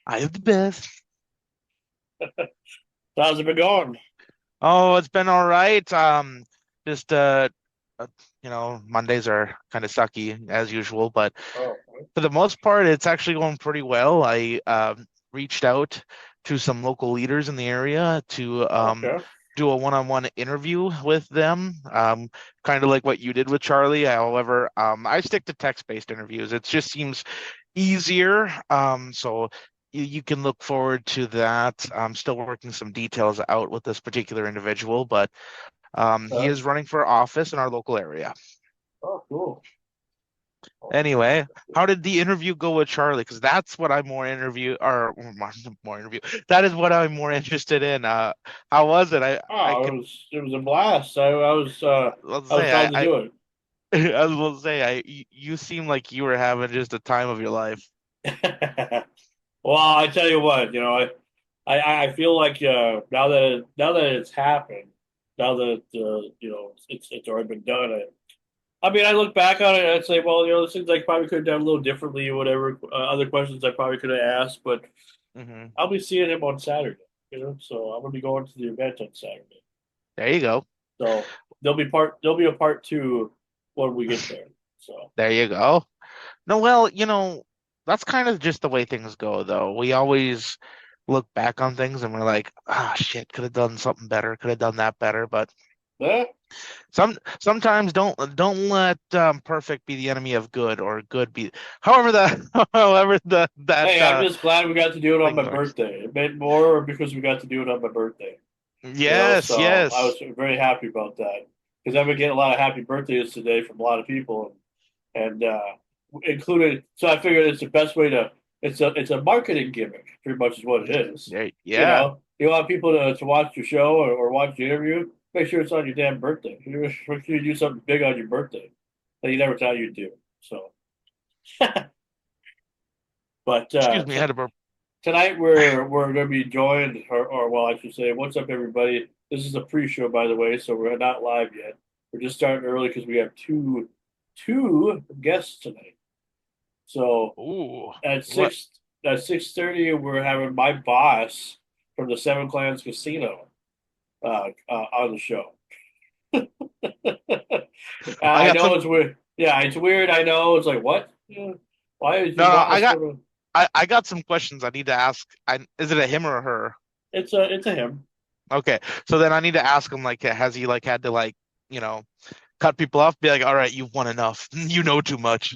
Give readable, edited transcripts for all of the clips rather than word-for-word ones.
I am the best. How's it been going? Oh, it's been all right. Just uh, Mondays are kind of sucky as usual, but Oh, for the most part, it's actually going pretty well. I reached out to some local leaders in the area to okay. do a one-on-one interview with them, kind of like what you did with Charlie. However, I stick to text-based interviews. It just seems easier. So you can look forward to that. I'm still working some details out with this particular individual, but he Uh, is running for office in our local area. oh, cool. Oh, Anyway, how did the interview go with Charlie? Because that's what I'm more interview or more interview. That is what I'm more interested in. How was it? I oh, could it was a blast. let's I was say glad to do I will say you seem like you were having just a time of your life. it. Well, I tell you what, I feel like now that it's happened, now that it's already been done. I mean, I look back on it and I'd say, well, there's things I probably could have done a little differently, or whatever. Other questions I probably could have asked, but Hmm. I'll be seeing him on Saturday. So I'm gonna be going to the event on Saturday. There you go. So there'll be a part two when we get there. So There you go. No, well, that's kind of just the way things go, though. We always look back on things and we're like, ah, shit, could have done something better, could have done that better. But yeah. sometimes don't let perfect be the enemy of good or good be however that however that Hey, I'm just glad we got to do it on thing my works. birthday. It meant more because we got to do it on my birthday. Yes, So I was yes. very happy about that because I've been getting a lot of happy birthdays today from a lot of people, and included. So I figured it's the best way to. It's a marketing gimmick, pretty much is what it is. Yeah. You want people to watch your show or watch the interview. Make sure it's on your damn birthday. Make sure you do something big on your birthday that you never thought you'd do. So, but Excuse me, I had a burp. tonight we're going to be joined, or well, I should say, what's up, everybody? This is a pre-show, by the way, so we're not live yet. We're just starting early because we have two guests tonight. So Ooh, at what? 6:30, we're having my boss from the Seven Clans Casino on the show. I I got know some it's weird. Yeah, it's weird. I know. It's like what? Yeah. Why is no, your boss from a? I got some questions I need to ask. Is it a him or a her? It's a him. Okay. So then I need to ask him like has he like had to like, you know, cut people off, be like, all right, you've won enough. You know too much.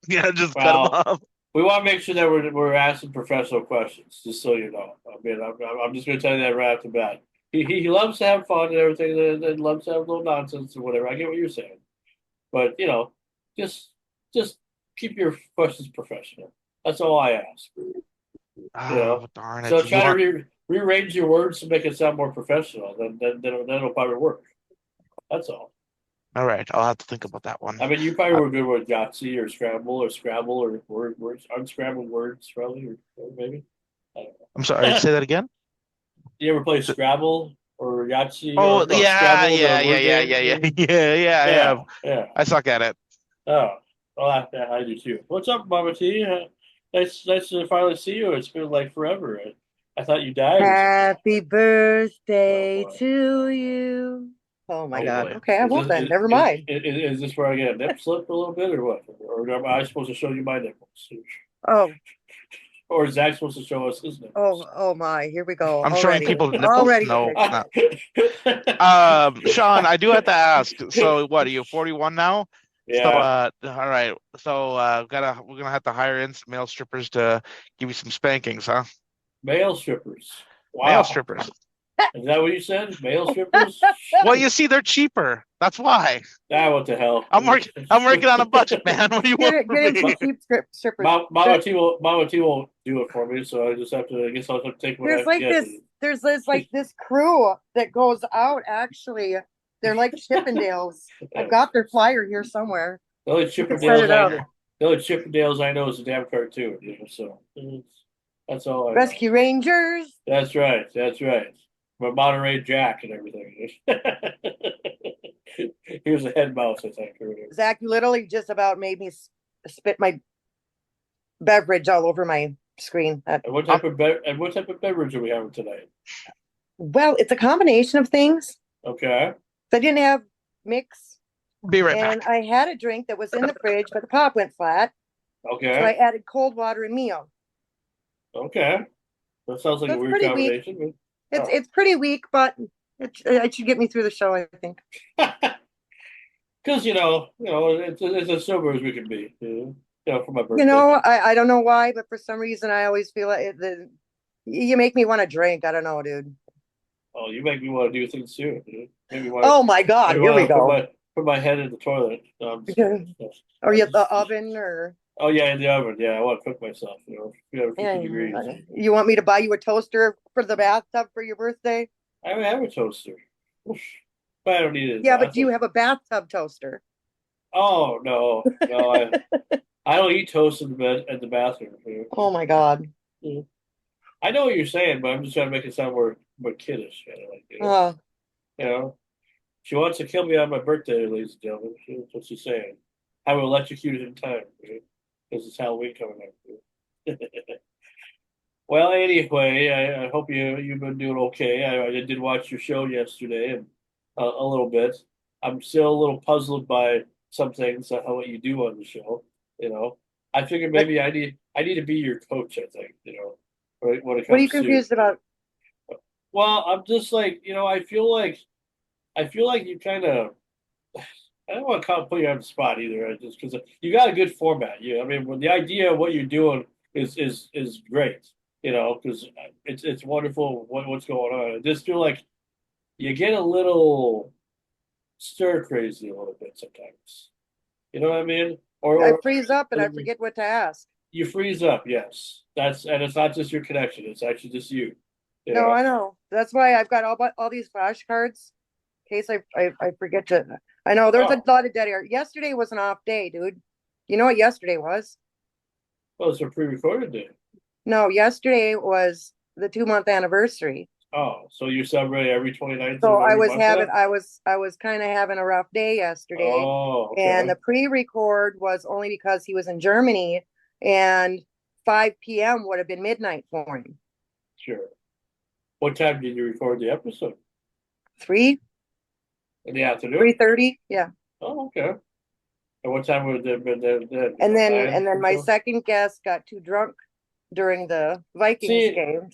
Yeah, just cut him Well, off. we want to make sure that we're asking professional questions, just so you know. I mean, I'm just going to tell you that right off the bat. He loves to have fun and everything, and loves to have a little nonsense or whatever. I get what you're saying, but just just keep your questions professional. That's all I ask. You Ah, know, well, darn so it. You try to want rearrange your words to make it sound more professional. Then it'll probably work. That's all. all right, I'll have to think about that one. I mean, you probably Uh, were good with Yahtzee or Scrabble or words, unscrambled words, probably, or maybe. I don't I'm sorry, know. say that again. You ever play S- Scrabble or Yahtzee Oh or no yeah, Scrabble, the yeah, yeah, word yeah, game? yeah, yeah, yeah, yeah, I have. Yeah, yeah. I suck at it. Oh, well, I do too. What's up, Mama T? Nice to finally see you. It's been like forever. I thought you died or something. Happy Oh birthday boy. to you. Oh my Oh God. boy. Okay, I Is won't this then. Never mind. is this where I get a nip slip a little bit or what? Or am I supposed to show you my nipples? Oh, Or is Zach supposed to show us his nipples? oh my. Here we go. I'm showing Already. people nipples. Already No, picture no. it. Sean, I do have to ask. So, what are you 41 now? So, Yeah, all right. So, we're gonna have to hire in some male strippers to give you some spankings, huh? male strippers. Male Wow. strippers. Is that what you said? Male strippers? Well, Shoot. you see, they're cheaper. That's why. Ah, what the hell? I'm working on a budget, man. What do you want from Get him some me? cheap strippers. There, Mama T won't do it for me, so I just have to. I guess I'll have to take what I there's have to like get. this crew that goes out actually. They're like Chippendales. I've got their flyer here somewhere. The only You could set Chippendales it I up. know, the only Chippendales I know is a damn cartoon. So that's all I know. Rescue Rangers. That's right. That's right. But Monterey Jack and everything. He was a head mouse, I think, or Zach, you literally just about made me spit my beverage all over my screen. And what type of beverage are we having tonight? Well, it's a combination of things. Okay. I didn't have mix, Be right and back. I had a drink that was in the fridge, but the pop went flat. Okay. So I added cold water and Mio. Okay. That sounds like a weird combination. It's pretty weak, but it should get me through the show, I think. Because it's as sober as we can be. For my birthday. I don't know why, but for some reason I always feel like you make me want to drink. I don't know, dude. Oh, you make me want to do things too. Oh my God, here we go. Put my head in the toilet. Or you the oven or? Oh yeah, in the oven. Yeah, I want to cook myself. 50 degrees. You want me to buy you a toaster for the bathtub for your birthday? I don't have a toaster. But I don't need it. Yeah, but do you have a bathtub toaster? Oh no. I don't eat toast in the bathroom. Oh my God. I know what you're saying, but I'm just trying to make it sound more kiddish. She wants to kill me on my birthday, ladies and gentlemen. That's what she's saying. I will electrocute it in time because it's Halloween coming up. Well, anyway, I hope you've been doing okay. I did watch your show yesterday and a little bit. I'm still a little puzzled by some things what you do on the show. I figured maybe I need to be your coach. I think when it comes what are you confused about? Well, I'm just like I feel like you kind of. I don't want to put you on the spot either, just because you got a good format. I mean, the idea of what you're doing is great. Because it's wonderful what's going on. I just feel like you get a little stir crazy a little bit sometimes. You know what I mean? I freeze up and I forget what to ask. You freeze up, yes. And it's not just your connection; it's actually just you. No, I know. That's why I've got all these flashcards in case I forget to. I know there's a lot of dead air. Yesterday was an off day, dude. You know what yesterday was? Well, it's a pre-recorded day. No, yesterday was the 2-month anniversary. Oh, so you celebrate every 29th? So I was kind of having a rough day yesterday. Oh, okay. And the pre-record was only because he was in Germany, and 5 p.m. would have been midnight for him. Sure. What time did you record the episode? 3 in the afternoon. 3:30. Yeah. Oh, okay. And what time would it have been then? And then my second guest got too drunk during the Vikings game.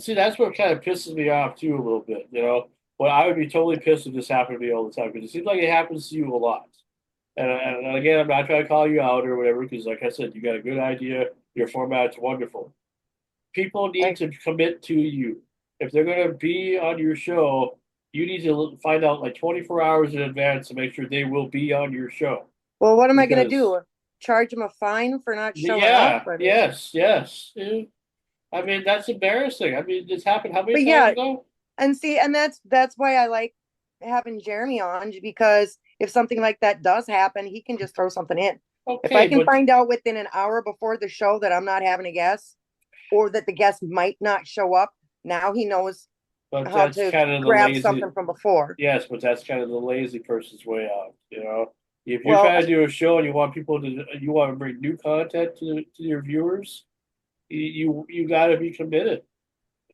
See that's what kind of pisses me off too a little bit. Well, I would be totally pissed if this happened to me all the time because it seems like it happens to you a lot. And again, I'm not trying to call you out or whatever because, like I said, you got a good idea. Your format's wonderful. People need to commit to you. If they're going to be on your show, you need to find out like 24 hours in advance to make sure they will be on your show. Well, what am I going to do? Charge them a fine for not showing up? Yes. I mean, that's embarrassing. I mean, this happened how many times ago? And that's why I like having Jeremy on, because if something like that does happen, he can just throw something in. Okay, if I can find out within an hour before the show that I'm not having a guest, or that the guest might not show up, now he knows how to grab something from before. Yes, but that's kind of the lazy person's way out. If you're trying to do a show and you want to bring new content to your viewers, you got to be committed.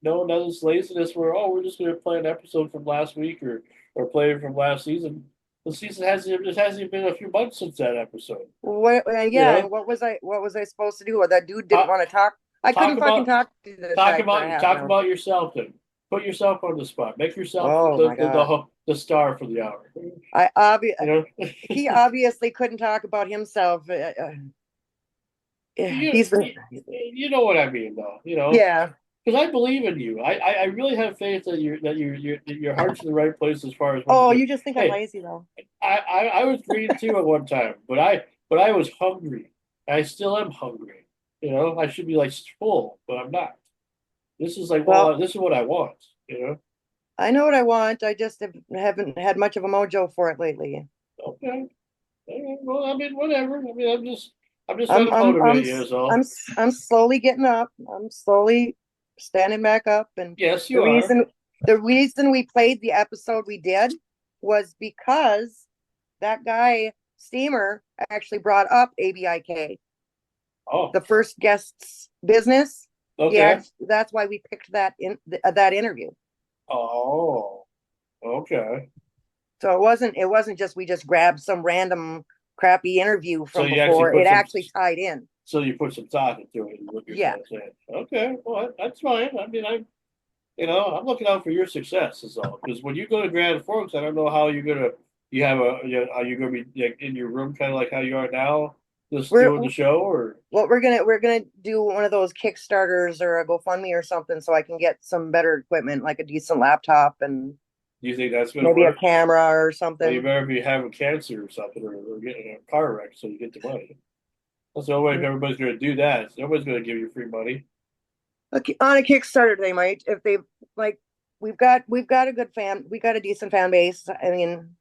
No, none of this laziness where we're just going to play an episode from last week or play it from last season. The season hasn't been a few months since that episode. What was I supposed to do? That dude didn't want to talk. I couldn't fucking talk to the talk about yourself then. Put yourself on the spot. Make yourself the star for the hour. He obviously couldn't talk about himself. You know what I mean, though. Yeah. Because I believe in you. I really have faith that your heart's in the right place as far as. You just think I'm lazy though. I was green too at one time, but I was hungry. I still am hungry. I should be like full, but I'm not. This is like this is what I want. I know what I want. I just haven't had much of a mojo for it lately. Okay. Well, I mean, whatever. I mean, I'm just trying to motivate you. Is all. I'm slowly getting up. I'm slowly standing back up, and yes, you are. The reason we played the episode we did was because that guy Steamer actually brought up ABIK. Oh, the first guest's business. okay. Yeah, that's why we picked that that interview. Oh, okay. So it wasn't just we just grabbed some random crappy interview So from you actually before. put It some. actually tied in. So you put some thought into it. Is what you're Yeah. trying to say. Okay, well that's fine. I mean, I'm looking out for your success is all. Because when you go to Grand Forks, I don't know how you're gonna. You have are you gonna be like, in your room, kind of like how you are now, just We're doing the show, or Well, we're gonna do one of those Kickstarters or a GoFundMe or something so I can get some better equipment, like a decent laptop and do you think that's gonna maybe a work? camera or Well, you something. better be having cancer or something, or getting in a car wreck so you get the money. That's the only way if everybody's gonna do that. Nobody's gonna give you free money. On a Kickstarter, they might if they like. We've got a good fan. We got a decent fan base. I mean,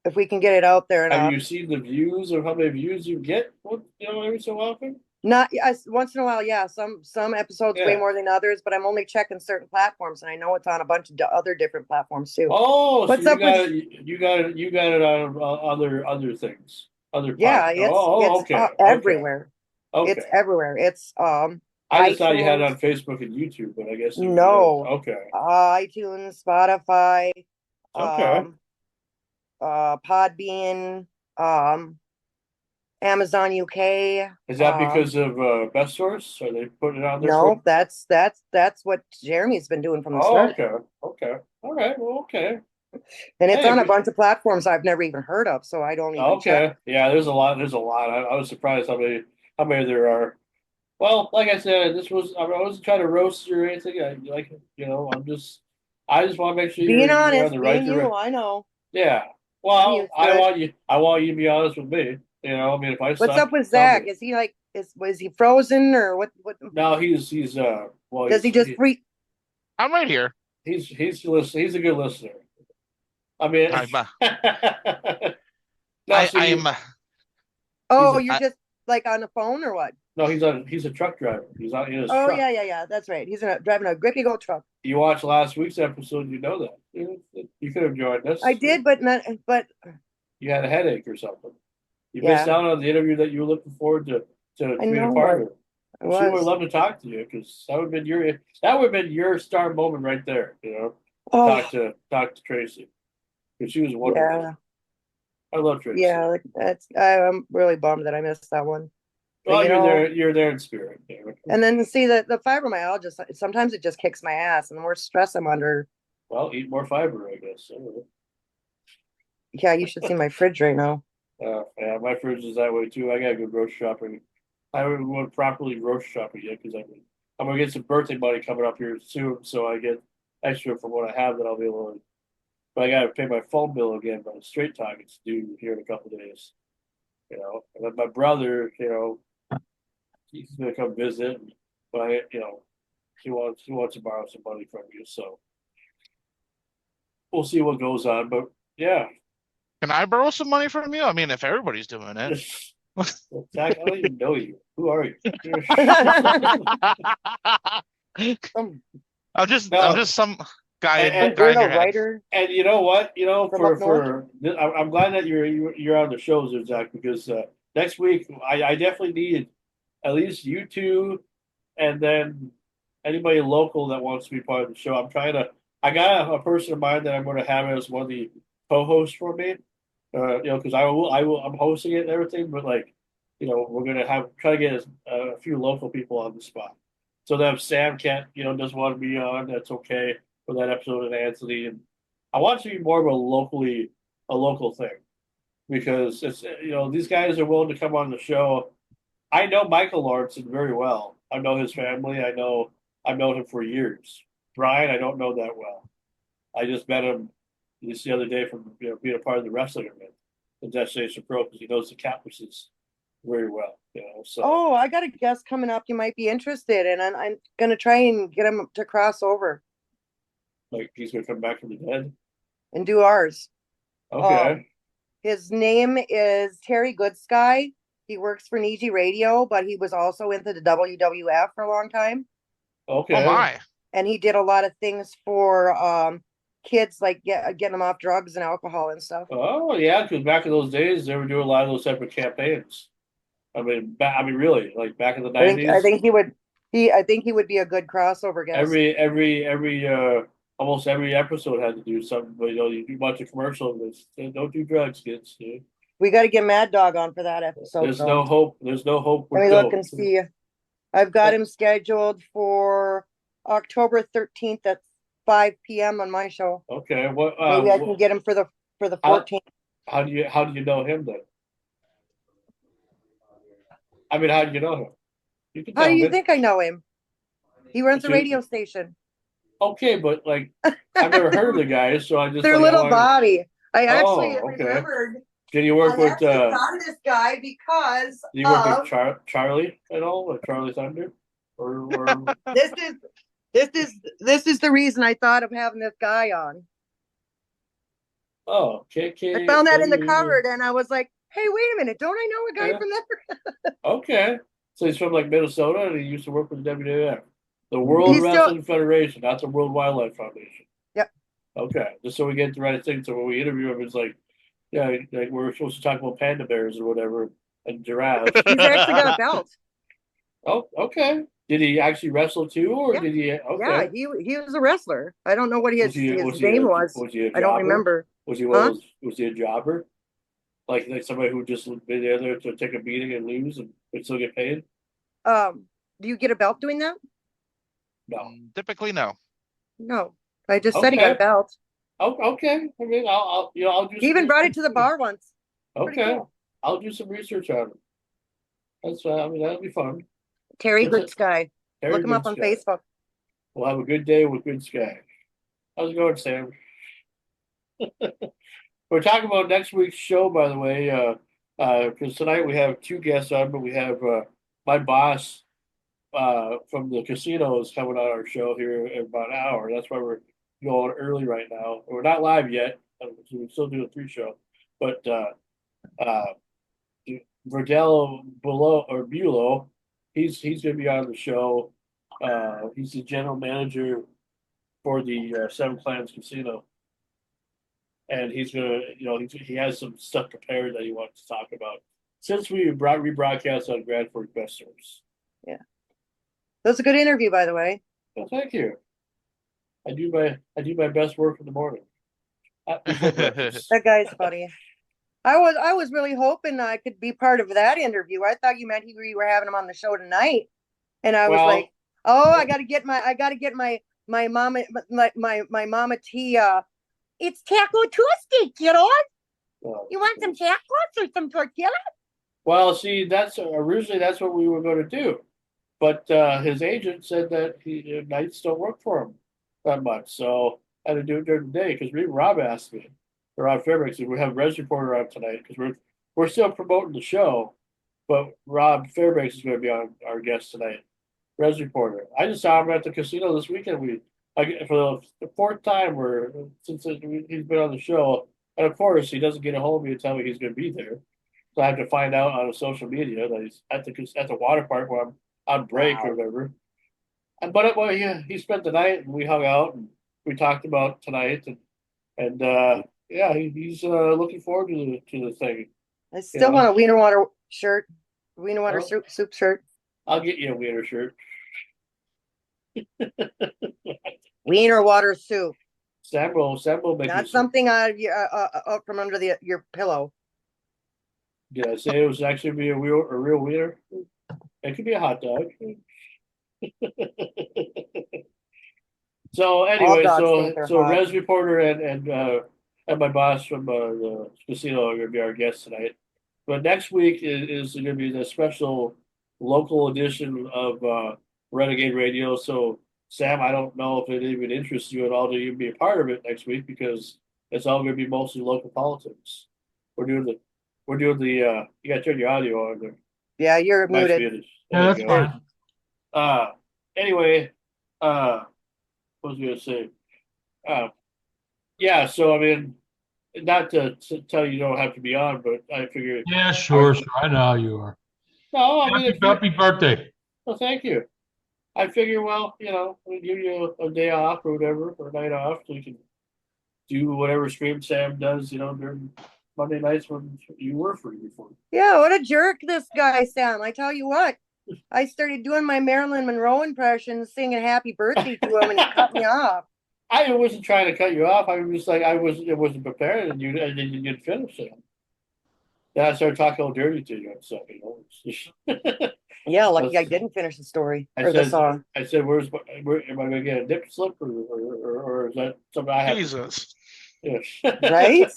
if we can get it out there Have enough. you seen the views of how many views you get? Every so often. Not once in a while, yeah. Some episodes way Yeah. more than others, but I'm only checking certain platforms, and I know it's on a bunch of other different platforms too. Oh, so What's up with? you got it on other things, other Yeah, platforms. Oh, okay, okay, everywhere. okay. It's everywhere. It's I just thought you had it iTunes. on Facebook and YouTube, but I guess it was No, okay, iTunes, Spotify, okay. um, Podbean, um, Amazon UK. Is that because of Best Source? Are they putting it on there for? No, that's what Jeremy's been doing from the Oh, start, okay, okay, all right, well, okay. and it's Hey, on a bunch of platforms I've never even heard of, so I don't even check. okay, yeah. There's a lot. There's a lot. I was surprised how many there are. Well, like I said, I wasn't trying to roast you or anything. I just want to make sure Being you're on honest, the right being you, direction. I know. Yeah. I'm Well, used to it. I want you to be honest with me. I mean, if I What's suck, up with tell me. Zach? Is he like was he frozen or what? What No, he's well, does he just free? I'm right here. he's a good listener. I mean, I'm no, so I'm he's Oh, a you're I, just like on the phone or what? no, he's a truck driver. He's out in his Oh truck. yeah. That's right. He's driving a grippy gold truck. You watched last week's episode, you know that. You could have joined I us. did, but not. But You had a headache or something. You missed yeah, out on the interview that you were looking forward to I being a know part of. I She would have was. loved to talk to you because that would have been your star moment right there. Oh Talk to Tracy because she was wonderful. yeah, I love Tracy. yeah. Like I'm really bummed that I missed that one. But Well, you're there in spirit. and then see the fibromyalgia. Sometimes it just kicks my ass, and the more stress I'm under. Well, eat more fiber, I guess. Yeah, you should see my fridge right now. Yeah, my fridge is that way too. I gotta go grocery shopping. I haven't went properly grocery shopping yet because I'm gonna get some birthday money coming up here soon, so I get extra from what I have that I'll be able to. But I gotta pay my phone bill again, but Straight Talk it's due here in a couple of days. And then my brother, he's gonna come visit, but he wants to borrow some money from you, so we'll see what goes on. But yeah, can I borrow some money from you? I mean, if everybody's doing it. Zach, I don't even know you. Who are you? I'm No, just some guy and, guy You're in a your head. writer and you know what? from up north. I'm glad that you're on the shows there, Zach, because next week I definitely need at least you two, and then anybody local that wants to be part of the show. I got a person in mind that I'm going to have as one of the co-hosts for me. Because I'm hosting it and everything, but we're going to try to get a few local people on the spot. So that if Sam can't, doesn't want to be on, that's okay for that episode of Anthony. And I want it to be more of a local thing because it's, these guys are willing to come on the show. I know Michael Lawrence very well. I know his family. I've known him for years. Brian, I don't know that well. I just met him just the other day from being a part of the wrestling event in Destination Pro because he knows the campuses very well. So Oh, I got a guest coming up. You might be interested, and I'm gonna try and get him to cross over like he's gonna come back from the dead. and do ours. Okay. His name is Terry Goodsky. He works for Niji Radio, but he was also into the WWF for a long time, Oh Okay. my. and he did a lot of things for kids, like getting them off drugs and alcohol and stuff. Oh yeah, because back in those days they were doing a lot of those type of campaigns. I mean, really, like back in the I think 90s, I think he would be a good crossover guest. every almost every episode had to do something. But you do a bunch of commercials. Don't do drugs, kids. Dude. We got to get Mad Dog on for that episode. There's no hope. There's no hope Let with me look and goats. see. I've got him scheduled for October 13th at 5 p.m. on my show. Okay, what? Maybe I can get him for the 14th. How do you know him then? I mean, how do you know him? You can How tell do you me. think I know him? He runs a You- radio station. Okay, but like I've never heard of the guy, so I just Their like little Bobby. I actually okay. remembered. Did you I work with actually thought of this guy because do you work of with Charlie at all, or Charlie Thunder, or this is the reason I thought of having this guy on. oh KK? I found that in the cupboard and I was like, hey, wait a minute, don't I know a guy from there? Okay, so he's from like Minnesota, and he used to work with the WWF, the World He's still- Wrestling Federation, not the World Wildlife Foundation. Yep. Okay, just so we get the right thing. So when we interview him, it's like, yeah, like we're supposed to talk about panda bears or whatever and giraffes. He's actually got a belt. Oh, okay. Did he actually wrestle too, or Yeah. did he? Okay. Yeah, he was a wrestler. I don't know what his name was. Was he a I don't jobber? remember. Was he one of those? Was he a jobber? Like somebody who just been there to take a beating and lose and still get paid? Do you get a belt doing that? No. Typically, no. No. I just said he got a Okay. belt. Oh, okay. I mean, I'll do. He even brought it to the bar once. Pretty Okay. cool. I'll do some research on it. That's I mean that'll be fun. Terry That's it. Good Sky. Terry Look him up on Goodsky. Facebook. We'll have a good day with Good Sky. How's it going, Sam? We're talking about next week's show, by the way, because tonight we have two guests on, but we have my boss from the casino is coming on our show here in about an hour. That's why we're going early right now. We're not live yet. So we're still doing a pre-show, but Verdell Bulow, he's going to be on the show. He's the general manager for the Seven Clans Casino, and he's gonna, he has some stuff prepared that he wants to talk about since we rebroadcast on Grand Forks Best Stores. Yeah, that was a good interview, by the way. Well, thank you. I do my best work in the morning. That guy's funny. I was really hoping I could be part of that interview. I thought you meant we were having him on the show tonight, and I was like, oh, I got to get my mama my mama T. It's Taco Tuesday, kiddo. You want some tacos or some tortillas? Well, see, that's originally that's what we were going to do, but his agent said that nights don't work for him that much, so I had to do it during the day because Rob asked me. Rob Fairbanks, we have Res Reporter on tonight because we're still promoting the show, but Rob Fairbanks is going to be on our guest tonight. Res Reporter. I just saw him at the casino this weekend. For the fourth time since he's been on the show, and of course he doesn't get a hold of me and tell me he's going to be there. So I have to find out on social media that he's at the water park where I'm on break or whatever. But he spent the night and we hung out and we talked about tonight and yeah, he's looking forward to the thing. I still want a wiener water shirt, wiener water soup shirt. I'll get you a wiener shirt. Wiener water soup. Sambo makes not something out from under your pillow. Did I say it was actually be a real wiener? It could be a hot dog. So anyway, so Res Reporter and my boss from the casino are going to be our guests tonight. But next week is going to be the special local edition of Renegade Radio. So Sam, I don't know if it even interests you at all to even be a part of it next week because it's all going to be mostly local politics. We're doing the you got to turn your audio on there. Yeah, you're muted. Yeah, that's fine. Anyway, what was I gonna say? Yeah, so I mean, not to tell you don't have to be on, but I figure. Yeah, sure. I know how you are. No, I mean, happy birthday. Well, thank you. I figure, well, we'll give you a day off or whatever, or a night off, so you can do whatever Stream Sam does, during Monday nights when you were free before. Yeah, what a jerk this guy, Sam. I tell you what, I started doing my Marilyn Monroe impression, singing happy birthday to him, and he cut me off. I wasn't trying to cut you off. I was just like, it wasn't prepared, and you didn't finish it. Then I started talking all dirty to you and stuff, Yeah, lucky I didn't finish the story the song. I said, where am I going to get a dip slip, or is that something I have? Jesus. Yeah. Right?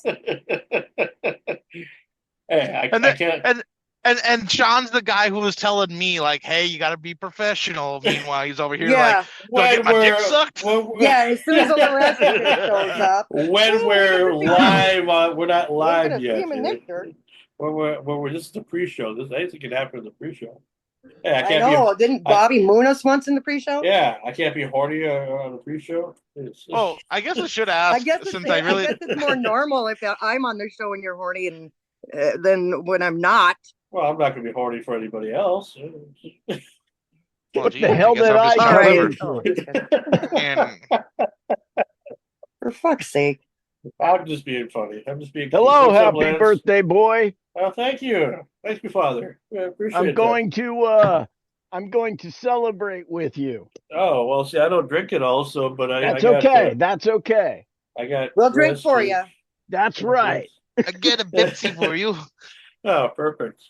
Hey, I can't. And Sean's the guy who was telling me, like, hey, you got to be professional. Meanwhile, he's over here like, do I get my dick sucked? Yeah, as soon as all the rest of it shows up. When we're live, we're not live yet. When we're this is the pre-show. Anything can happen in the pre-show. Hey, I know. Didn't Bobby moon us once in the pre-show? Yeah, I can't be horny on the pre-show. Oh, I guess I should ask. I guess it's more normal if I'm on the show and you're horny, and than when I'm not. Well, I'm not going to be horny for anybody else. What the hell did I do? For fuck's sake. I'm just being funny. I'm just being. Hello, happy birthday, boy. Oh, thank you. Thank you, Father. I appreciate I'm going to celebrate with you. Oh, well, see, I don't drink it all, so, but That's okay. That's okay. We'll drink for you. That's right. I get a Bitsy for you. Oh, perfect.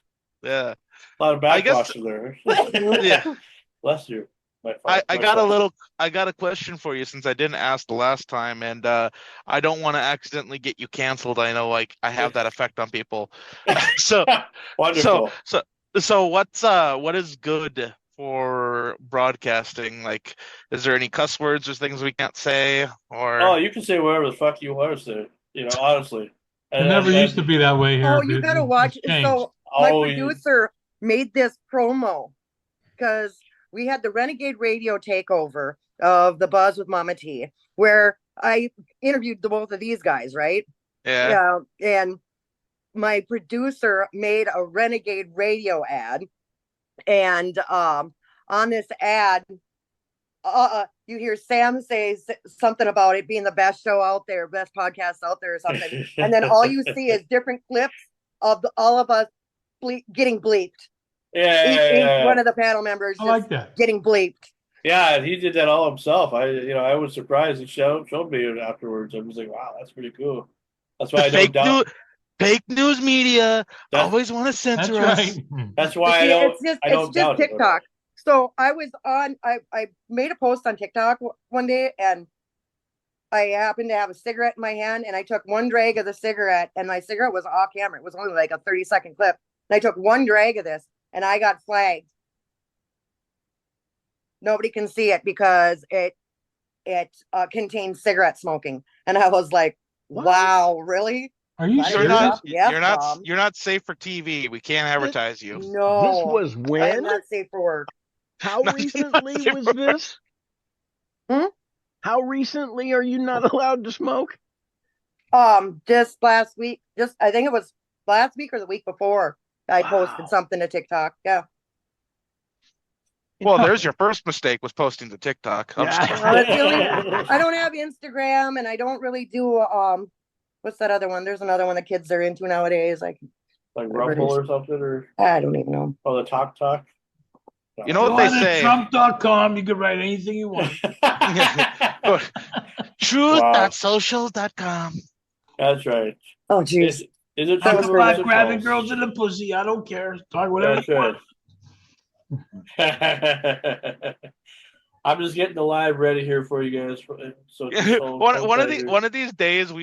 Yeah. A lot of backwash there. Yeah. Bless you. I got a question for you, since I didn't ask the last time, and I don't want to accidentally get you canceled. I know, like, I have that effect on people. So wonderful. So what is good for broadcasting? Like, is there any cuss words or things we can't say? Or oh, you can say whatever the fuck you want to say. Honestly. It never used to be that way here. Oh, you gotta watch. So my producer made this promo because we had the Renegade radio takeover of the Buzz with Mama T, where I interviewed the both of these guys, right? Yeah. And my producer made a Renegade radio ad, and on this ad, you hear Sam say something about it being the best show out there, best podcast out there, or something, and then all you see is different clips of all of us getting bleeped. Yeah, one of the panel members like that. Getting bleeped. Yeah, he did that all himself. I was surprised. He showed me it afterwards. I was like, wow, that's pretty cool. That's why I don't doubt. Fake news media always want to censor us. Right. That's why it's just TikTok. So I was on. I made a post on TikTok one day, and I happened to have a cigarette in my hand, and I took one drag of the cigarette, and my cigarette was off camera. It was only like a 30-second clip. And I took one drag of this, and I got flagged. Nobody can see it because it contains cigarette smoking, and I was like, what? "Wow, really? Are you sure? You're not safe for TV. We can't advertise you." No, this was when? I'm not safe for work. How recently was this? How recently are you not allowed to smoke? Just last week. I think it was last week or the week before. I posted something to TikTok. Yeah. Well, there's your first mistake, was posting to TikTok. I don't have Instagram, and I don't really do what's that other one? There's another one the kids are into nowadays, like Rumble or something, or I don't even know. Oh, the Talk. You know what they say? Trump.com, you can write anything you want. Truth.social.com. That's right. Oh, jeez. Is it I'm about grabbing girls in the pussy. I don't care. Talk whatever. That's right. I'm just getting the live ready here for you guys. One of these days,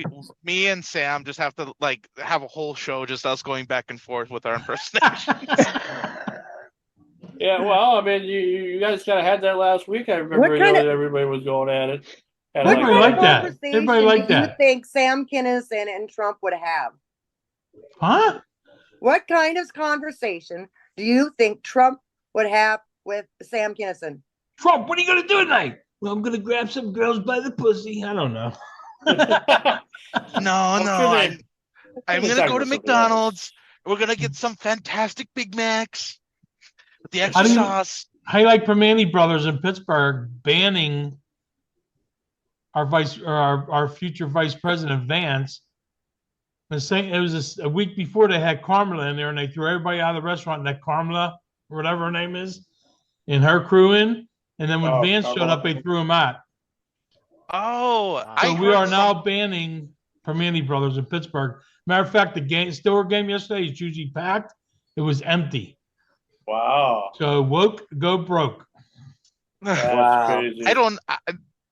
me and Sam just have to have a whole show, just us going back and forth with our impersonations. Yeah, well, I mean, you guys kind of had that last week. I remember everybody was going at it. Everybody liked that. Everybody liked that. You think Sam Kinison and Trump would have? Huh? What kind of conversation do you think Trump would have with Sam Kinison? Trump, what are you going to do tonight? Well, I'm going to grab some girls by the pussy. I don't know. No. I'm going to go to McDonald's. We're going to get some fantastic Big Macs with the extra sauce. I like Permane Brothers in Pittsburgh banning our future vice president Vance it was a week before they had Carmela in there, and they threw everybody out of the restaurant. And that Carmela, or whatever her name is, and her crew in. And then when Vance showed up, they threw him out. Oh, So we are now banning Permane Brothers in Pittsburgh. Matter of fact, the Steelers game yesterday is usually packed. It was empty. Wow. So woke, go broke. That's crazy.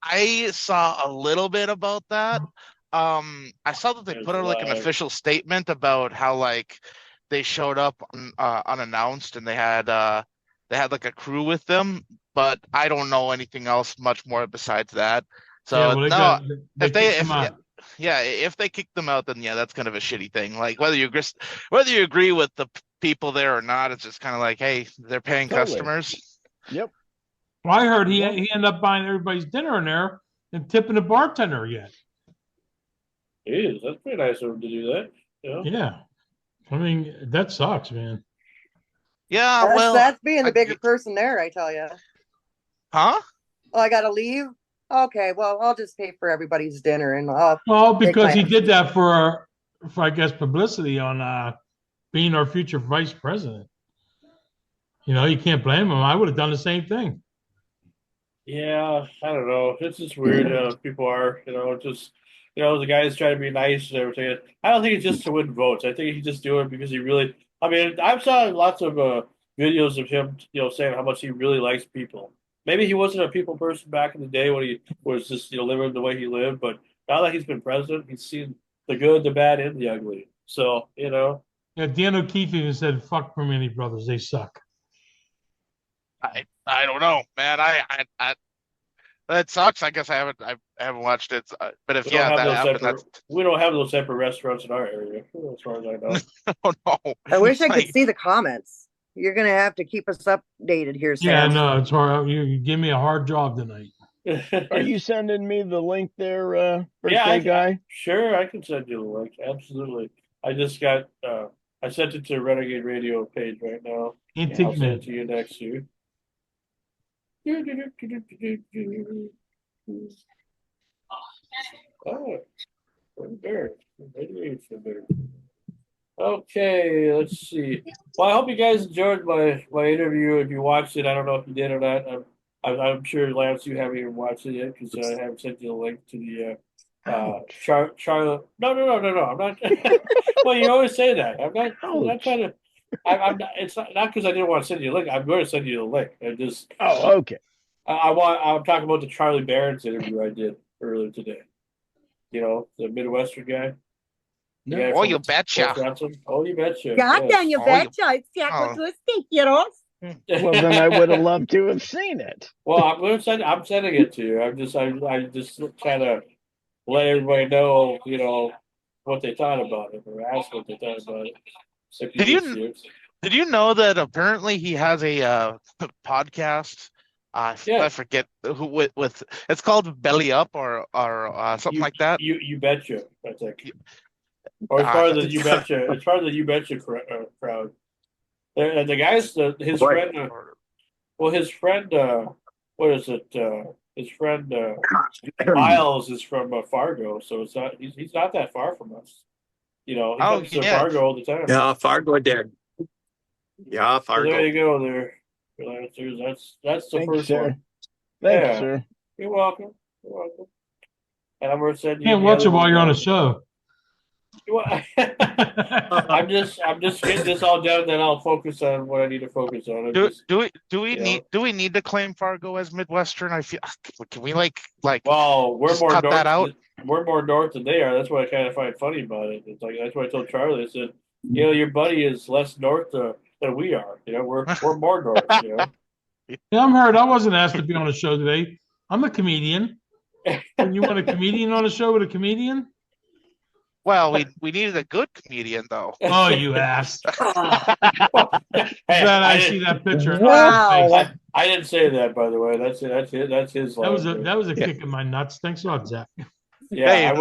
I saw a little bit about that. I saw that they put out like an official statement about how like they showed up unannounced and they had like a crew with them, but I don't know anything else much more besides that. So if they kick them out, then yeah, that's kind of a shitty thing. Like whether you agree with the people there or not, it's just kind of like, hey, they're paying customers. Yep. Well, I heard he ended up buying everybody's dinner in there and tipping the bartender yet. Jeez, that's pretty nice of him to do that. Yeah. I mean, that sucks, man. Yeah, that's being the bigger person there, I tell you. Huh? Oh, I gotta leave. Okay, well, I'll just pay for everybody's dinner and because he did that for I guess publicity on being our future vice president. You know, you can't blame him. I would have done the same thing. Yeah, I don't know. It's just weird. People are, the guys trying to be nice and everything. I don't think it's just to win votes. I think he just do it because he really. I mean, I've saw lots of videos of him, saying how much he really likes people. Maybe he wasn't a people person back in the day when he was just, living the way he lived. But now that he's been president, he's seen the good, the bad, and the ugly. So, Yeah, Dan O'Keefe even said, "Fuck Permane Brothers, they suck." I don't know, man. I that sucks. I guess I haven't watched it. But if that happened, we don't have those separate restaurants in our area, as far as I know. Oh no! I wish I could see the comments. You're gonna have to keep us updated here, Sam. Yeah, no, it's hard. You give me a hard job tonight. Are you sending me the link there, birthday guy? Sure, I can send you the link. Absolutely. I just got. I sent it to Renegade Radio page right now. I'll send it to you next year. Oh, there. Okay, let's see. Well, I hope you guys enjoyed my interview. If you watched it, I don't know if you did or not. I'm sure, Lance, you haven't even watched it yet because I haven't sent you the link to the Charlotte. No. I'm not. Well, you always say that. I'm not trying to. I'm not. It's not because I didn't want to send you a link. I'm going to send you the link. Okay. I'm talking about the Charlie Berens interview I did earlier today. The Midwestern guy. Yeah, oh, you betcha. Oh, you betcha. Goddamn, you betcha. It's Well, then I would have loved to have seen it. Well, I'm sending it to you. I'm just trying to let everybody know, what they thought about it, or ask what they thought about it. Did you know that apparently he has a podcast? I forget who with it's called Belly Up or something like that. You betcha, I think. Or it's part of the You Betcha. It's part of the You Betcha crowd. The guys, his friend. His friend. What is it? His friend Miles is from Fargo, so it's not. He's not that far from us. He comes to Fargo all the time. Yeah, Fargo there. Yeah, Fargo. So there you go. There. That's the first one. Thanks, sir. You're welcome. And I'm going to send you. Can't watch it while you're on a show. I'm just getting this all done, then I'll focus on what I need to focus on. Do we need to claim Fargo as Midwestern? I feel can we like well, we're more cut north, that out? We're more north than they are. That's what I kind of find funny about it. It's like that's what I told Charlie. I said, your buddy is less north than we are. We're more north. Yeah, I'm heard. I wasn't asked to be on a show today. I'm a comedian. And you want a comedian on a show with a comedian? Well, we needed a good comedian, though. Oh, you ass! I see that picture. Wow! I didn't say that, by the way. That's his. That was a kick in my nuts. Thanks a lot, Zach. Yeah,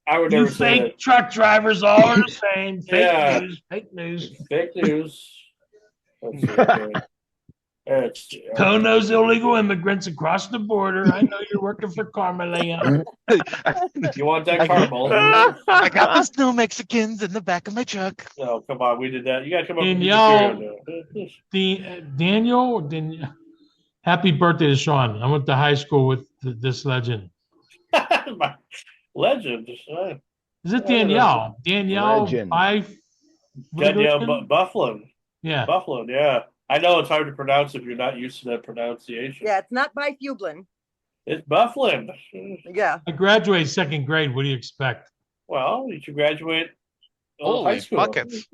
I would never say fake truck drivers all are the same. Fake news. Fake news. Kono's illegal immigrants across the border. I know you're working for Carmeleo. You want that caramel? I got the snow Mexicans in the back of my truck. No, come on, we did that. You got to come up with Danielle, material now. Daniel, happy birthday to Sean. I went to high school with this legend. My legend. Is it Danielle? Danielle Legend. Danielle Bufflin. Yeah. Bufflin, yeah. I know it's hard to pronounce if you're not used to that pronunciation. Yeah, it's not by Fuglin. It's Bufflin. Yeah. I graduated second grade. What do you expect? Well, you should graduate high Holy school. buckets.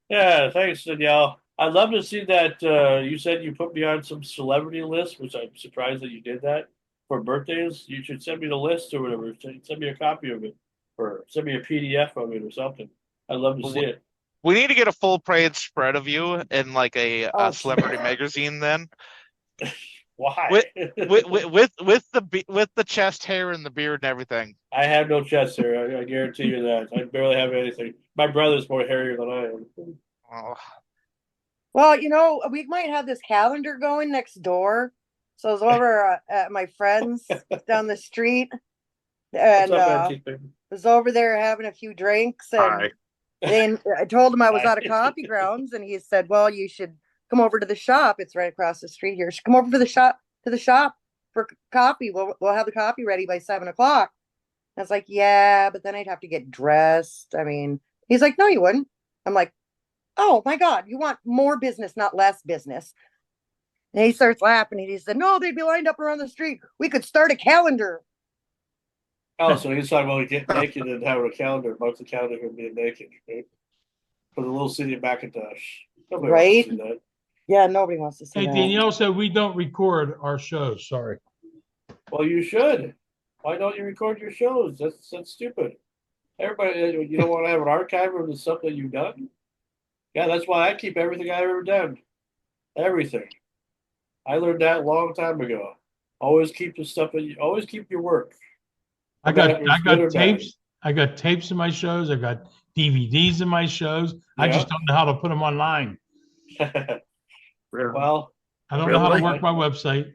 Yeah, thanks, Danielle. I'd love to see that. You said you put me on some celebrity list, which I'm surprised that you did that for birthdays. You should send me the list or whatever. Send me a copy of it or send me a PDF of it or something. I'd love to see it. We need to get a full page spread of you in like a celebrity magazine then. Why? With the chest hair and the beard and everything. I have no chest hair. I guarantee you that. I barely have anything. My brother's more hairier than I am. Oh. Well, we might have this calendar going next door. So I was over at my friend's down the street, and was over there having a few drinks, and then I told him I was out of coffee grounds, and he said, "Well, you should come over to the shop. It's right across the street here. You should come over to the shop for coffee. We'll have the coffee ready by 7 o'clock." I was like, "Yeah, but then I'd have to get dressed." I mean, he's like, "No, you wouldn't." I'm like, "Oh my God, you want more business, not less business." And he starts laughing, and he said, "No, they'd be lined up around the street. We could start a calendar." Oh, so he's talking about getting naked and having a calendar about the calendar of being naked, right? For the little city of Macintosh. Nobody wants to see that. Yeah, nobody wants to see Hey, that. Danielle said we don't record our shows. Sorry. Well, you should. Why don't you record your shows? That's stupid. Everybody, you don't want to have an archive of the stuff that you've done? Yeah, that's why I keep everything I've ever done. Everything. I learned that a long time ago. Always keep the stuff always keep your work. I got tapes. I got tapes in my shows. I got DVDs in my shows. Yeah. I just don't know how to put them online. Well, I don't know how to work my website.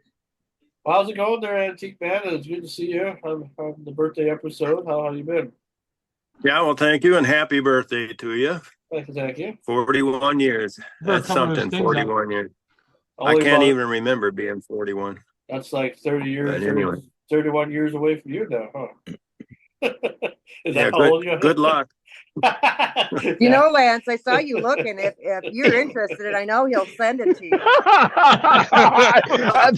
Well, how's it going there, Antique Man? It's good to see you on the birthday episode. How have you been? Yeah, well, thank you, and happy birthday to you. Thank you. 41 years. That's something, 41 years. I can't even remember being 41. That's like 30 years, anyway. 31 years away from you now, huh? Is that how old you are? Good luck. Lance, I saw you looking. If you're interested, I know he'll send it to you. That's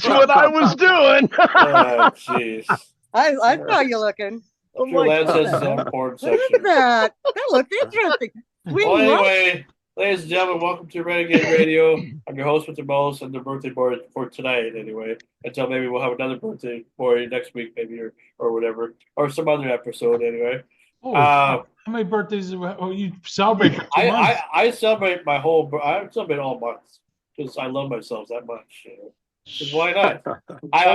what I was doing. Oh, jeez. I saw you looking. I'm sure Lance has his own porn section. Look at that. That looked interesting. Well, anyway, ladies and gentlemen, welcome to Renegade Radio. I'm your host with the most and the birthday boy for tonight, anyway. Until maybe we'll have another birthday boy next week, maybe, or whatever, or some other episode, anyway. Oh, how many birthdays you celebrate for 2 months? I celebrate I celebrate all months because I love myself that much. Because why not?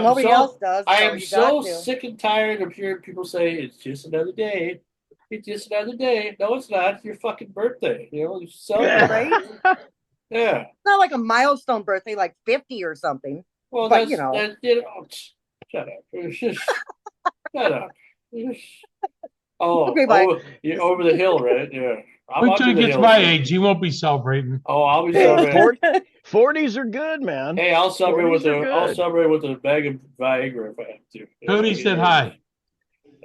Nobody else does. I am so sick and tired of hearing people say it's just another day. It's just another day. No, it's not. It's your fucking birthday. You celebrate. Yeah. It's not like a milestone birthday, like 50 or something. Well, but, shut up. Shut up. Oh, okay, you're over the hill, right? Yeah. Wait till he gets my age. He won't be celebrating. Oh, I'll be celebrating. 40s are good, man. Hey, I'll celebrate with a bag of Viagra if I have to. Tony said hi.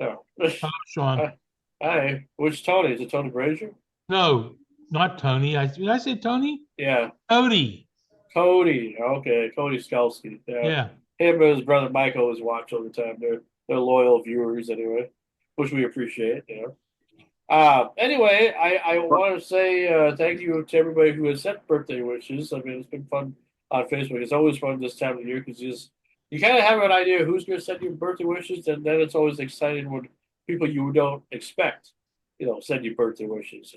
Oh. Hello, Sean. Hi. Which Tony? Is it Tony Brazier? No, not Tony. Did I say Tony? Yeah. Cody. Okay. Cody Skalski. Yeah. Him and his brother Michael always watch all the time. They're loyal viewers anyway, which we appreciate, Anyway, I want to say thank you to everybody who has sent birthday wishes. I mean, it's been fun on Facebook. It's always fun this time of year because you kind of have an idea who's going to send you birthday wishes, and then it's always exciting when people you don't expect, send you birthday wishes.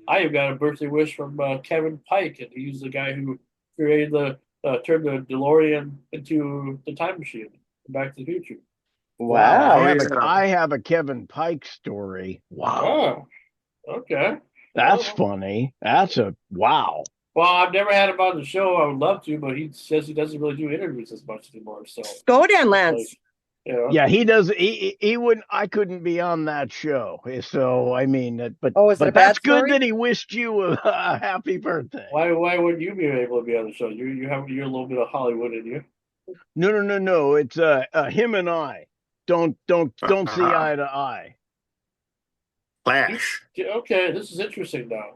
I have got a birthday wish from Kevin Pike, and he's the guy who created turned the DeLorean into the time machine, Back to the Future. Wow. I have a Kevin Pike story. Wow. Oh, okay. That's funny. That's wow. Well, I've never had him on the show. I would love to, but he says he doesn't really do interviews as much anymore. So go then, Lance. Yeah, he does. He wouldn't. I couldn't be on that show. So I mean, but is it a bad that's story? good that he wished you a happy birthday. Why wouldn't you be able to be on the show? You're a little bit of Hollywood in you. No. It's him and I don't see eye to eye. Flash. Okay, this is interesting now.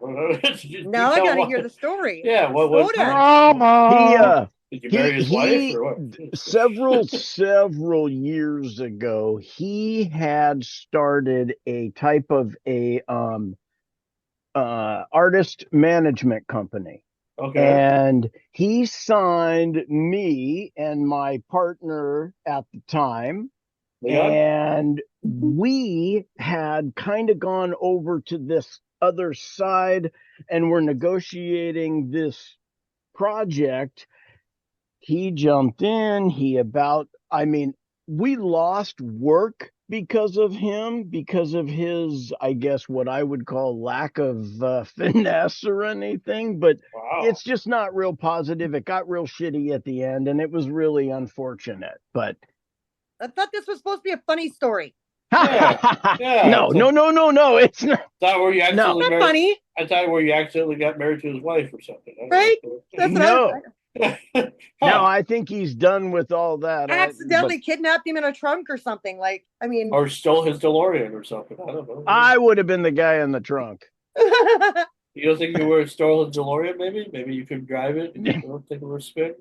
Now I got to hear the story. Yeah, what was drama? Did you marry his wife or what? several years ago, he had started a type of a artist management company. Okay. And he signed me and my partner at the time. Leon? And we had kind of gone over to this other side and we're negotiating this project. He jumped in. We lost work because of him, because of his, I guess, what I would call lack of finesse or anything. But It's just not real positive. It got real shitty at the end, and it was really unfortunate. But I thought this was supposed to be a funny story. Yeah. No. It's not. Thought where you accidentally Not funny. I thought where you accidentally got married to his wife or something. Right? That's what I was No, I think he's done with all that. Accidentally kidnapped him in a trunk or something. Or stole his DeLorean or something. I don't know. I would have been the guy in the trunk. You don't think you would have stolen his DeLorean? Maybe you could drive it. And you don't think it would spin?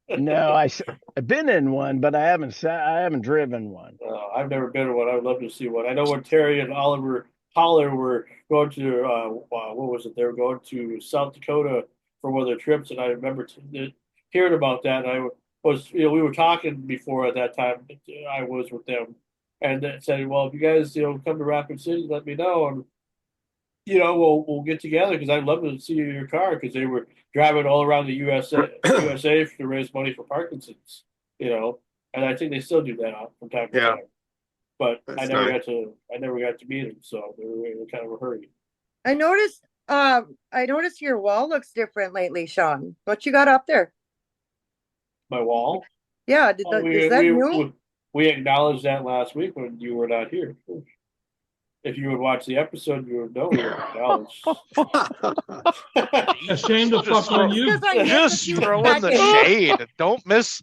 No, I've been in one, but I haven't driven one. I've never been in one. I would love to see one. I know when Terry and Oliver Holler were going to what was it? They were going to South Dakota for one of their trips, and I remember hearing about that. And we were talking before at that time. I was with them, and said, "Well, if you guys come to Rapid City, let me know, and we'll get together because I'd love to see your car because they were driving all around the USA to raise money for Parkinson's, and I think they still do that from time to time. But I never got to meet them, so they were kind of a hurry. I noticed your wall looks different lately, Sean. What you got up there? My wall? Yeah, is that new? We acknowledged that last week when you were not here. If you would watch the episode, you would know we were acknowledged. Shame to fuck on you. Just throwing the shade. Don't miss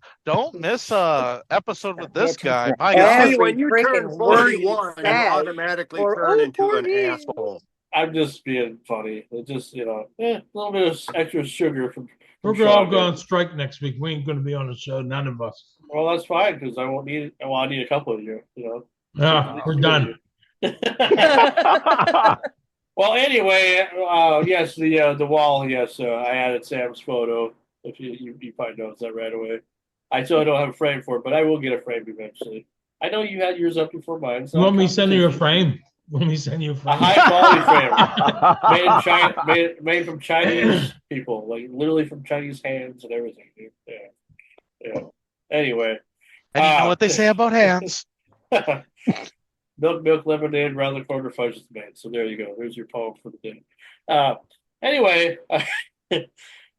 episode with this guy. My God. When you turn 41, you automatically turn into an asshole. I'm just being funny. It just a little bit of extra sugar from. We're all going on strike next week. We ain't going to be on the show. None of us. Well, that's fine because I won't need. Well, I need a couple of you. Yeah, we're done. Well, anyway, yes, the wall. Yes, I added Sam's photo. If you probably noticed that right away. I still don't have a frame for it, but I will get a frame eventually. I know you had yours up before mine. So you want me to send you a frame? A high quality frame, made from Chinese people, like literally from Chinese hands and everything. Yeah. Anyway, and you know what they say about hands. Milk, lemonade, round the corner, fudge is made. So there you go. There's your poem for the day. Anyway,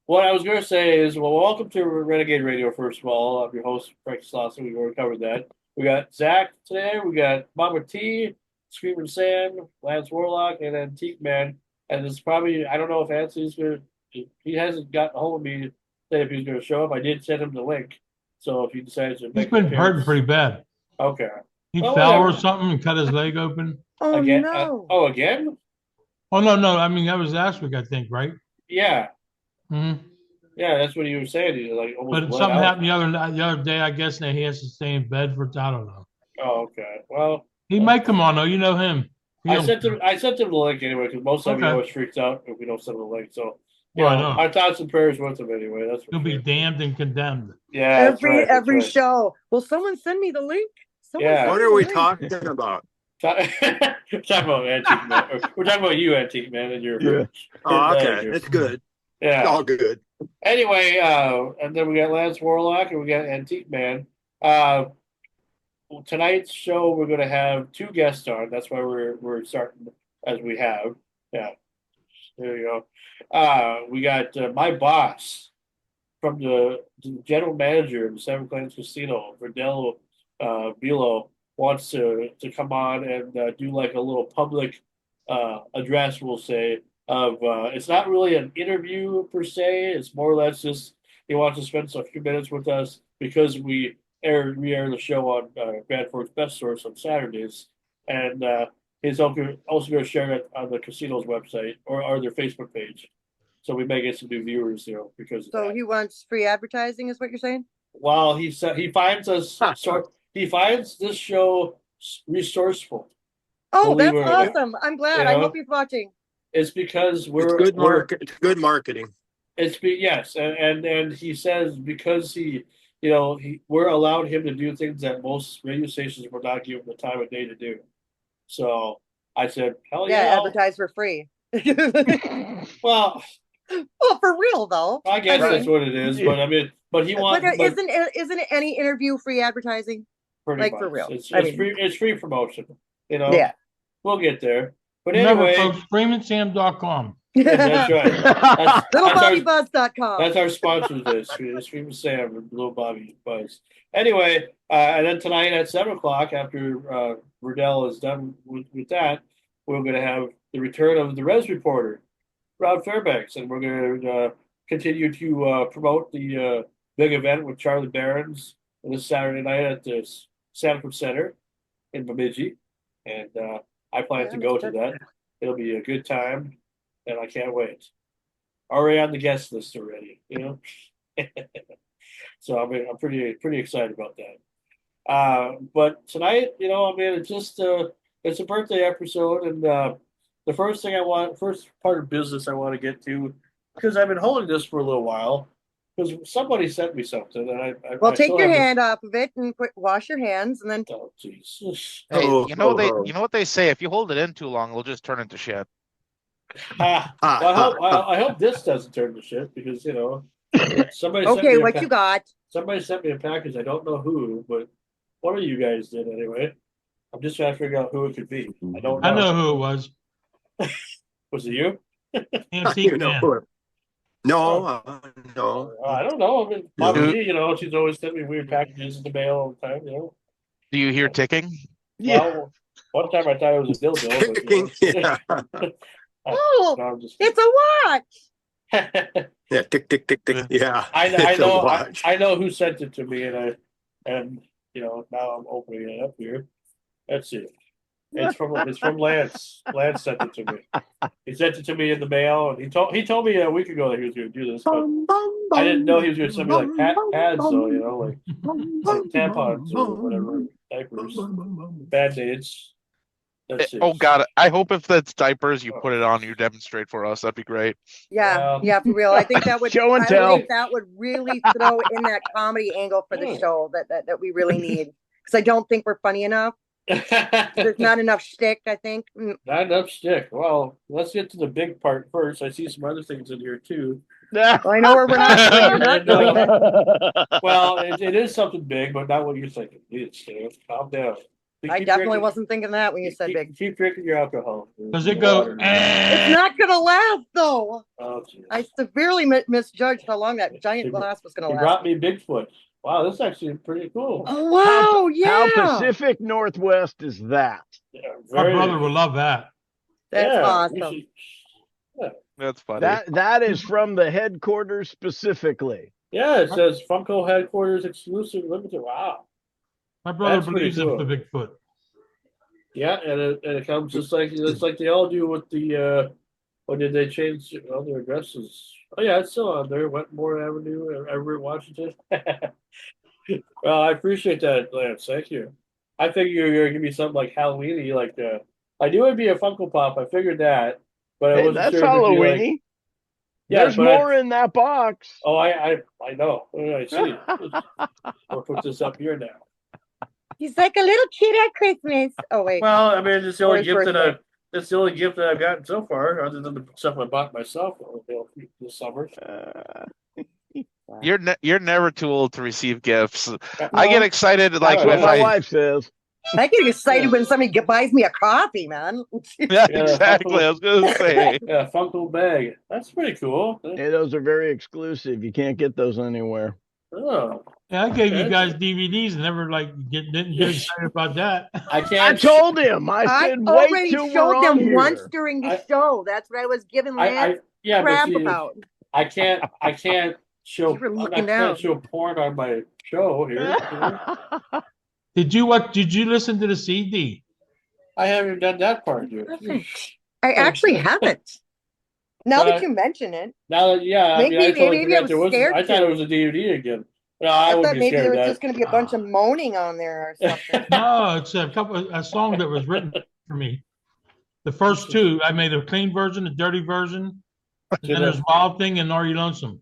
what I was going to say is, well, welcome to Renegade Radio, first of all. I'm your host, Franky Slawson. We've already covered that. We got Zach today. We got Mama T, Screaming Sam, Lance Warlock, and Antique Man. And it's probably, I don't know if Anthony's going to, he hasn't gotten a hold of me to say if he's going to show up. I did send him the link. So if he decides to make He's been hurting pretty bad. Okay. He fell or something and cut his leg open. Oh, again? no. Again? Oh, no. I mean, that was last week, I think, right? Yeah. Mm-hmm. Yeah, that's what he was saying. He was like, but something happened the other day, I guess, and he has to stay in bed for, I don't know. Oh, okay. Well, he might come on, though. You know him. I sent him the link anyway, because most of he always freaks out if we don't send him the link. So, I know. Our thoughts and prayers with him anyway. That's He'll be damned and condemned. Yeah, every show. Will someone send me the link? What are we talking about? Talking about Antique Man. We're talking about you, Antique Man, and your. Oh, okay. It's good. Yeah. It's all good. Anyway, and then we got Lance Warlock and we got Antique Man. Tonight's show we're going to have two guests on. That's why we're starting as we have. Yeah. There you go. We got my boss from the general manager of the Seven Clans Casino, Verdell Bilo, wants to come on and do like a little public address, we'll say. It's not really an interview per se. It's more or less just he wants to spend a few minutes with us because we air the show on Grand Forks Best Source on Saturdays, and he's also going to share it on the casino's website or their Facebook page. So we may get some new viewers, because of that. He wants free advertising, is what you're saying? Well, he said he finds us he finds this show resourceful. Oh, that's awesome! I'm glad. I hope he's watching. It's because it's good marketing. Yes, and he says because we're allowed him to do things that most radio stations would not give him the time of day to do. So I said, hell yeah, advertise for free. Well, for real though. I guess that's what it is. But but he wants. Isn't it any interview free advertising? Pretty much. For real. It's free promotion. Yeah. We'll get there. But Remember, anyway, folks, ScreamandSam.com. That's right. LittleBobbyBuzz.com. That's our sponsor this. Scream and Sam and Little Bobby Buzz. Anyway, and then tonight at 7:00, after Verdell is done with that, we're going to have the return of the Res Reporter, Rob Fairbanks, and we're going to continue to promote the big event with Charlie Berens this Saturday night at the Sanford Center in Bemidji, and I plan to go to that. It'll be a good time, and I can't wait. Already on the guest list already, So I'm pretty excited about that. But tonight, it's just it's a birthday episode, and the first part of business I want to get to, because I've been holding this for a little while, because somebody sent me something, and I take your hand off of it and wash your hands, and then. Oh Jesus! Hey, you know what they say? If you hold it in too long, it'll just turn into shit. I hope this doesn't turn to shit because somebody. Okay, what you got? Somebody sent me a package. I don't know who, but one of you guys did anyway. I'm just trying to figure out who it could be. I don't know. I know who it was. Was it you? Antique Man. No, no. I don't know. I mean, Mommy, she's always sent me weird packages in the mail all the time. Do you hear ticking? Well, one time I thought it was a dildo. Ticking, yeah. Oh, it's a watch. Yeah, tick, tick, tick, tick. Yeah. I know who sent it to me, and now I'm opening it up here. Let's see. It's from Lance. Lance sent it to me. He sent it to me in the mail, and he told me a week ago that he was going to do this, but I didn't know he was going to send me like pads, though, like tampons or whatever, diapers, Band-Aids. Oh God! I hope if that's diapers, you put it on. You demonstrate for us. That'd be great. Yeah, for real. I think that would show and tell. I think that would really throw in that comedy angle for the show that we really need, because I don't think we're funny enough. There's not enough shtick, I think. Not enough shtick. Well, let's get to the big part first. I see some other things in here too. Well, I know where we're not doing it. Well, it is something big, but not what you're thinking. Calm down. I definitely wasn't thinking that when you said big. Keep drinking your alcohol. Does it go? It's not gonna last though. Oh, geez. I severely misjudged how long that giant glass was gonna last. You brought me Bigfoot. Wow, this is actually pretty cool. Oh wow, yeah. How Pacific Northwest is that? Yeah, My brother would love that. That's awesome. That's funny. That is from the headquarters specifically. Yeah, it says Funko headquarters exclusive limited. Wow. My brother believes in the Bigfoot. Yeah, and it comes just like they all do with the when did they change all their addresses? Oh yeah, it's still on there. Wetmore Avenue, Everett, Washington. Well, I appreciate that, Lance. Thank you. I figured you were gonna give me something like Halloweeny, like I knew it'd be a Funko Pop. I figured that, but I wasn't that's sure Halloweeny. Like, yeah, there's more in that box. Oh, I know. I see. We'll put this up here now. He's like a little kid at Christmas. Oh wait. Well, I mean, it's the only gift that I've gotten so far, other than the stuff I bought myself this summer. You're never too old to receive gifts. I get excited my when wife says. I get excited when somebody buys me a coffee, man. Yeah, exactly. I was gonna say. Yeah, Funko bag. That's pretty cool. Yeah, those are very exclusive. You can't get those anywhere. Oh. Yeah, I gave you guys DVDs and never didn't get excited about that. I told him. I said, wait till we're on here. Once during the show. That's what I was giving Lance crap about. I can't show porn on my show here. Did you listen to the CD? I haven't done that part yet. I actually haven't. Now that you mention it. Now that maybe I was scared. I thought it was a DVD again. No, I thought maybe there was just going to be a bunch of moaning on there or something. No, it's a song that was written for me. The first two, I made a clean version, a dirty version, and then there's Wild Thing and Are You Lonesome.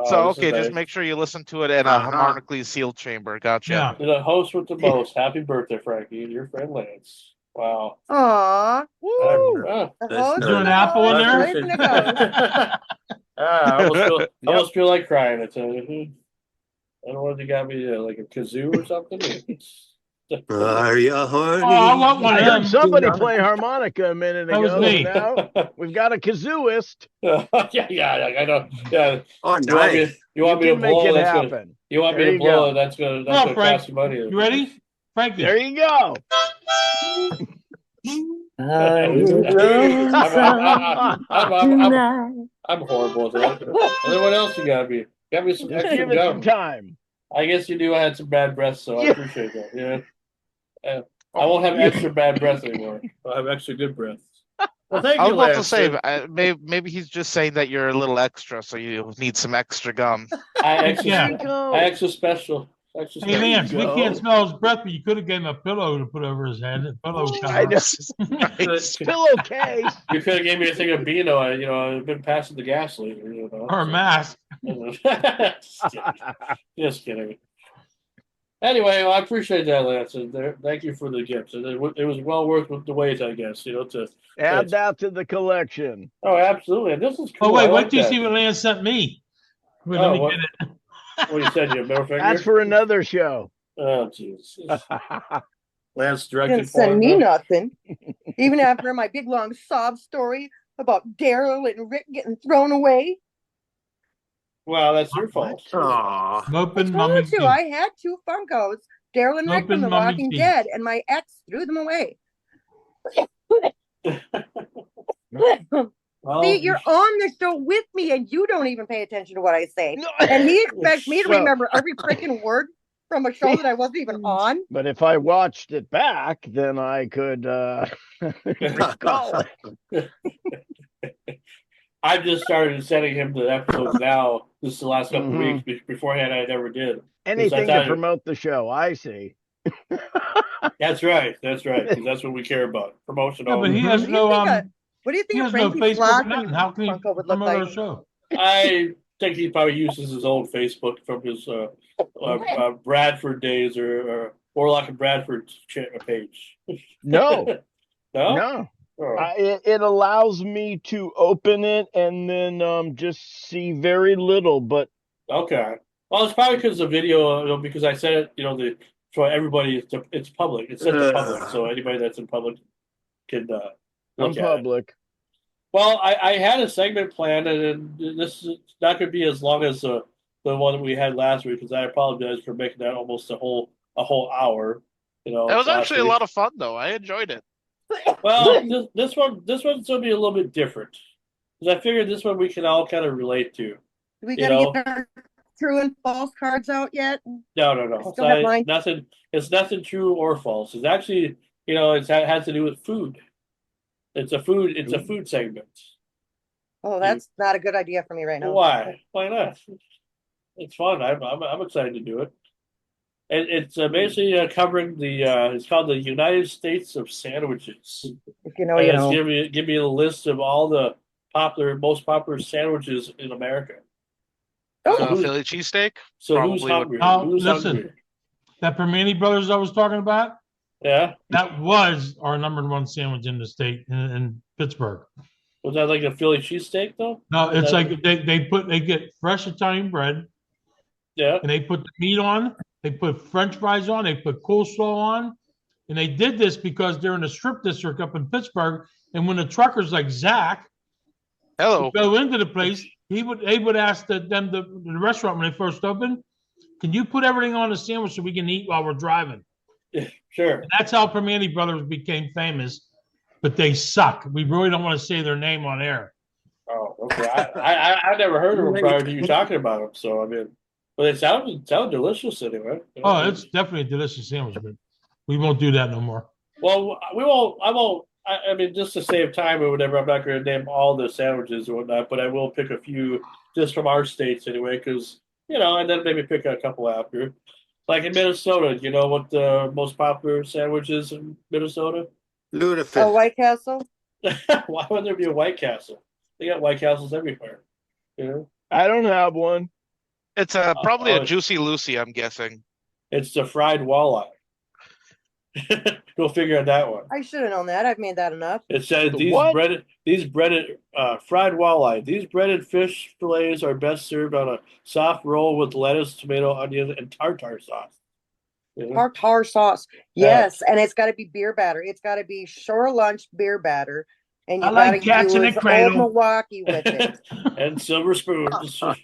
So okay, just make sure you listen to it in a harmonically sealed chamber. Gotcha. Yeah. The host with the most. Happy birthday, Franky, and your friend Lance. Wow. Aww. Woo. Is there an apple in there? I almost feel like crying. I tell you. I don't know if you got me like a kazoo or something. Are you horny? Oh, I want one. I heard somebody play harmonica a minute ago. That was me. Now we've got a kazooist. Yeah, I know. Yeah. Oh, nice. You want me to blow it that's happen. Gonna, you want me to blow it? That's gonna cost you money. You ready, Franky? There you go. I'm horrible at that. And then what else you got me? Got me some extra gum. Time. I guess you knew I had some bad breath, so I appreciate that. Yeah. I won't have extra bad breath anymore. I'll have extra good breath. Well, thank you, I was about Lance. to say, maybe he's just saying that you're a little extra, so you need some extra gum. I extra special. Hey, Lance, we can't smell his breath, but you could have given him a pillow to put over his head. A pillow pillowcase. You could have gave me a thing of Beano. I've been passing the gas lately. Or a mask. Just kidding. Anyway, I appreciate that, Lance. Thank you for the gifts. It was well worth the wait, I guess. To add that to the collection. Oh, absolutely. And this is cool. Oh, wait till you see what Lance sent me. Wait, let me get it. What you said, you middle finger? That's for another show. Oh, jeez. Lance directed. Didn't send me nothing. Even after my big long sob story about Daryl and Rick getting thrown away. Well, that's your fault. I told you I had two Funkos, Daryl and Rick from The Walking Dead, and my ex threw them away. Well, see, you're on the show with me, and you don't even pay attention to what I say. And he expects me to remember every freaking word from a show that I wasn't even on. But if I watched it back, then I could recall it. I've just started sending him the episodes now. This is the last couple of weeks. Beforehand, I never did. Anything to promote the show, I see. That's right. That's what we care about. Promotion. Yeah, but he has no. What do you think? He has no Facebook. Nothing. How can he promote our show? I think he probably uses his old Facebook from his Bradford days or Warlock and Bradford page. No. No. It allows me to open it and then just see very little. But okay, well, it's probably because the video, because I said it, for everybody, it's public. It's set to public, so anybody that's in public can look public. Well, I had a segment planned, and this is not going to be as long as the one that we had last week, because I apologize for making that almost a whole hour. It was actually a lot of fun, though. I enjoyed it. Well, this one's going to be a little bit different, because I figured this one we can all kind of relate to. Do we got to get our true and false cards out yet? No. Nothing. It's nothing true or false. It's actually, it has to do with food. It's a food segment. Oh, that's not a good idea for me right now. Why? Why not? It's fun. I'm excited to do it. And it's basically covering it's called the United States of Sandwiches. If you know, you know. Give me a list of all the most popular sandwiches in America. Philly cheesesteak. So who's hungry? Listen, that Permane Brothers I was talking about. Yeah, that was our #1 sandwich in the state in Pittsburgh. Was that like a Philly cheesesteak though? No, it's like they get fresh Italian bread. Yeah, and they put the meat on. They put French fries on. They put coleslaw on. And they did this because they're in a strip district up in Pittsburgh. And when the truckers like Zach Hello. go into the place, they would ask the restaurant when they first opened, can you put everything on the sandwich so we can eat while we're driving? Yeah, sure. And that's how Permane Brothers became famous, but they suck. We really don't want to say their name on air. Oh, okay. I never heard of them prior to you talking about them. So I mean, but they sound delicious anyway. Oh, it's definitely a delicious sandwich, but we won't do that no more. Well, we won't. I won't. I mean, just to save time or whatever, I'm not going to name all the sandwiches or whatnot, but I will pick a few just from our states anyway, because and then maybe pick a couple after. Like in Minnesota, you know what the most popular sandwich is in Minnesota? Lutefisk. Oh, White Castle. Why would there be a White Castle? They got White Castles everywhere. I don't have one. It's probably a Juicy Lucy, I'm guessing. It's the fried walleye. Go figure out that one. I should have known that. I've made that enough. It says these breaded fried walleye. These breaded fish fillets are best served on a soft roll with lettuce, tomato, onion, and tartar sauce. Tartar sauce, yes, and it's got to be beer batter. It's got to be Shore Lunch beer batter, and you got to Cats in a use Cradle. Old Milwaukee with it. And silver spoons. Old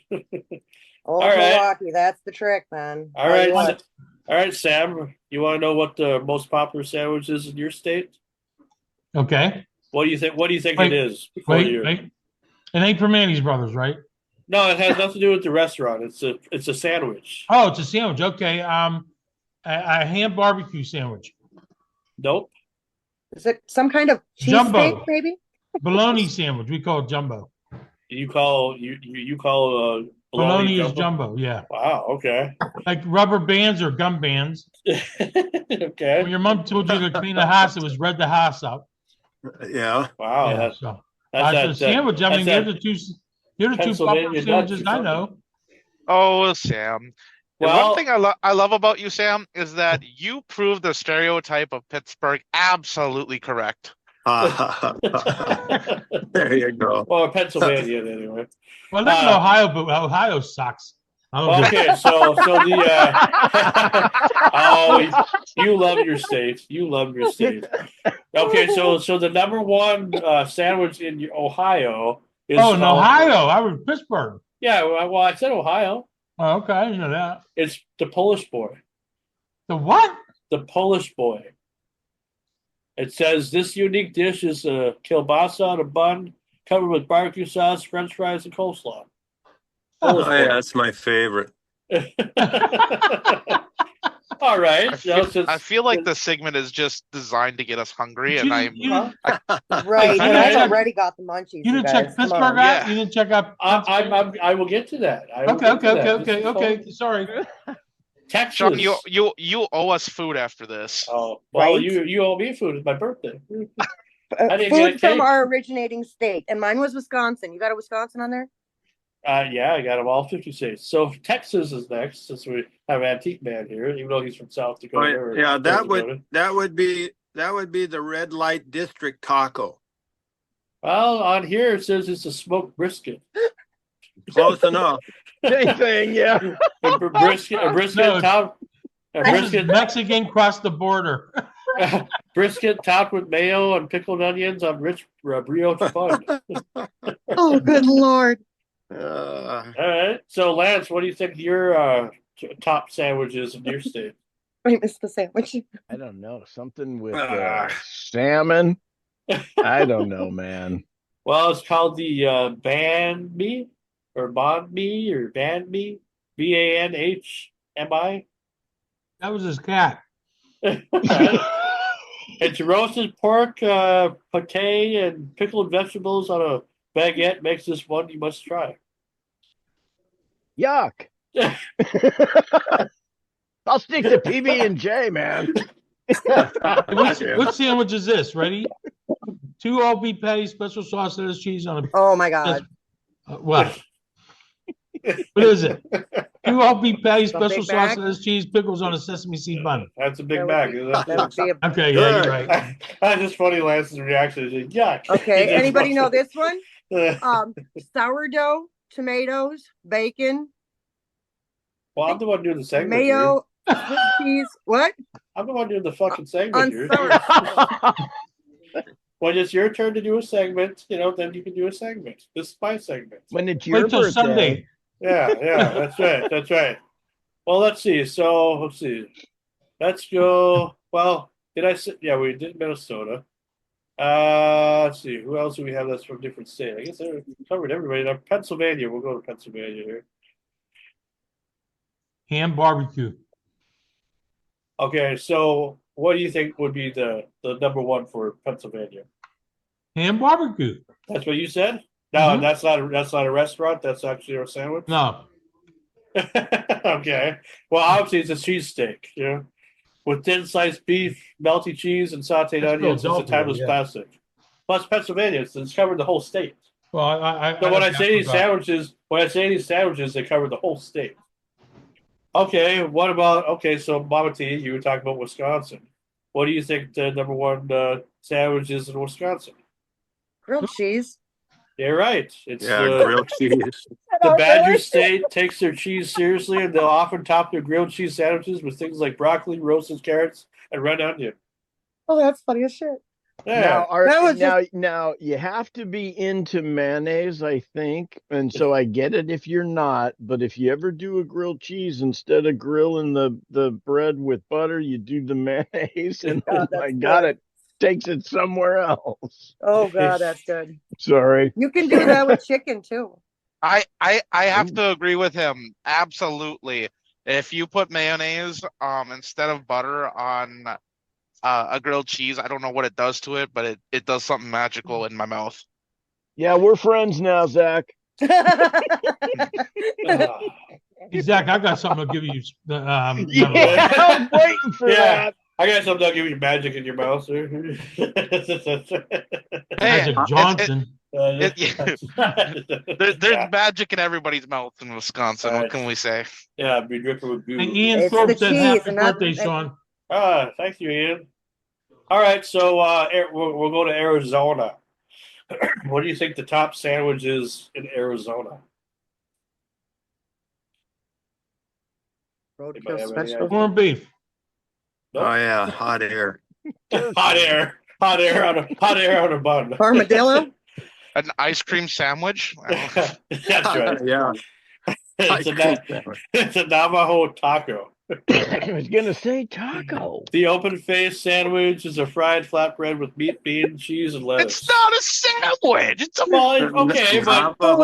Milwaukee, that's the trick, man. All right, Sam. You want to know what the most popular sandwich is in your state? Okay. What do you think? What do you think it is? Wait. It ain't Permane's Brothers, right? No, it has nothing to do with the restaurant. It's a sandwich. Oh, it's a sandwich. Okay. A ham barbecue sandwich. Nope. Is it some kind of cheesesteak, maybe? Bologna sandwich. We call it jumbo. You call bologna is jumbo. Yeah. Wow. Okay. Like rubber bands or gum bands. Okay. When your mom told you to clean the house, it was red the house up. Yeah. Wow. Yeah, that's a sandwich. I mean, you're the two popular sandwiches I know. Oh, Sam. Well, one thing I love about you, Sam, is that you prove the stereotype of Pittsburgh absolutely correct. There you go. Or Pennsylvania, anyway. Well, that's Ohio, but Ohio sucks. Okay, so the oh, you love your state. You love your state. Okay, so the number one sandwich in Ohio is in Ohio. I was Pittsburgh. Yeah, well, I said Ohio. Oh, okay, I didn't know that. It's the Polish boy. The what? The Polish boy. It says this unique dish is a kielbasa on a bun covered with barbecue sauce, French fries, and coleslaw. Oh, yeah, that's my favorite. All right. I feel like the segment is just designed to get us hungry, and right. I've already got the munchies. You didn't check Pittsburgh out. Yeah. You didn't check out. I will get to that. Okay. Sorry. Texas. Sean, you owe us food after this. Oh, well, you owe me food. It's my birthday. Food from our originating state, and mine was Wisconsin. You got a Wisconsin on there? Yeah, I got them all 50 states. So Texas is next, since we have Antique Man here, even though he's from South Dakota. Yeah, that would be the red light district taco. Well, on here it says it's a smoked brisket. Close enough. Same thing, yeah. A brisket Mexican cross the border. Brisket topped with mayo and pickled onions on rich brioche bun. Oh, good Lord. All right. So, Lance, what do you think your top sandwiches in your state? I missed the sandwich. I don't know. Something with salmon. I don't know, man. Well, it's called the banh mi or banh mi or banh mi. BANHMI. That was his cat. It's roasted pork, pate, and pickled vegetables on a baguette. Makes this one you must try. Yuck. I'll stick to PB&J, man. What sandwich is this? Ready? 2 all beef patties, special sauce, lettuce, cheese on a. Oh my God. What? What is it? 2 all beef patties, special sauce, lettuce, cheese, pickles on a sesame seed bun. That's a big bag. Okay, yeah, you're right. That's just funny. Lance's reaction is yuck. Okay, anybody know this one? Sourdough, tomatoes, bacon. Well, I'm the one doing the segment. Mayo, cheese. What? I'm the one doing the fucking segment On here. Thursday. When it's your turn to do a segment, then you can do a segment. This is my segment. When it's your Wait till birthday. Sunday. Yeah, that's right. That's right. Well, let's see. So let's see. Let's go. Well, did I say? Yeah, we did Minnesota. Let's see. Who else do we have that's from different state? I guess I covered everybody. Now, Pennsylvania. We'll go to Pennsylvania here. Ham barbecue. Okay, so what do you think would be the number one for Pennsylvania? Ham barbecue. That's what you said? No, that's not a restaurant. That's actually a sandwich. No. Okay. Well, obviously it's a cheesesteak, with thin sliced beef, melty cheese, and sautéed onions. It's a timeless classic. Plus Pennsylvania, it's covered the whole state. Well, when I say these sandwiches, they cover the whole state. Okay, what about so Mama T, you were talking about Wisconsin. What do you think the number one sandwich is in Wisconsin? Grilled cheese. You're right. It's grilled cheese. The Badger State takes their cheese seriously, and they'll often top their grilled cheese sandwiches with things like broccoli, roasted carrots, and red onion. Oh, that's funny as shit. Yeah. Now you have to be into mayonnaise, I think, and so I get it if you're not. But if you ever do a grilled cheese, instead of grilling the bread with butter, you do the mayonnaise, and oh my God, it takes it somewhere else. Oh God, that's good. Sorry. You can do that with chicken too. I have to agree with him. Absolutely. If you put mayonnaise instead of butter on a grilled cheese, I don't know what it does to it, but it does something magical in my mouth. Yeah, we're friends now, Zach. Hey, Zach, I got something to give you. I'm waiting for that. I got something that'll give you magic in your mouth, sir. Magic Johnson. There's magic in everybody's mouth in Wisconsin. What can we say? Yeah, be dripping with goo. Hey, Ian Thorpe said happy birthday, Sean. Thank you, Ian. All right, so we'll go to Arizona. What do you think the top sandwich is in Arizona? Roadkill special. Corned beef. Nope. Oh yeah, hot air. hot air on a bun. Armadillo. An ice cream sandwich. That's right. Yeah. It's a Navajo taco. I was gonna say taco. The open-faced sandwich is a fried flatbread with meat, bean, cheese, and lettuce. It's not a sandwich. It's a but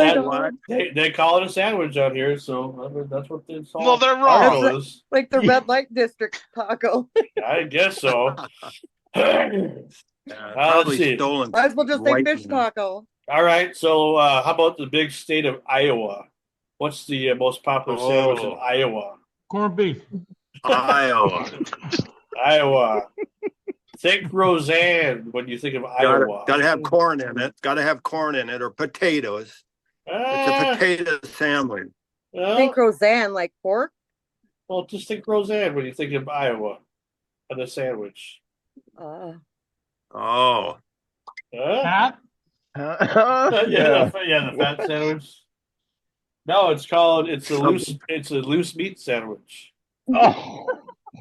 they call it a sandwich out here, so that's what it's all. Well, they're wrong. Like the red light district taco. I guess so. Probably stolen. Might as well just say fish taco. All right, so how about the big state of Iowa? What's the most popular sandwich in Iowa? Corned beef. Iowa. Think Roseanne when you think of Iowa. Got to have corn in it. Got to have corn in it or potatoes. It's a potato sandwich. Think Roseanne like pork? Well, just think Roseanne when you think of Iowa and the sandwich. Oh. Pat? Yeah, the fat sandwich. No, it's a loose meat sandwich. Oh,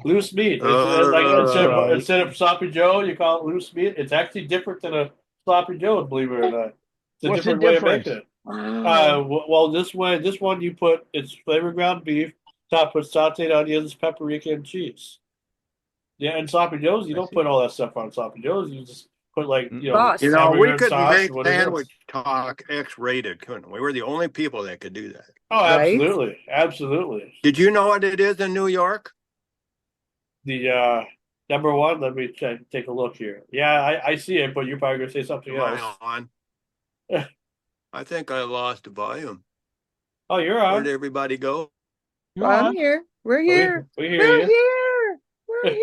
loose meat. Instead of sloppy Joe, you call it loose meat. It's actually different than a sloppy Joe, believe it or not. It's a different way of making it. Well, this one you put it's flavored ground beef, topped with sautéed onions, paprika, and cheese. Yeah, and sloppy Joes, you don't put all that stuff on sloppy Joes. You just put we could make sandwich talk X-rated, couldn't we? We're the only people that could do that. Oh, absolutely, absolutely. Did you know what it is in New York? The number one. Let me take a look here. Yeah, I see it, but you're probably gonna say something else. On. I think I lost volume. Oh, you're on. Where'd everybody go? I'm here. We're here. We hear you. We're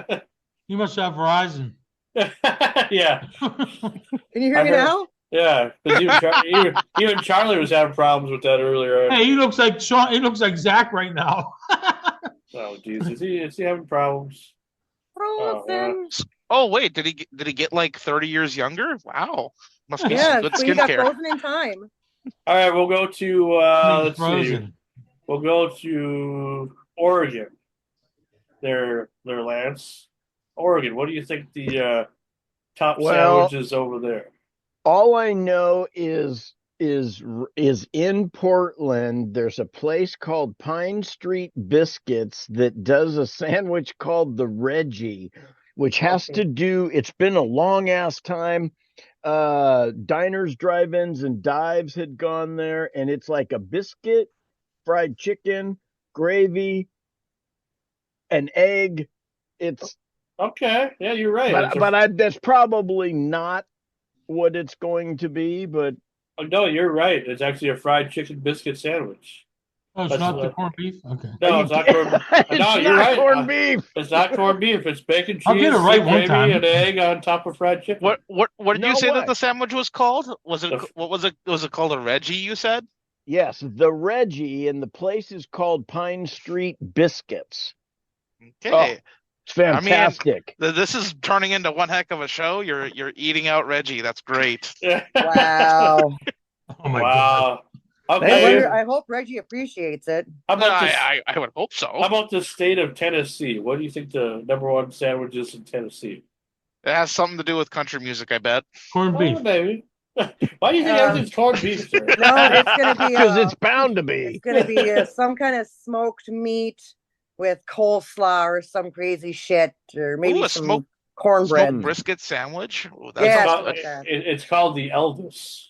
here. You must have Verizon. Yeah. Can you hear me now? Yeah, even Charlie was having problems with that earlier. Hey, he looks like Sean. He looks like Zach right now. Oh, Jesus, is he having problems? Oh, wait, did he get like 30 years younger? Wow, must be some good he got skincare. frozen in time. All right, we'll go to let's frozen. see. We'll go to Oregon. there, Lance. Oregon, what do you think the top sandwiches over there? All I know is in Portland. There's a place called Pine Street Biscuits that does a sandwich called the Reggie, which has to do. It's been a long ass time. Diners, drive-ins, and dives had gone there, and it's like a biscuit, fried chicken, gravy, an egg. It's okay. Yeah, you're right. But that's probably not what it's going to be. But no, you're right. It's actually a fried chicken biscuit sandwich. Oh, it's not the corned beef? Okay. No, it's not corned beef. No, you're right. Corned beef. It's not corned beef. It's bacon, cheese, I'll get it right one time. and egg on top of fried chicken. What did you say that the sandwich was called? Was it called a Reggie, you said? Yes, the Reggie, and the place is called Pine Street Biscuits. Okay. It's fantastic. I mean, this is turning into one heck of a show. You're eating out Reggie. That's great. Wow. Oh my God. Okay. I hope Reggie appreciates it. I would hope so. How about the state of Tennessee? What do you think the #1 sandwich is in Tennessee? It has something to do with country music, I bet. Corned beef. Maybe. Why do you think everything's corned beef, sir? No, it's going to be because it's bound to be. It's going to be some kind of smoked meat with coleslaw or some crazy shit, or maybe some cornbread. Smoked brisket sandwich. Ooh, it's called the Elvis.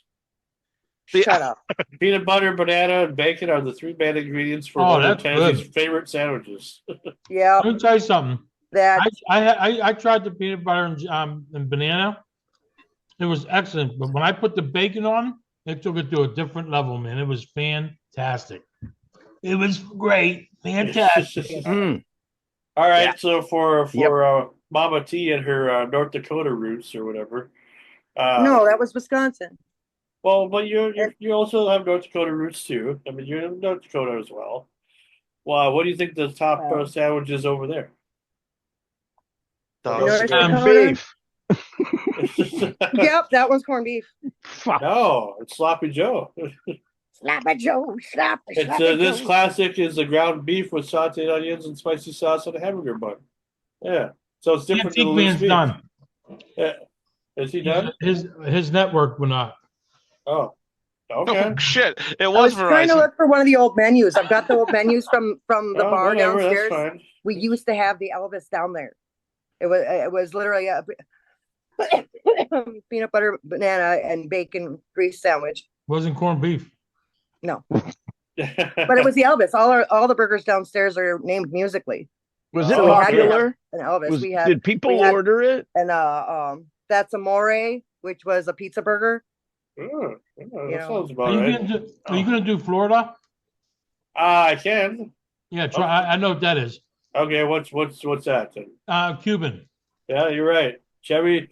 Shut up. Peanut butter, banana, and bacon are the 3 main ingredients for one of Tennessee's favorite sandwiches. Yeah. Let me tell you something. That I tried the peanut butter and banana. It was excellent, but when I put the bacon on, it took it to a different level, man. It was fantastic. It was great, fantastic. All right, so for Mama T and her North Dakota roots or whatever. No, that was Wisconsin. Well, but you also have North Dakota roots too. I mean, you're in North Dakota as well. Well, what do you think the top sandwich is over there? Corned beef. Yep, that one's corned beef. No, it's Sloppy Joe. Sloppy Joe, sloppy This classic is the ground beef with sauteed onions and spicy sauce on a hamburger bun. Yeah, so it's different than the loose beef. Done. Yeah. Is he done? His network will not. Oh, okay. Oh, shit, it was I was Verizon. trying to look for one of the old menus. I've got the old menus from the bar whatever, downstairs. That's fine. We used to have the Elvis down there. It was literally a peanut butter, banana, and bacon grease sandwich. Wasn't corned beef. No, but it was the Elvis. All the burgers downstairs are named musically. Was it popular? An Elvis. Did people order it? And that's Amore, which was a pizza burger. That sounds about right. Are you gonna do Florida? I can. Yeah, try. I know what that is. Okay, what's that then? Cuban. Yeah, you're right. Chewy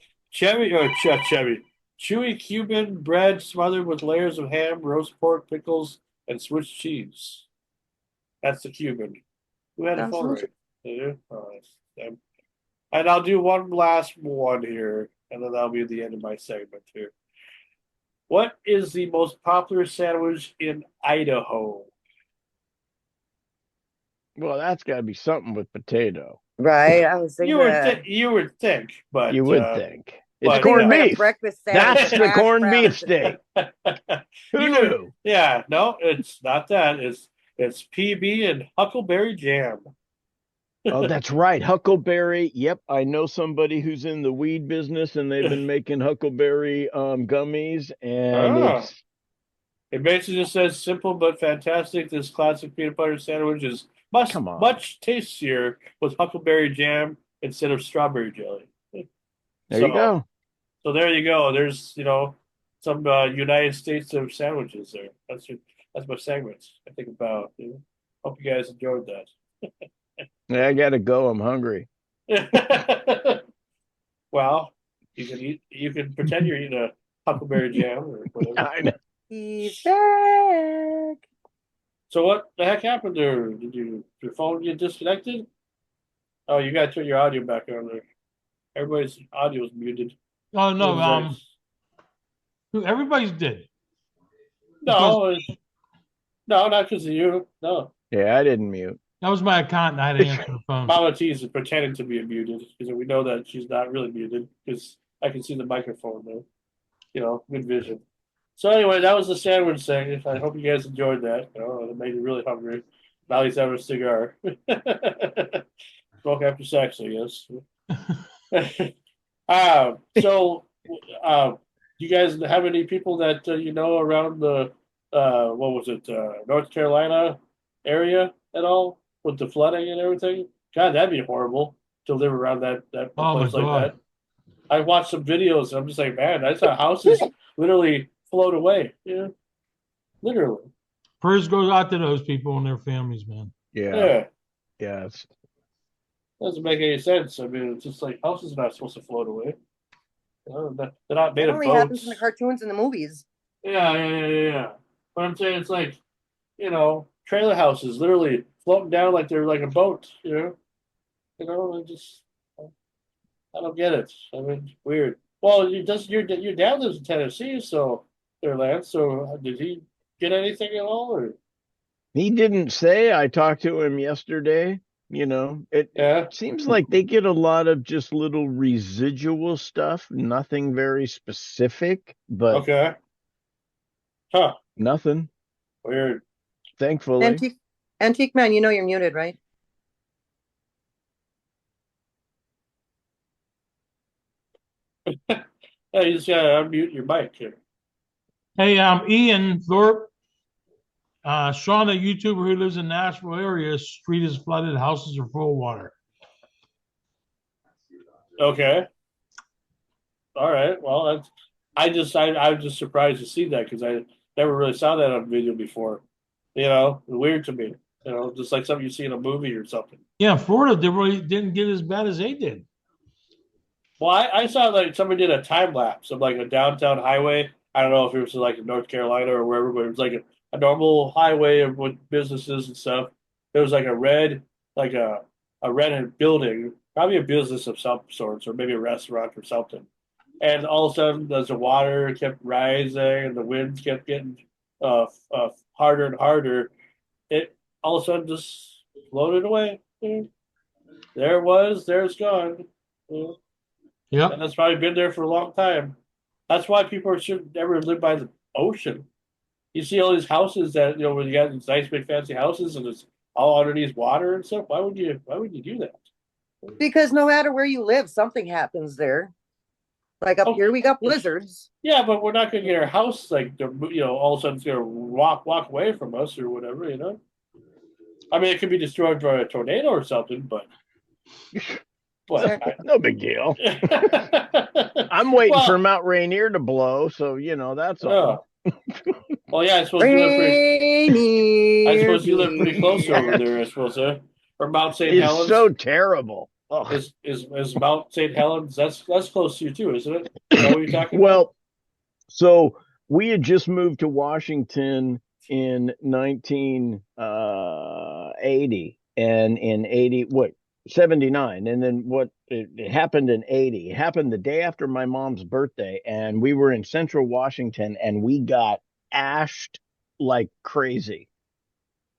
Cuban bread smothered with layers of ham, roast pork, pickles, and Swiss cheese. That's the Cuban. Who had a phone right? Yeah. And I'll do one last one here, and then that'll be the end of my segment here. What is the most popular sandwich in Idaho? Well, that's got to be something with potato. Right, I was thinking you would think, but you would think it's corned beef. Breakfast sandwich. That's the corned beef steak. Who knew? Yeah, no, it's not that. It's PB and huckleberry jam. Oh, that's right, huckleberry. Yep, I know somebody who's in the weed business, and they've been making huckleberry gummies, and it basically just says simple but fantastic. This classic peanut butter sandwich is much tastier with huckleberry jam instead of strawberry jelly. There you go. So there you go. There's some United States of sandwiches there. That's my segments I think about. Hope you guys enjoyed that. Yeah, I gotta go. I'm hungry. Well, you can pretend you're eating a huckleberry jam or whatever. I know. He's back. So what the heck happened there? Did your phone get disconnected? Oh, you gotta turn your audio back on there. Everybody's audio is muted. Oh no, everybody's dead. No, not because of you. No. Yeah, I didn't mute. That was my account, and I had to answer the phone. Mama T is pretending to be muted because we know that she's not really muted because I can see the microphone there. You know, good vision. So anyway, that was the sandwich thing. I hope you guys enjoyed that. It made me really hungry. Now he's having a cigar. Smoke after sex, I guess. So, you guys have any people that you know around the what was it, North Carolina area at all with the flooding and everything? God, that'd be horrible to live around that place like that. I watched some videos and I'm just like, man, I saw houses literally float away. Yeah, literally. Prayers goes out to those people and their families, man. Yeah. Doesn't make any sense. I mean, it's just like houses are not supposed to float away. They're not made of boats. It only happens in the cartoons and the movies. Yeah. But I'm saying it's like, trailer houses literally floating down like they're like a boat. I don't get it. I mean, it's weird. Well, your dad lives in Tennessee, so Lance. So did he get anything at all? Or? He didn't say. I talked to him yesterday. It seems like they get a lot of just little residual stuff, nothing very specific, but okay. Nothing. Weird. Thankfully. Antique man, you're muted, right? Yeah, you just gotta unmute your mic here. Hey, Ian Thorpe. Sean, a YouTuber who lives in Nashville area, street is flooded, houses are full of water. Okay. All right. Well, I was just surprised to see that because I never really saw that on video before. Weird to me. Just like something you see in a movie or something. Yeah, Florida didn't get as bad as they did. Well, I saw like somebody did a time lapse of like a downtown highway. I don't know if it was like in North Carolina or wherever, but it was like a normal highway with businesses and stuff. There was like a red building, probably a business of some sorts, or maybe a restaurant or something. And all of a sudden, as the water kept rising and the winds kept getting harder and harder, it all of a sudden just floated away. There it was. There it's gone. Yeah, and that's probably been there for a long time. That's why people shouldn't ever live by the ocean. You see all these houses that where you got these nice big fancy houses and it's all underneath water and stuff. Why would you do that? Because no matter where you live, something happens there. Like up here, we got blizzards. Yeah, but we're not going to get our house all of a sudden it's going to walk away from us or whatever. I mean, it could be destroyed by a tornado or something, but. No big deal. I'm waiting for Mount Rainier to blow, so that's all. Well, yeah, I suppose you live pretty close over there. I suppose, or Mount St. Helens. It's so terrible. Is Mount St. Helens? That's close to you too, isn't it? Is that what you're talking about? Well, so we had just moved to Washington in 1980, and in 79, and then it happened in 80. It happened the day after my mom's birthday, and we were in Central Washington, and we got ashed like crazy.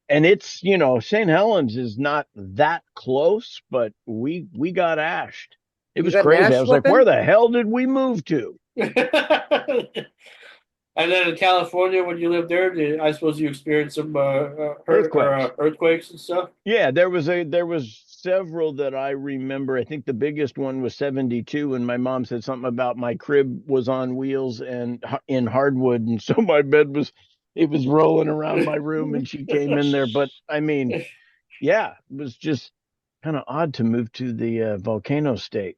And it's St. Helens is not that close, but we got ashed. It was crazy. I was like, where the hell did we move to? And then in California, when you lived there, I suppose you experienced some earthquakes and stuff. Yeah, there was several that I remember. I think the biggest one was 72, and my mom said something about my crib was on wheels and in hardwood, and so my bed was rolling around my room, and she came in there. But I mean, yeah, it was just kind of odd to move to the volcano state.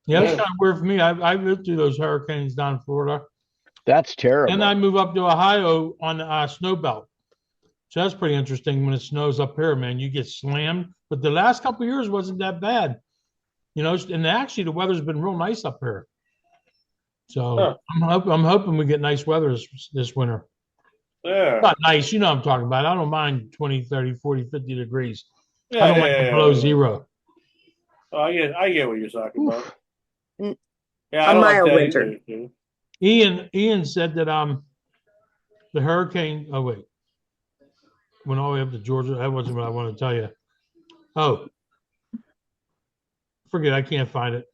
Yeah, it's kind of weird for me. I lived through those hurricanes down in Florida. That's terrible. And I moved up to Ohio on the snow belt. So that's pretty interesting. When it snows up here, man, you get slammed. But the last couple of years wasn't that bad. And actually the weather's been real nice up here. So I'm hoping we get nice weather this winter. Yeah. Not nice, I'm talking about. I don't mind 20, 30, 40, 50 degrees. I don't like below zero. Oh, I get what you're talking about. Yeah, a mild winter. Ian said that the hurricane went all the way up to Georgia. That wasn't what I wanted to tell you. Oh, forget. I can't find it.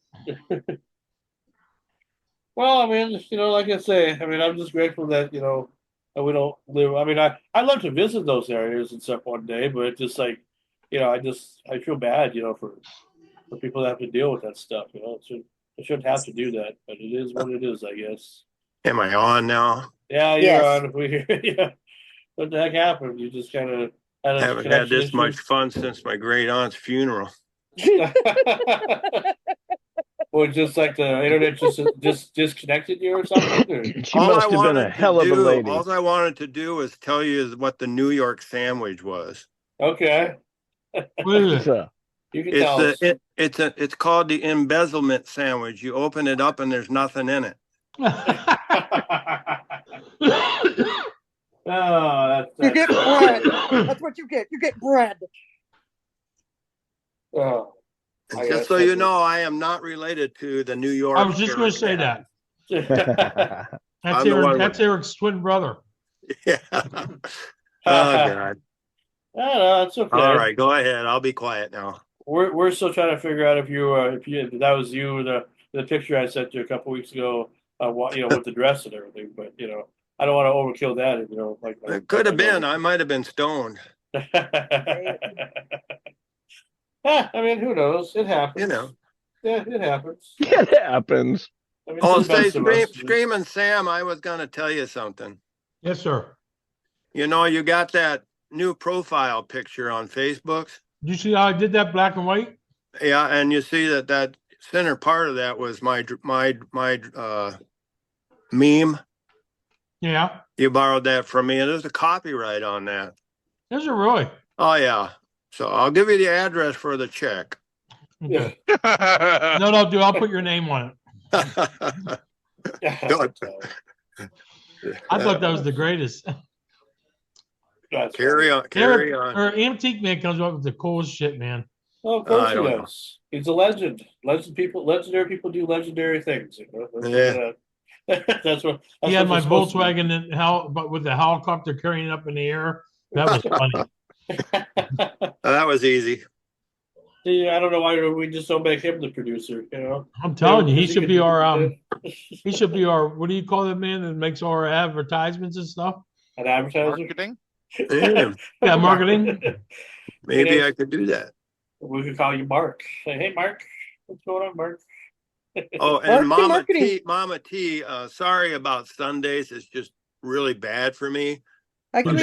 Well, I mean, like I say, I mean, I'm just grateful that that we don't live. I mean, I'd love to visit those areas and stuff one day, but it's just like, I feel bad, for people that have to deal with that stuff. It shouldn't have to do that, but it is what it is, I guess. Am I on now? Yeah, you're Yes. on. Yeah. What the heck happened? You just kind of had a Haven't had connection this issue. much fun since my great aunt's funeral. Or just like the internet just disconnected you or something? Or? She must have been a hell of a lady. All I wanted to do was tell you what the New York sandwich was. Okay. What is it? You can tell us. It's called the embezzlement sandwich. You open it up and there's nothing in it. Oh, You get bread. That's what you get. You get bread. Oh, And just so you know, I am not related to the New York. I was just going to say that. That's Eric's twin brother. Yeah. Oh God. No, it's okay. All right, go ahead. I'll be quiet now. We're still trying to figure out if that was you, the picture I sent you a couple weeks ago, with the dress and everything. But I don't want to overkill that. It could have been. I might have been stoned. I mean, who knows? It happens. Yeah, it happens. It happens. I mean, say, Screaming Sam, I was going to tell you something. Yes, sir. You got that new profile picture on Facebook. Did you see how I did that black and white? Yeah, and you see that center part of that was my meme. Yeah. You borrowed that from me, and there's a copyright on that. Is it really? Oh yeah. So I'll give you the address for the check. Okay. No, dude, I'll put your name on it. I thought that was the greatest. Carry on. Our Antique Man comes up with the coolest shit, man. Oh, of course he does. He's a legend. Legendary people do legendary things. Yeah. That's what. He had my Volkswagen but with the helicopter carrying it up in the air. That was funny. That was easy. See, I don't know why we just don't make him the producer. I'm telling you, he should be our he should be our, what do you call that man that makes all our advertisements and stuff? An advertiser? Marketing? Yeah, marketing. Maybe I could do that. We could call you Mark. Say, hey, Mark, what's going on, Mark? Oh, and Mama T, sorry about Sundays. It's just really bad for me. I can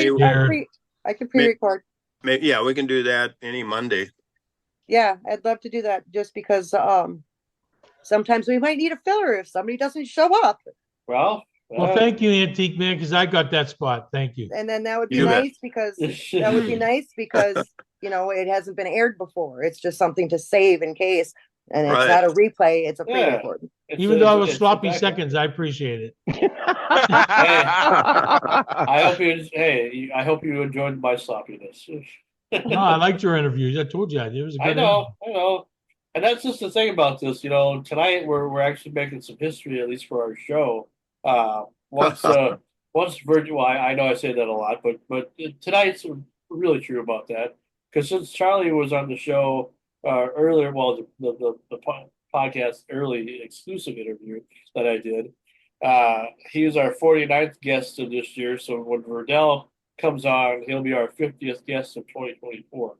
pre-record. Yeah, we can do that any Monday. Yeah, I'd love to do that just because sometimes we might need a filler if somebody doesn't show up. Well, thank you, Antique Man, because I got that spot. Thank you. And then that would be nice because it hasn't been aired before. It's just something to save in case, and it's not a replay; it's a pre-record. Even though it was sloppy seconds, I appreciate it. I hope you enjoyed my sloppiness. No, I liked your interviews. I told you I did. It was a good I know. And that's just the thing about this. Tonight we're actually making some history, at least for our show. Once virtual, I know I say that a lot, but tonight's really true about that. Because since Charlie was on the show earlier, the podcast early exclusive interview that I did, he was our 49th guest of this year. So when Verdell comes on, he'll be our 50th guest of 2024.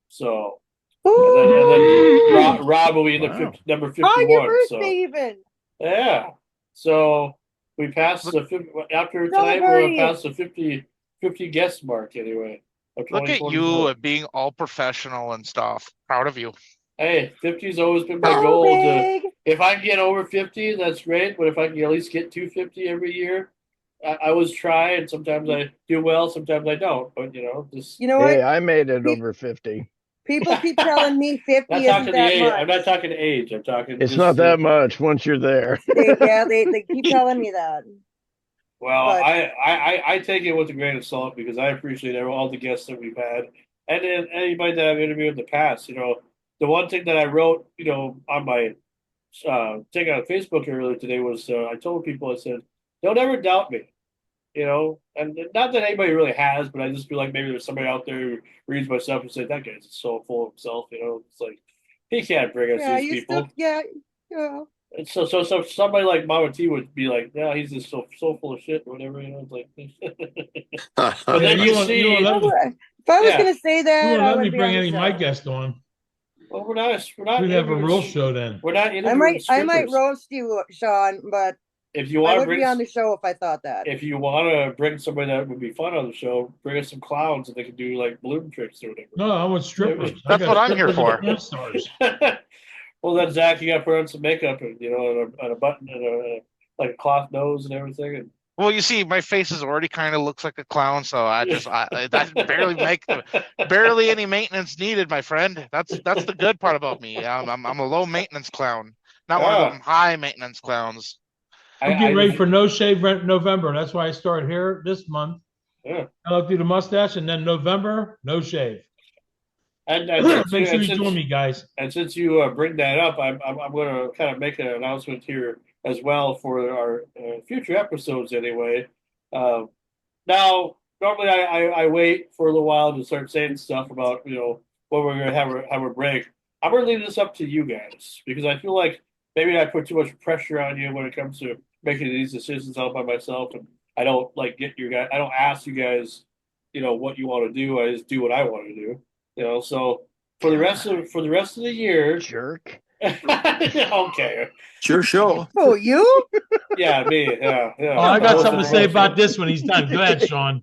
So, and then Rob will be number 51. On your birthday, even. Yeah. So we passed after tonight. We'll pass the 50 guest mark anyway. Look at you being all professional and stuff. Proud of you. Hey, 50's always been my goal. If I can get over 50, that's great. But if I can at least get 250 every year, I always try. And sometimes I do well, sometimes I don't. But hey, I made it over 50. People keep telling me 50 isn't that much. I'm not talking age. I'm talking. It's not that much once you're there. They keep telling me that. Well, I take it with a grain of salt because I appreciate all the guests that we've had, and then anybody that I've interviewed in the past. The one thing that I wrote, on my thing on Facebook earlier today was I told people, I said, don't ever doubt me. you know, and not that anybody really has, but I just feel like maybe there's somebody out there who reads my stuff and says that guy's so full of himself, you know. It's like he can't bring us Yeah, these you people. still, yeah, yeah. And so somebody like Mama T would be like, yeah, he's just so full of shit or whatever, you know. It's like, but then you see, you won't let me, If I was Yeah. gonna say you that, won't I let me would be bring on the any of show. my guests on. well, we're not We'd have a interviewing- real show then. We're not I interviewing might strippers. roast you, Sean, but If you I want to would bring be on the show if I thought that. if you want to bring somebody that would be fun on the show, bring us some clowns and they can do like balloon tricks or whatever. No, I want strippers. That's what I'm here for. Porn stars. Well, then Zach, you got to put on some makeup and you know, and a button and a like a cloth nose and everything. And Well, you see, my face is already kind of looks like a clown, so I barely any maintenance needed, my friend. That's the good part about me. I'm a low maintenance clown, not one of them high maintenance clowns. I'm getting ready for No Shave November. That's why I start here this month. Yeah. I'll do the mustache, and then November, no shave. And Make sure you join me, guys. And since you bring that up, I'm going to kind of make an announcement here as well for our future episodes. Anyway, now normally I wait for a little while to start saying stuff about when we're going to have a break. I'm going to leave this up to you guys because I feel like maybe I put too much pressure on you when it comes to making these decisions all by myself, and I don't get you guys. I don't ask you guys, what you want to do. I just do what I want to do. So for the rest of the year, jerk. Okay. Sure show. Oh, you? Yeah, me. Yeah. Oh, I got something to say about this when he's done. Go ahead, Sean.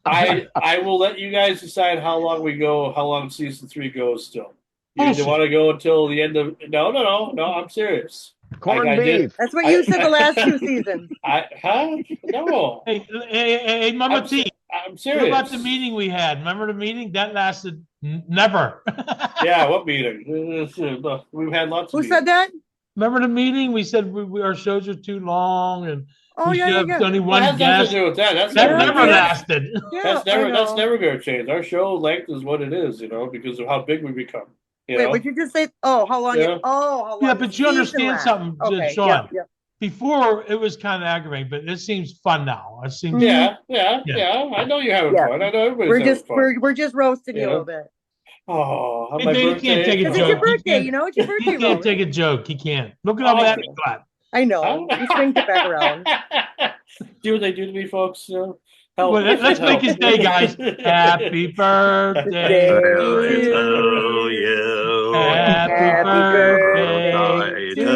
I will let you guys decide how long we go, how long season 3 goes still. You either want to go until the end of no, I'm serious. Corned beef. That's what you said the last 2 seasons. No. Hey, Mama T. I'm serious. What about the meeting we had? Remember the meeting? That lasted never. Yeah, what meeting? We've had lots of Who said that? Remember the meeting? We said our shows are too long and we should have only one has guest. Nothing to do with that. That's never lasted. Yeah, that's never going to change. Our show length is what it is, because of how big we become. Wait, would you just say? Oh, how long? Yeah. How long? Yeah, but you understand something, okay. Sean. Yeah. Before it was kind of aggravating, but it seems fun now. It seems. Yeah. I know you're having fun. I know everybody's having fun. We're just roasting you a little bit. Oh, my birthday. He can't take a joke. It's your birthday, It's your birthday. He can't take a joke. He can't. Look at all that. I know. He swings it back around. Do what they do to me, folks. Well, let's make his day, guys. Happy birthday to you. Happy birthday to you.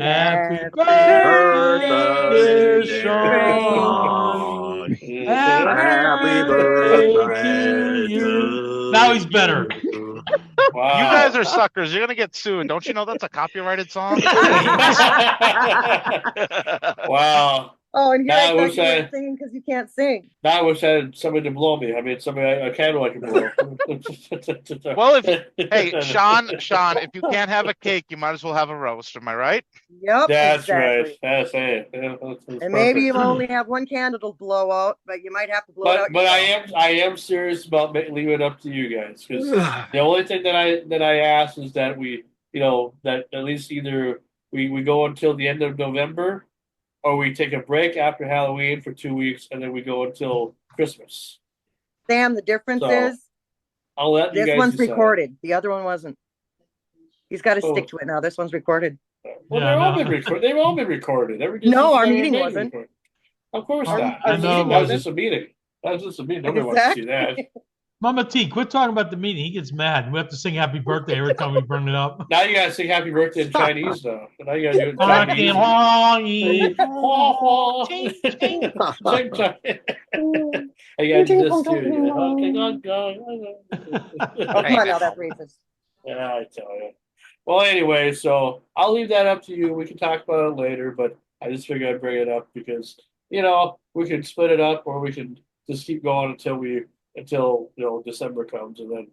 Happy birthday, dear Sean. Happy birthday to you. Now he's better. Wow. You guys are suckers. You're gonna get sued. Don't you know that's a copyrighted song? Wow. Oh, and here I I wish thought you I- were singing because you can't sing. Now I wish I had somebody to blow me. I mean, somebody a candle I could blow. Well, hey, Sean, if you can't have a cake, you might as well have a roast. Am I right? Yep. That's exactly. right. That's it. Yeah, that's And maybe you perfect. only have one candle to blow out, but you might have to blow it out. But yourself. I am serious about leaving it up to you guys because the only thing that I ask is that we that at least either we go until the end of November or we take a break after Halloween for 2 weeks and then we go until Christmas. Sam, the difference So, is I'll let you this guys one's decide. recorded. The other one wasn't. He's got to Oh. stick to it now. This one's recorded. Well, Yeah, they've all no. been recorded. They've all been recorded. Every No, our decision meeting ever made wasn't. recorded. Of course Our- not. I know it That was wasn't. just a meeting. That was just a meeting. Nobody wants to see that. Mama T, quit talking about the meeting. He gets mad. We have to sing happy birthday every time we bring it up. Now you gotta sing happy birthday in Chinese though. Now you gotta do it in Chinese. I gotta do this too. Oh, come on now, that's racist. Yeah, I tell you. Well, anyway, so I'll leave that up to you. We can talk about it later, but I just figured I'd bring it up because we can split it up or we can just keep going until December comes and then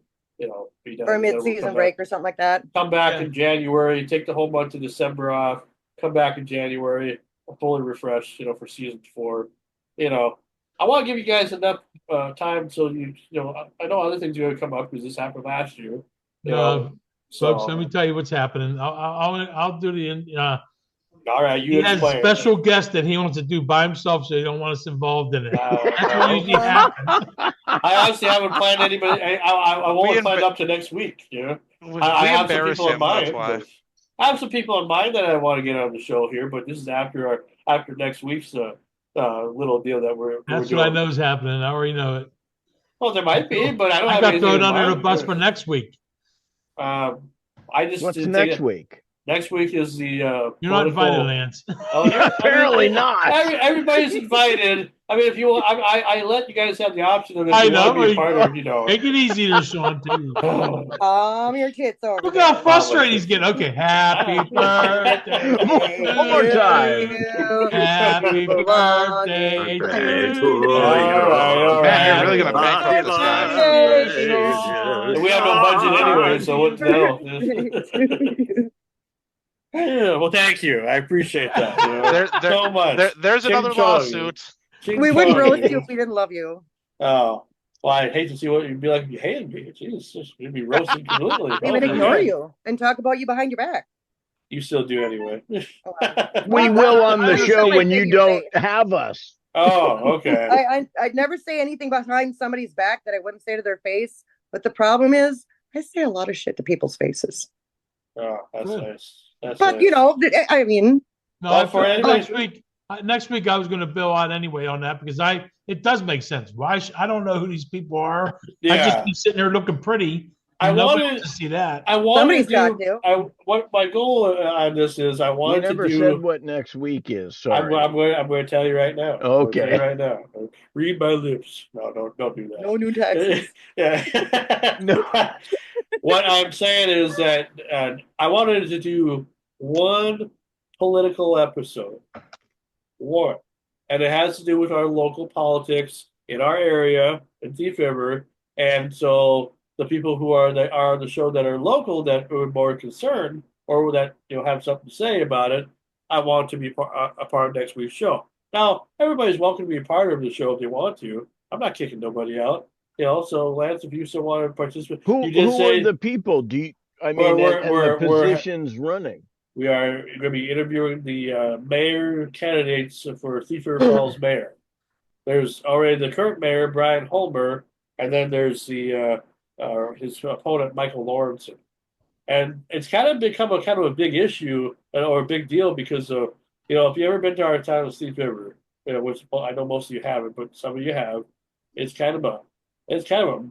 be done. Or a And then we'll mid-season come break or something like that. come back in January, take the whole month of December off, come back in January, fully refreshed, for season 4. I want to give you guys enough time so I know other things are going to come up because this happened last year. Folks, let me tell you what's happening. I'll do the All right, he has a special guest that he wants to do by himself, so he don't want us involved in it. That's what usually happens. I honestly haven't planned anybody. I won't plan up to next week. You know, I have some people in mind. I have some people in mind that I want to get on the show here, but this is after next week's little deal that we're. That's what I know is happening. I already know it. Well, there might be, but I don't. I got thrown under the bus for next week. I just. What's next week? Next week is the. You're not invited, Lance. Apparently not. Everybody's invited. I mean, if you want, I let you guys have the option of if you want to be part of, Make it easy there, Sean, too. Your kids over. Look how frustrated he's getting. Okay, happy birthday. One more time. Happy birthday to you. All right. Man, you're really going to bankrupt this guy. We have no budget anyway, so what the hell? Yeah, well, thank you. I appreciate that. So much. There's another lawsuit. We wouldn't roast you if we didn't love you. Oh, well, I'd hate to see what you'd be like if you hated me. Jesus, you'd be roasted completely. We would ignore you and talk about you behind your back. You still do anyway. We will on the show when you don't have us. Oh, okay. I'd never say anything behind somebody's back that I wouldn't say to their face. But the problem is, I say a lot of shit to people's faces. Oh, that's nice. But nice. I mean, no. For next week I was going to bill out anyway on that because it does make sense. Why? I don't know who these people are. Yeah. I just be sitting there looking pretty. I wanted to see that. Somebody's got to. What my goal on this is, I wanted to do. You never said what next week is. Sorry. I'm going to tell you right now. Okay. Right now. Read my lips. No, don't do that. No new taxes. Yeah. No. What I'm saying is that I wanted to do one political episode. One. And it has to do with our local politics in our area in Thief River. And so the people who are the show that are local that are more concerned or that have something to say about it, I want to be a part of next week's show. Now, everybody's welcome to be a part of the show if they want to. I'm not kicking nobody out. So Lance, if you still want to participate, who are the people? The positions running? We are going to be interviewing the mayor candidates for Thief River Falls mayor. There's already the current mayor, Brian Holmer, and then there's his opponent, Michael Lawrenson. And it's kind of become a big issue or a big deal because of, if you've ever been to our town of Thief River, which I know most of you haven't, but some of you have, it's kind of a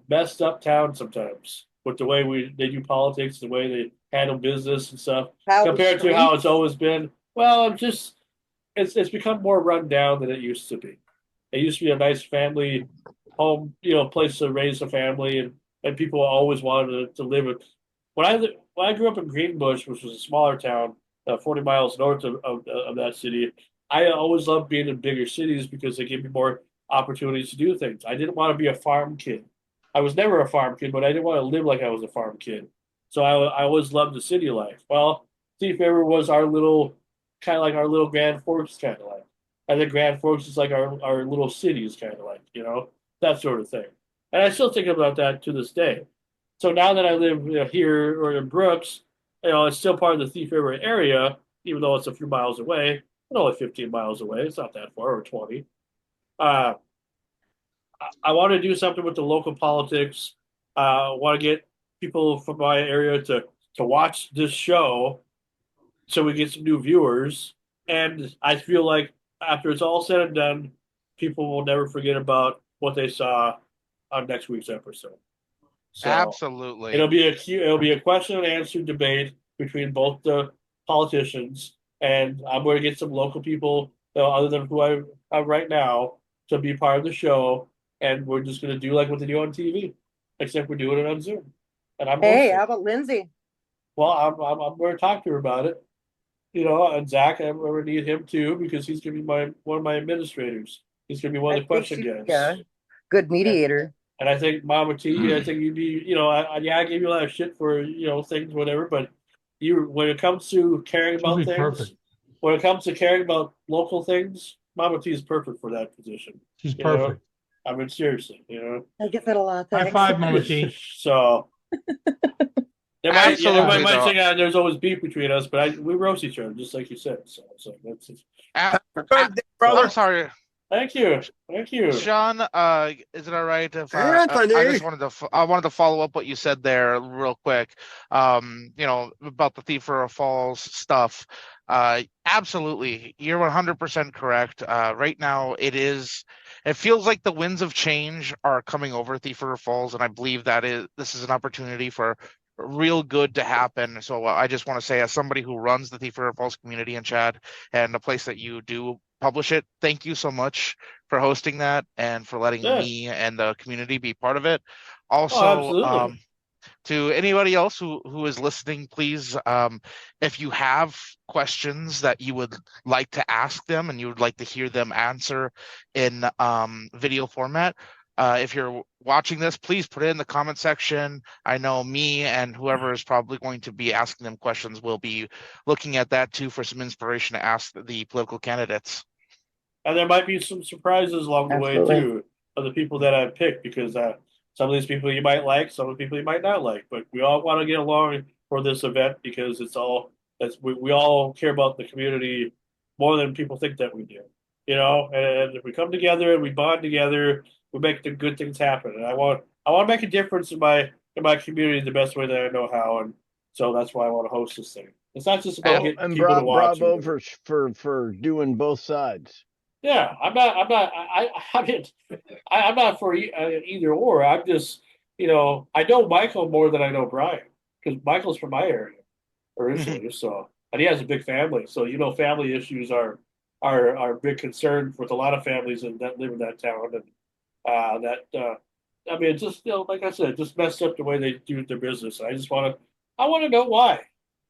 messed up town sometimes with the way they do politics, the way they handle business and stuff, compared to how it's always been. Well, it's become more run down than it used to be. It used to be a nice family home, place to raise a family, and people always wanted to live it. When I grew up in Greenbush, which was a smaller town, 40 miles north of that city, I always loved being in bigger cities because they give me more opportunities to do things. I didn't want to be a farm kid. I was never a farm kid, but I didn't want to live like I was a farm kid. So I always loved the city life. Well, Thief River was our little Grand Forks kind of life. And then Grand Forks is like our little cities kind of like, that sort of thing. And I still think about that to this day. So now that I live here or in Brooks, it's still part of the Thief River area, even though it's a few miles away, but only 15 miles away. It's not that far, or 20. I want to do something with the local politics. I want to get people from my area to watch this show so we get some new viewers. And I feel like after it's all said and done, people will never forget about what they saw on next week's episode. So absolutely. It'll be a question and answer debate between both the politicians, and I'm going to get some local people, other than who I have right now, to be part of the show. And we're just going to do like what they do on TV, except we're doing it on Zoom. And how about Lindsay? Well, I'm going to talk to her about it. And Zach, I'm going to need him too because he's going to be one of my administrators. He's going to be one of the question guys. Yeah, good mediator. And I think Mama T, I think you'd be, I gave you a lot of shit for things, whatever. But when it comes to caring about things, perfect. When it comes to caring about local things, Mama T is perfect for that position. She's perfect. I mean, seriously, I get that a lot. High five, Mama T. So, Absolutely, might though. say there's always beef between us, but we roast each other, just like you said. So that's just, I'm sorry. Thank you. Sean, is it all right if Anthony. I wanted to follow up what you said there real quick. About the Thief River Falls stuff. Absolutely, you're 100% correct. Right now, it feels like the winds of change are coming over Thief River Falls, and I believe this is an opportunity for real good to happen. So I just want to say, as somebody who runs the Thief River Falls community in Chad and the place that you do publish it, thank you so much for hosting that and for letting me and the community be part of it. Also, absolutely. to anybody else who is listening, please, if you have questions that you would like to ask them and you would like to hear them answer in video format, if you're watching this, please put it in the comment section. I know me and whoever is probably going to be asking them questions will be looking at that too for some inspiration to ask the political candidates. And there might be some surprises along the way too of the people that I picked, because some of these people you might like, some of the people you might not like, but we all want to get along for this event because we all care about the community more than people think that we do. And if we come together and we bond together, we make the good things happen. And I want to make a difference in my community the best way that I know how, and so that's why I want to host this thing. It's not just about getting people to watch. Bravo for doing both sides. Yeah, I'm not. I mean, I'm not for either or. I'm just, I know Michael more than I know Brian, because Michael's from my area originally. So, and he has a big family. So, family issues are a big concern with a lot of families that live in that town, and I mean, just like I said, just messed up the way they do their business. I want to know why.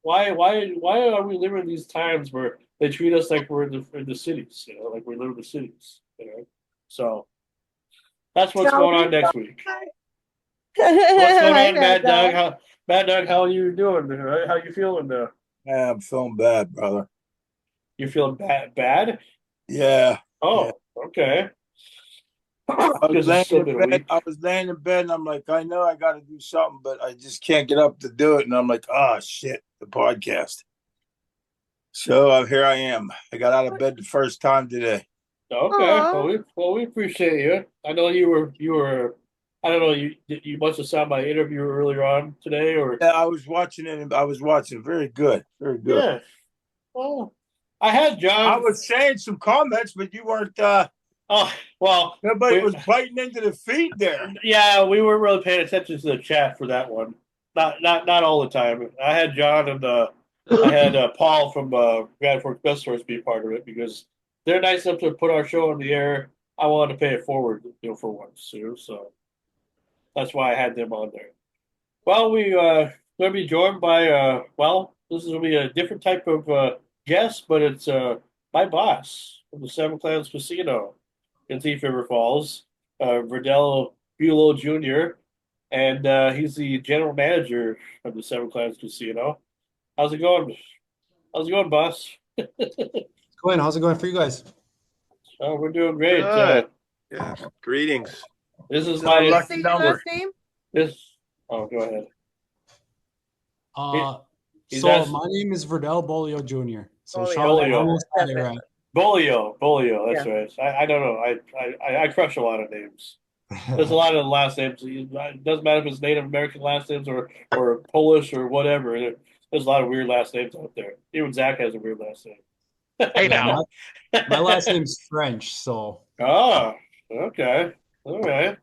Why are we living in these times where they treat us like we're in the cities, like we live in the cities, So that's what's going on next week. What's going on, Mad Dog? Mad Dog, how are you doing? How you feeling? Yeah, I'm feeling bad, brother. You feeling bad? Yeah. Oh, yeah. Okay. I was laying in bed and I'm like, I know I got to do something, but I just can't get up to do it. And I'm like, oh, shit, the podcast. So here I am. I got out of bed the first time today. Okay. Well, we appreciate you. I know you were. I don't know. You must have saw my interview earlier on today, or yeah, I was watching it. I was watching. Very good. Very good. Yeah. Well, I had John. I was saying some comments, but you weren't. Oh well, everybody was biting into the feed there. Yeah, we weren't really paying attention to the chat for that one. Not all the time. I had John and I had Paul from Guide for Best Source be part of it because they're nice enough to put our show on the air. I wanted to pay it forward, for once too. So that's why I had them on there. Well, we going to be joined by this is going to be a different type of guest, but it's my boss from the Seven Clans Casino in Thief River Falls, Verdell Bulow Jr., and he's the general manager of the Seven Clans Casino. How's it going? How's it going, boss? How's it going for you guys? Oh, we're doing great. Yeah. Greetings. This is my lucky number. Go ahead. My name is Verdell Bolio Jr. So Bolio. That's right. I don't know. I crush a lot of names. There's a lot of last names. It doesn't matter if it's Native American last names or Polish or whatever. There's a lot of weird last names out there. Even Zach has a weird last name. Hey now. My last name's French, so. Oh, okay. All right.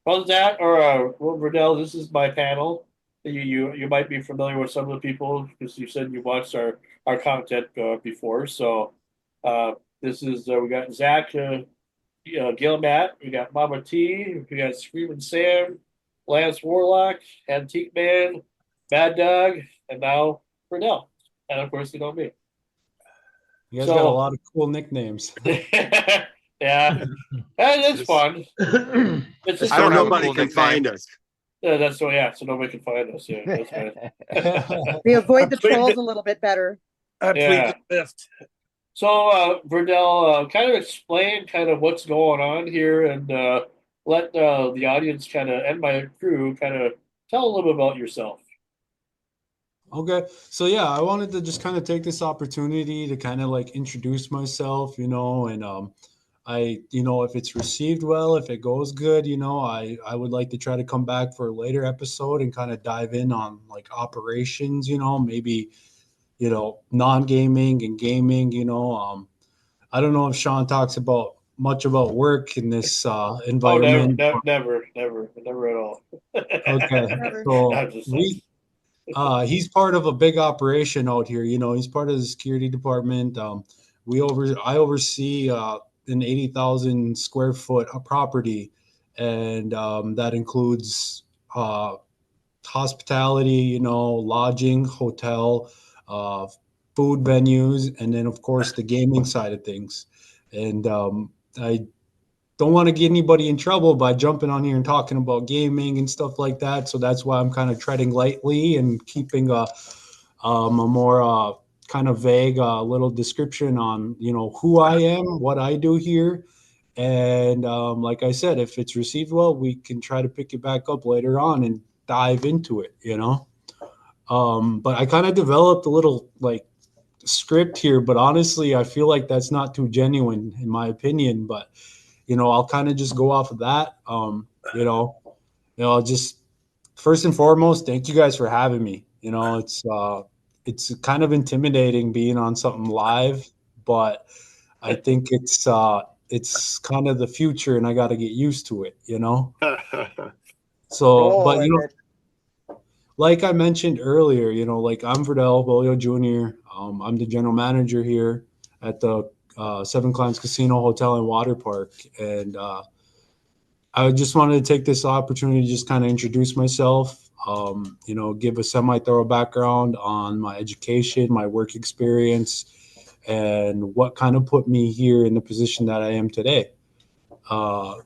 Well, Zach or Verdell, this is my panel. You might be familiar with some of the people because you said you watched our content before. So this is we got Zach Gilmat, we got Mama T, we got Screaming Sam, Lance Warlock, Antique Man, Mad Dog, and now Verdell. And of course, me. You guys got a lot of cool nicknames. Yeah, it's fun. It's just so nobody can find us. Yeah, so nobody can find us. Yeah, that's right. We avoid the trolls a little bit better. Yeah. So, Verdell, kind of explain kind of what's going on here and let the audience and my crew kind of tell a little bit about yourself. Okay. So yeah, I wanted to just kind of take this opportunity to kind of like introduce myself, and if it's received well, if it goes good, I would like to try to come back for a later episode and kind of dive in on like operations, maybe, non-gaming and gaming, I don't know if Sean talks about much about work in this environment. Never at all. Okay. Never. So he's part of a big operation out here. He's part of the security department. I oversee an 80,000 square foot property, and that includes hospitality, lodging, hotel, uh, food venues, and then of course the gaming side of things. And I don't want to get anybody in trouble by jumping on here and talking about gaming and stuff like that. So that's why I'm kind of treading lightly and keeping a more kind of vague little description on, who I am, what I do here. And like I said, if it's received well, we can try to pick it back up later on and dive into it, But I kind of developed a little like script here, but honestly, I feel like that's not too genuine in my opinion. But I'll kind of just go off of that. Just first and foremost, thank you guys for having me. It's kind of intimidating being on something live, but I think it's kind of the future, and I got to get used to it. So, but like I mentioned earlier, like I'm Verdell Bolio Jr. I'm the general manager here at the Seven Climbs Casino, Hotel, and Water Park. And I just wanted to take this opportunity to just kind of introduce myself, give a semi-thorough background on my education, my work experience, and what kind of put me here in the position that I am today. I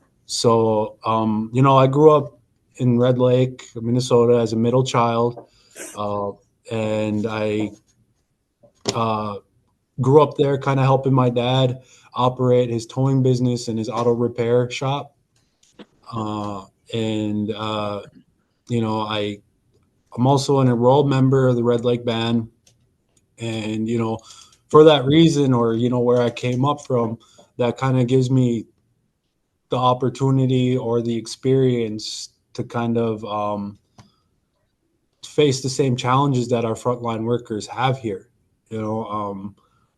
grew up in Red Lake, Minnesota as a middle child, and I grew up there kind of helping my dad operate his towing business and his auto repair shop. I'm also an enrolled member of the Red Lake Band. And, for that reason, or, where I came up from, that kind of gives me the opportunity or the experience to kind of face the same challenges that our frontline workers have here.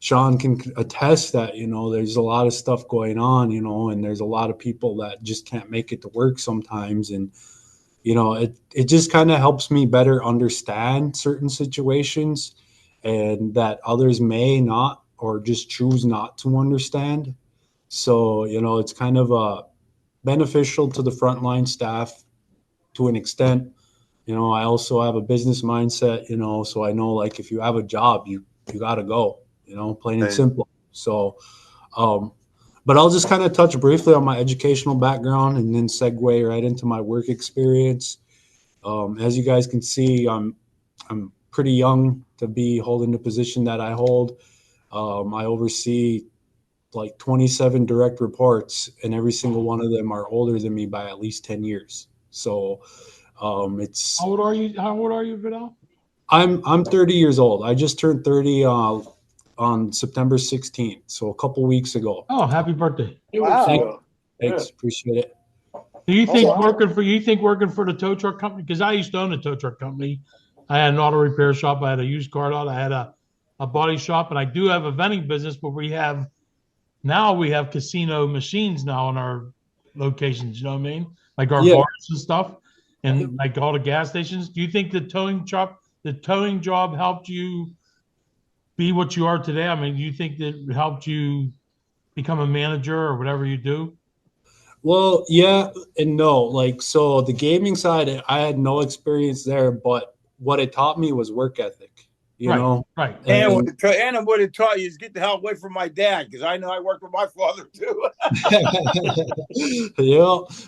Sean can attest that, there's a lot of stuff going on, and there's a lot of people that just can't make it to work sometimes. And, it just kind of helps me better understand certain situations and that others may not, or just choose not to understand. So, it's kind of beneficial to the frontline staff to an extent. I also have a business mindset, so I know like if you have a job, you got to go, plain and simple. So, but I'll just kind of touch briefly on my educational background and then segue right into my work experience. As you guys can see, I'm pretty young to be holding the position that I hold. I oversee like 27 direct reports, and every single one of them are older than me by at least 10 years. So it's. How old are you? How old are you, Vidal? I'm 30 years old. I just turned 30 on September 16th, so a couple weeks ago. Oh, happy birthday! Wow. Thanks, appreciate it. Do you think working for the tow truck company? Because I used to own a tow truck company. I had an auto repair shop. I had a used car lot. I had a body shop, and I do have a vending business. But we have casino machines now in our locations. You know what I mean? Like our bars and stuff, and like all the gas stations. Do you think the towing job helped you be what you are today? I mean, do you think that it helped you become a manager or whatever you do? Well, yeah and no. Like, so the gaming side, I had no experience there, but what it taught me was work ethic, you know? Right. And what it taught you is get the hell away from my dad, because I know I worked with my father too.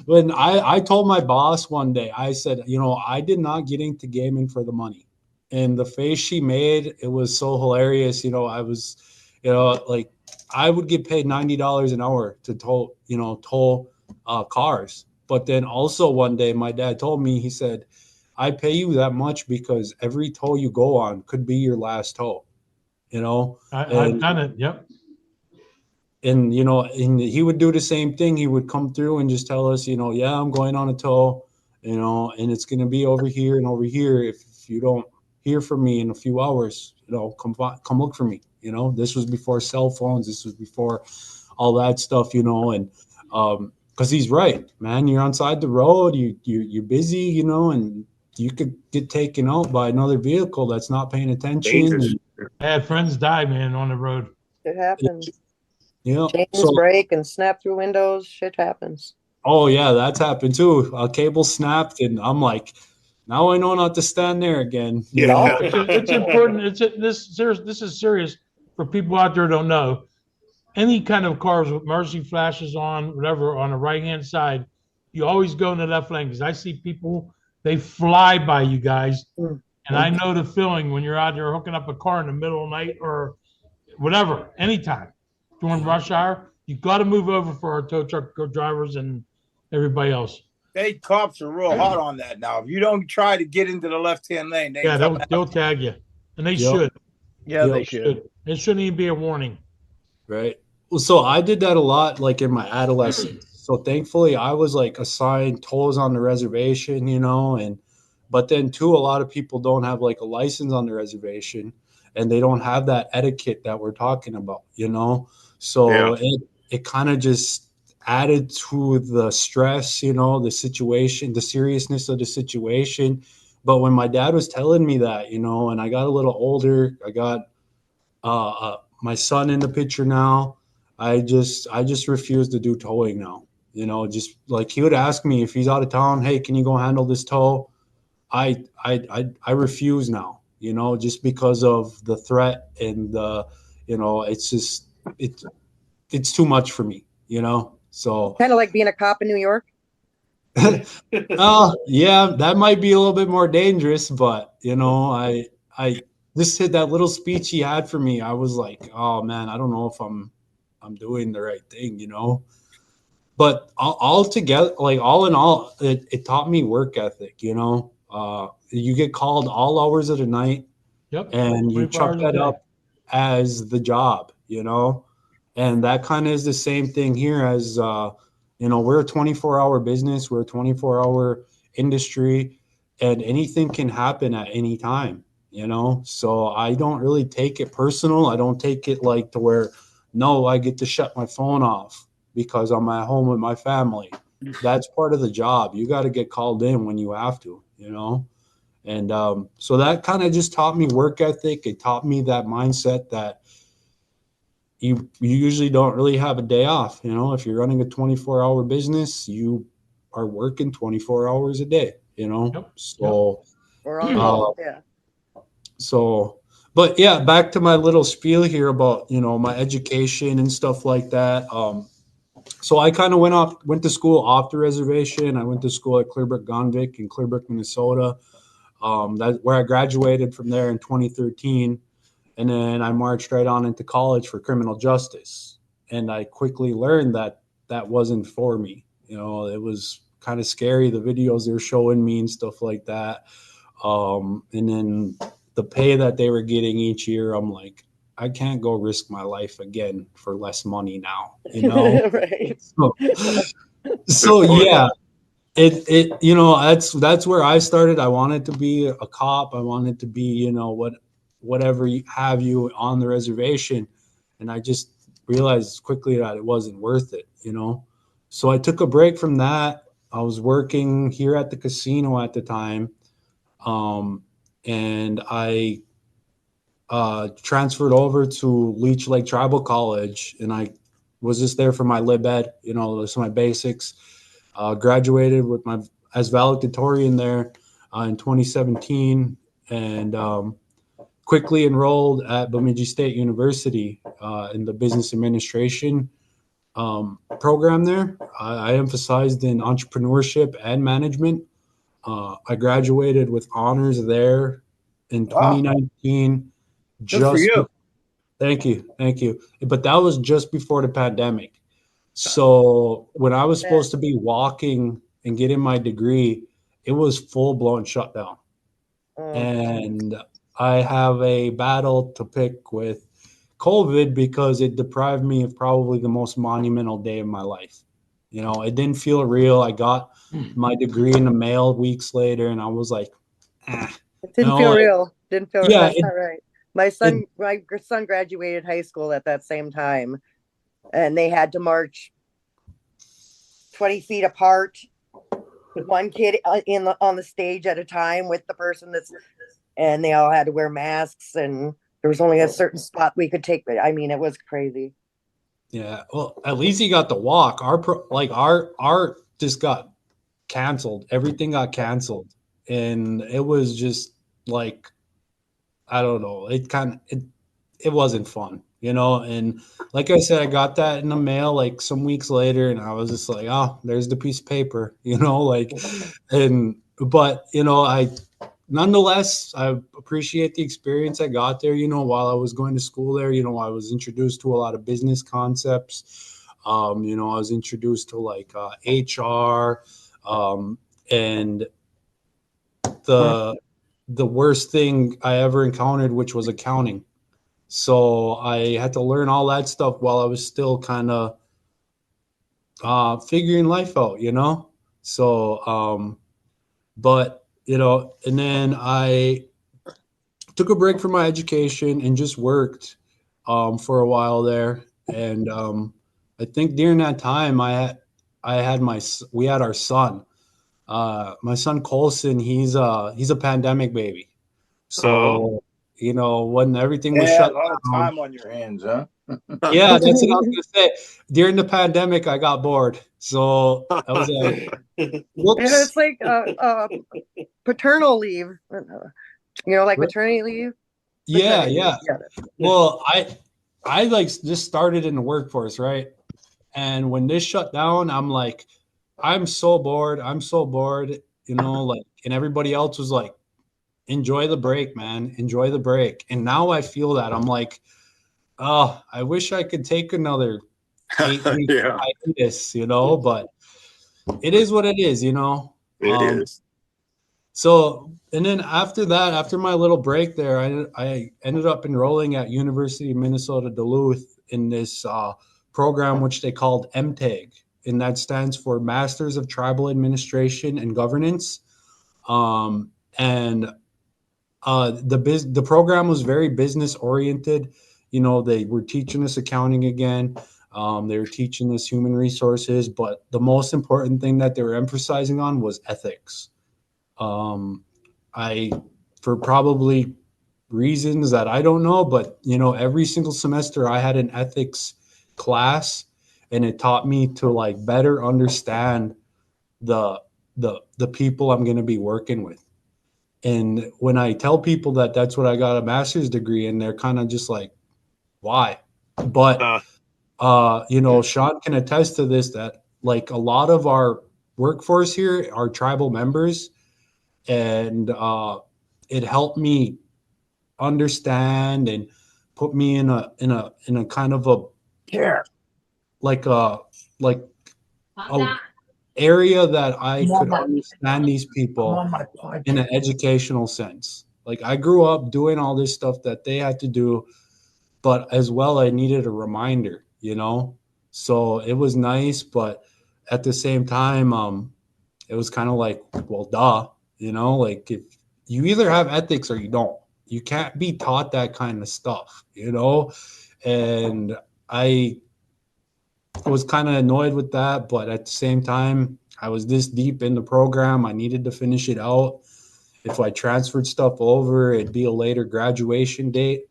When I told my boss one day, I said, I did not get into gaming for the money. And the face she made, it was so hilarious. I was, like I would get paid $90 an hour to tow cars. But then also one day my dad told me, he said, I pay you that much because every tow you go on could be your last tow, you know? I've done it. Yep. And, you know, and he would do the same thing. He would come through and just tell us, you know, yeah, I'm going on a tow, you know, and it's going to be over here and over here. If you don't hear from me in a few hours, you know, come look for me. You know, this was before cell phones. This was before all that stuff, you know, and because he's right, man. You're on side the road. You're busy, you know, and you could get taken out by another vehicle that's not paying attention. I had friends die, man, on the road. It happens. You know, chains break and snap through windows. Shit happens. Oh yeah, that's happened too. A cable snapped, and I'm like, now I know not to stand there again. You know? It's important. This is serious for people out there who don't know. Any kind of cars with mercy flashes on, whatever, on the right hand side, you always go in the left lane because I see people, they fly by you guys, and I know the feeling when you're out there hooking up a car in the middle of the night or whatever, anytime during rush hour. You got to move over for our tow truck drivers and everybody else. State cops are real hot on that now. If you don't try to get into the left-hand lane, they'll tag you, and they should. Yeah, they should. It shouldn't even be a warning. Right. Well, so I did that a lot, like in my adolescence. So thankfully, I was like assigned tolls on the reservation, you know, but then too, a lot of people don't have like a license on the reservation, and they don't have that etiquette that we're talking about, you know. So it kind of just added to the stress, you know, the situation, the seriousness of the situation. But when my dad was telling me that, you know, and I got a little older, I got my son in the picture now. I just refuse to do towing now. You know, just like he would ask me if he's out of town, hey, can you go handle this tow? I refuse now, you know, just because of the threat and the, you know, it's too much for me, you know. So kind of like being a cop in New York. Yeah, that might be a little bit more dangerous, but you know, I just hit that little speech he had for me. I was like, oh man, I don't know if I'm doing the right thing, you know. But all together, like all in all, it taught me work ethic, you know. You get called all hours of the night, and you chuck that up as the job, you know. And that kind of is the same thing here as, you know, we're a 24-hour business. We're a 24-hour industry, and anything can happen at any time, you know. So I don't really take it personal. I don't take it like to where, no, I get to shut my phone off because I'm at home with my family. That's part of the job. You got to get called in when you have to, you know. And so that kind of just taught me work ethic. It taught me that mindset that you usually don't really have a day off. You know, if you're running a 24-hour business, you are working 24 hours a day, you know. So so, but yeah, back to my little spiel here about, you know, my education and stuff like that. So I kind of went to school off the reservation. I went to school at Clearbrook-Gonvick in Clearbrook, Minnesota. That's where I graduated from there in 2013. And then I marched right on into college for criminal justice. And I quickly learned that that wasn't for me. You know, it was kind of scary, the videos they were showing me and stuff like that. And then the pay that they were getting each year, I'm like, I can't go risk my life again for less money now, you know? Right. So yeah, it you know, that's where I started. I wanted to be a cop. I wanted to be, you know, whatever you have you on the reservation. And I just realized quickly that it wasn't worth it, you know? So I took a break from that. I was working here at the casino at the time. And I transferred over to Leech Lake Tribal College, and I was just there for my lib ed, you know, those are my basics. Graduated with as valedictorian there in 2017, and quickly enrolled at Bemidji State University in the business administration program there. I emphasized in entrepreneurship and management. I graduated with honors there in 2019. Good for you. Thank you. But that was just before the pandemic. So when I was supposed to be walking and getting my degree, it was full blown shutdown. Oh. And I have a battle to pick with COVID because it deprived me of probably the most monumental day of my life. You know, it didn't feel real. I got my degree in the mail weeks later, and I was like, it didn't feel real. Didn't feel. Yeah, that's not right. My son graduated high school at that same time, and they had to march 20 feet apart with one kid on the stage at a time with the person and they all had to wear masks, and there was only a certain spot we could take. I mean, it was crazy. Yeah, well, at least he got to walk. Our just got canceled. Everything got canceled, and it was just like, I don't know. It wasn't fun, you know. And like I said, I got that in the mail like some weeks later, and I was just like, oh, there's the piece of paper, you know, like, but you know, nonetheless, I appreciate the experience I got there. You know, while I was going to school there, you know, I was introduced to a lot of business concepts. You know, I was introduced to like HR, and the worst thing I ever encountered, which was accounting. So I had to learn all that stuff while I was still kind of figuring life out, you know? So, but, you know, and then I took a break from my education and just worked for a while there. And I think during that time, we had our son. My son Colson, he's a pandemic baby. So, you know, when everything was shut a lot of down, time on your hands, huh? yeah, that's what I was gonna say. During the pandemic, I got bored, so I was like, "Whoops!" And it's like paternal leave, you know, like maternity leave. Yeah, yeah. Well, I like just started in the workforce, right? And when this shut down, I'm like, I'm so bored. I'm so bored, you know, like, and everybody else was like, enjoy the break, man. Enjoy the break. And now I feel that I'm like, oh, I wish I could take another 8 weeks hiatus, you know, but it is what it is, you know. It is. So, and then after that, after my little break there, I ended up enrolling at University of Minnesota Duluth in this program which they called MTAG, and that stands for Masters of Tribal Administration and Governance. And the program was very business oriented. You know, they were teaching us accounting again. They were teaching us human resources, but the most important thing that they were emphasizing on was ethics. For probably reasons that I don't know, but you know, every single semester I had an ethics class, and it taught me to like better understand the people I'm going to be working with. And when I tell people that that's what I got a master's degree in, they're kind of just like, why? But you know, Sean can attest to this, that like a lot of our workforce here are tribal members, and it helped me understand and put me in a kind of a like a area that I could understand these people in an educational sense. Like I grew up doing all this stuff that they had to do, but as well I needed a reminder, you know. So it was nice, but at the same time, it was kind of like, well, duh, you know, like if you either have ethics or you don't. You can't be taught that kind of stuff, you know? And I was kind of annoyed with that, but at the same time, I was this deep in the program. I needed to finish it out. If I transferred stuff over, it'd be a later graduation date.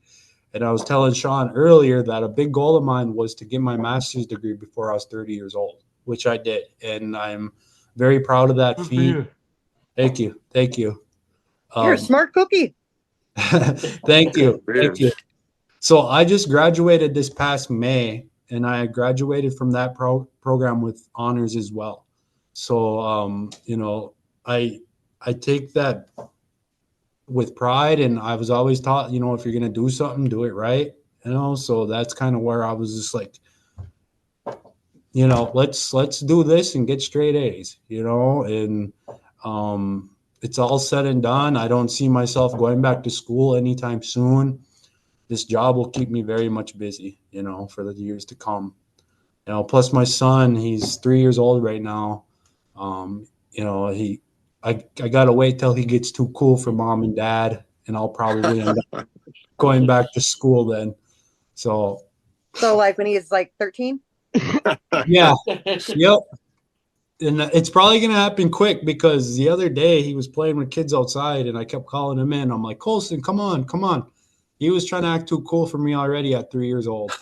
And I was telling Sean earlier that a big goal of mine was to get my master's degree before I was 30 years old, which I did. And I'm very proud of that feat. Thank you. Thank you. You're a smart cookie. Thank you. Thank you. So I just graduated this past May, and I graduated from that program with honors as well. So, you know, I take that with pride, and I was always taught, you know, if you're going to do something, do it right, you know? So that's kind of where I was just like, you know, let's do this and get straight A's, you know? And It's all said and done. I don't see myself going back to school anytime soon. This job will keep me very much busy, for the years to come. Plus my son, he's 3 years old right now. I gotta wait till he gets too cool for mom and dad, and I'll probably end up going back to school then. So like when he's like 13? Yeah. Yep. And it's probably going to happen quick, because the other day he was playing with kids outside and I kept calling him in. I'm like, Colson, come on, come on. He was trying to act too cool for me already at 3 years old.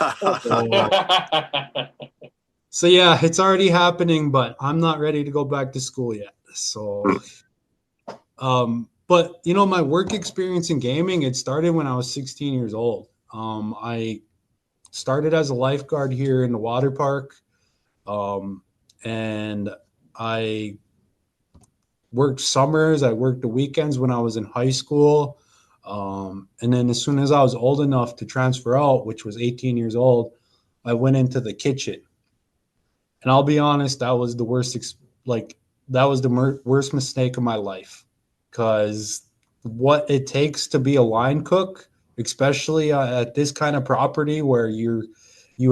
So yeah, it's already happening, but I'm not ready to go back to school yet. So, but my work experience in gaming, it started when I was 16 years old. I started as a lifeguard here in the water park. And I worked summers, I worked the weekends when I was in high school. And then as soon as I was old enough to transfer out, which was 18 years old, I went into the kitchen. And I'll be honest, that was the worst, worst mistake of my life, because what it takes to be a line cook, especially at this kind of property where you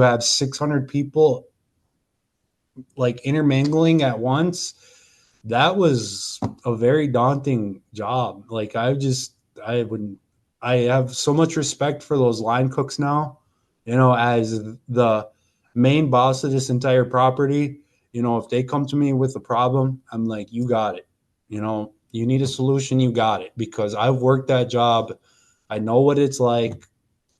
have 600 people like intermingling at once, that was a very daunting job. Like I have so much respect for those line cooks now, as the main boss of this entire property. If they come to me with a problem, I'm like, you got it. You need a solution, you got it, because I've worked that job. I know what it's like,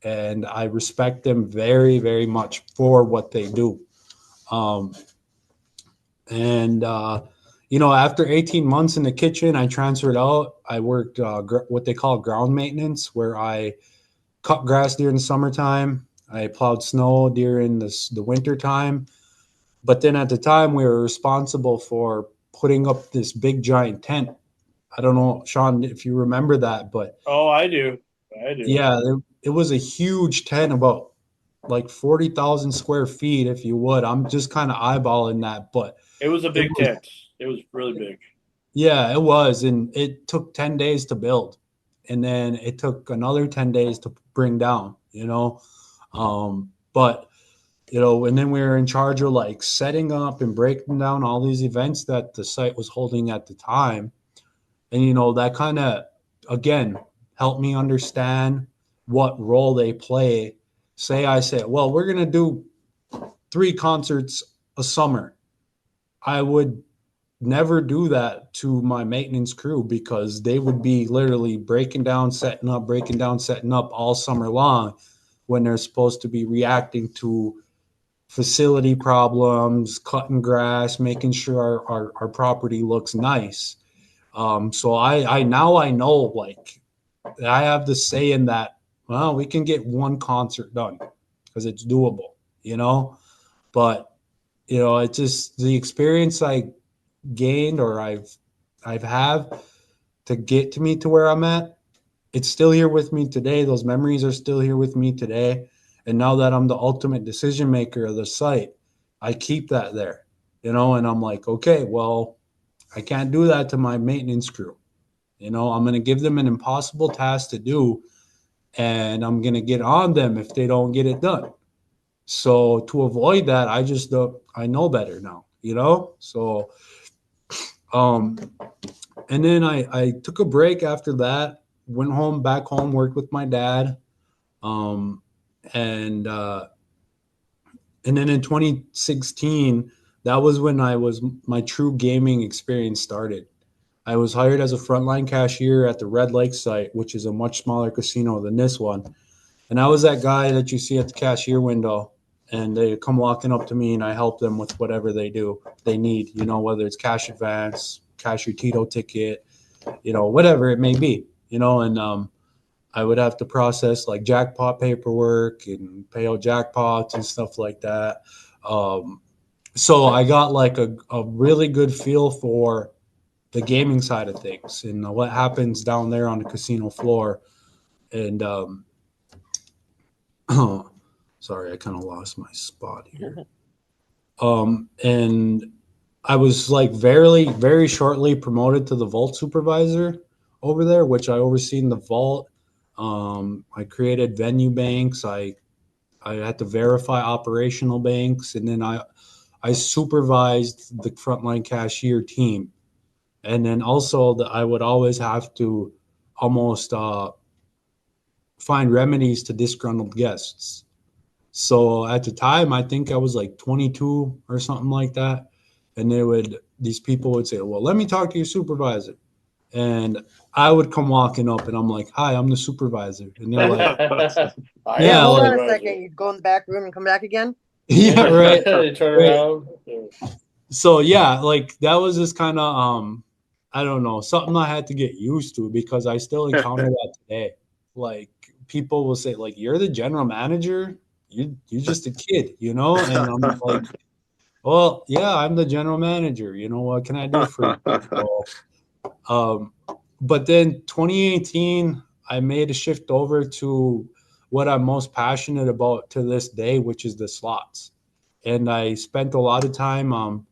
and I respect them very, very much for what they do. After 18 months in the kitchen, I transferred out. I worked what they call ground maintenance, where I cut grass during the summertime. I plowed snow during the winter time. But then at the time, we were responsible for putting up this big giant tent. I don't know, Sean, if you remember that, but oh, I do. Yeah, it was a huge tent, about like 40,000 square feet, if you would. I'm just kind of eyeballing that, but it was a big tent. It was really big. Yeah, it was. And it took 10 days to build. And then it took another 10 days to bring down, But, and then we were in charge of like setting up and breaking down all these events that the site was holding at the time. And, that kind of, again, helped me understand what role they play. Say I said, well, we're going to do 3 concerts a summer. I would never do that to my maintenance crew, because they would be literally breaking down, setting up all summer long, when they're supposed to be reacting to facility problems, cutting grass, making sure our property looks nice. So I know, like, I have the say in that, well, we can get 1 concert done because it's doable, but it's just the experience I gained, or I've have to get to me to where I'm at. It's still here with me today. Those memories are still here with me today. And now that I'm the ultimate decision maker of the site, I keep that there, and I'm like, okay, well, I can't do that to my maintenance crew. I'm going to give them an impossible task to do, and I'm going to get on them if they don't get it done. So to avoid that, I know better now, So, and then I took a break after that, went back home, worked with my dad. And then in 2016, that was when my true gaming experience started. I was hired as a frontline cashier at the Red Lake site, which is a much smaller casino than this one. And I was that guy that you see at the cashier window, and they come walking up to me, and I help them with whatever they need, whether it's cash advance, cash your Tito ticket, whatever it may be, and I would have to process like jackpot paperwork and pay out jackpots and stuff like that. So I got like a really good feel for the gaming side of things and what happens down there on the casino floor. And sorry, I kind of lost my spot here. And I was like very shortly promoted to the vault supervisor over there, which I overseen the vault. I created venue banks. I had to verify operational banks, and then I supervised the frontline cashier team. And then also I would always have to almost find remedies to disgruntled guests. So at the time, I think I was like 22 or something like that. And these people would say, well, let me talk to your supervisor. And I would come walking up and I'm like, hi, I'm the supervisor. And they're like, yeah, hold like, on a second. You go in the back room and come back again. Yeah, right. You turn around. So yeah, like that was just kind of I don't know, something I had to get used to because I still encounter that today. Like people will say, like, you're the general manager, you're just a kid, you know? And I'm like, well, yeah, I'm the general manager. You know, what can I do for you? So, but then 2018, I made a shift over to what I'm most passionate about to this day, which is the slots. And I spent a lot of time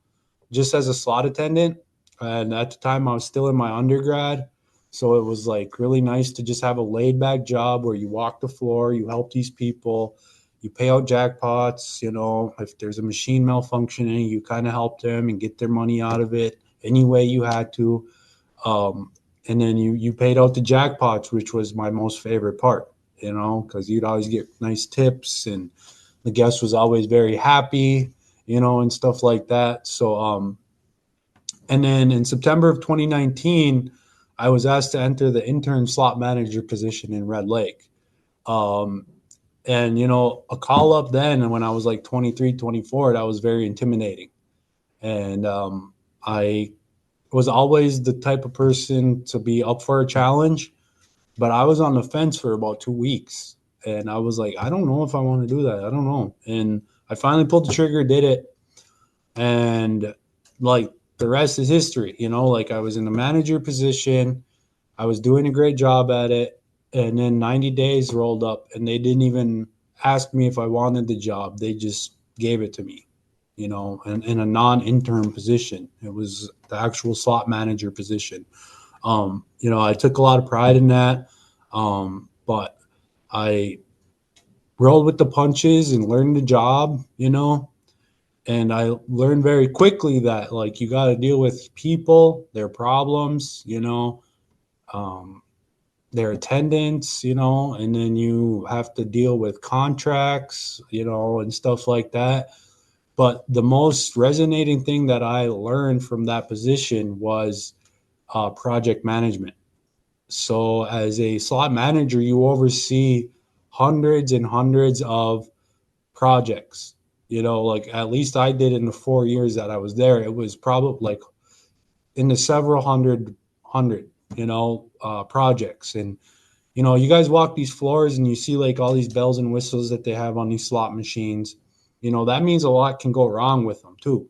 just as a slot attendant. And at the time, I was still in my undergrad. So it was like really nice to just have a laid back job where you walk the floor, you help these people, you pay out jackpots. You know, if there's a machine malfunctioning, you kind of help them and get their money out of it any way you had to. And then you paid out the jackpots, which was my most favorite part, you know, because you'd always get nice tips and the guest was always very happy, you know, and stuff like that. So, and then in September of 2019, I was asked to enter the intern slot manager position in Red Lake. And, you know, a call up then, and when I was like 23, 24, that was very intimidating. And I was always the type of person to be up for a challenge, but I was on the fence for about 2 weeks. And I was like, I don't know if I want to do that. I don't know. And I finally pulled the trigger, did it. And like the rest is history, you know, like I was in the manager position. I was doing a great job at it. And then 90 days rolled up and they didn't even ask me if I wanted the job. They just gave it to me, you know, in a non-intern position. It was the actual slot manager position. You know, I took a lot of pride in that. But I rolled with the punches and learned the job, you know, and I learned very quickly that like you got to deal with people, their problems, you know, their attendance, you know, and then you have to deal with contracts, you know, and stuff like that. But the most resonating thing that I learned from that position was project management. So as a slot manager, you oversee hundreds and hundreds of projects. You know, like at least I did in the 4 years that I was there. It was probably like in the several hundred, you know, projects. And, you know, you guys walk these floors and you see like all these bells and whistles that they have on these slot machines. You know, that means a lot can go wrong with them too.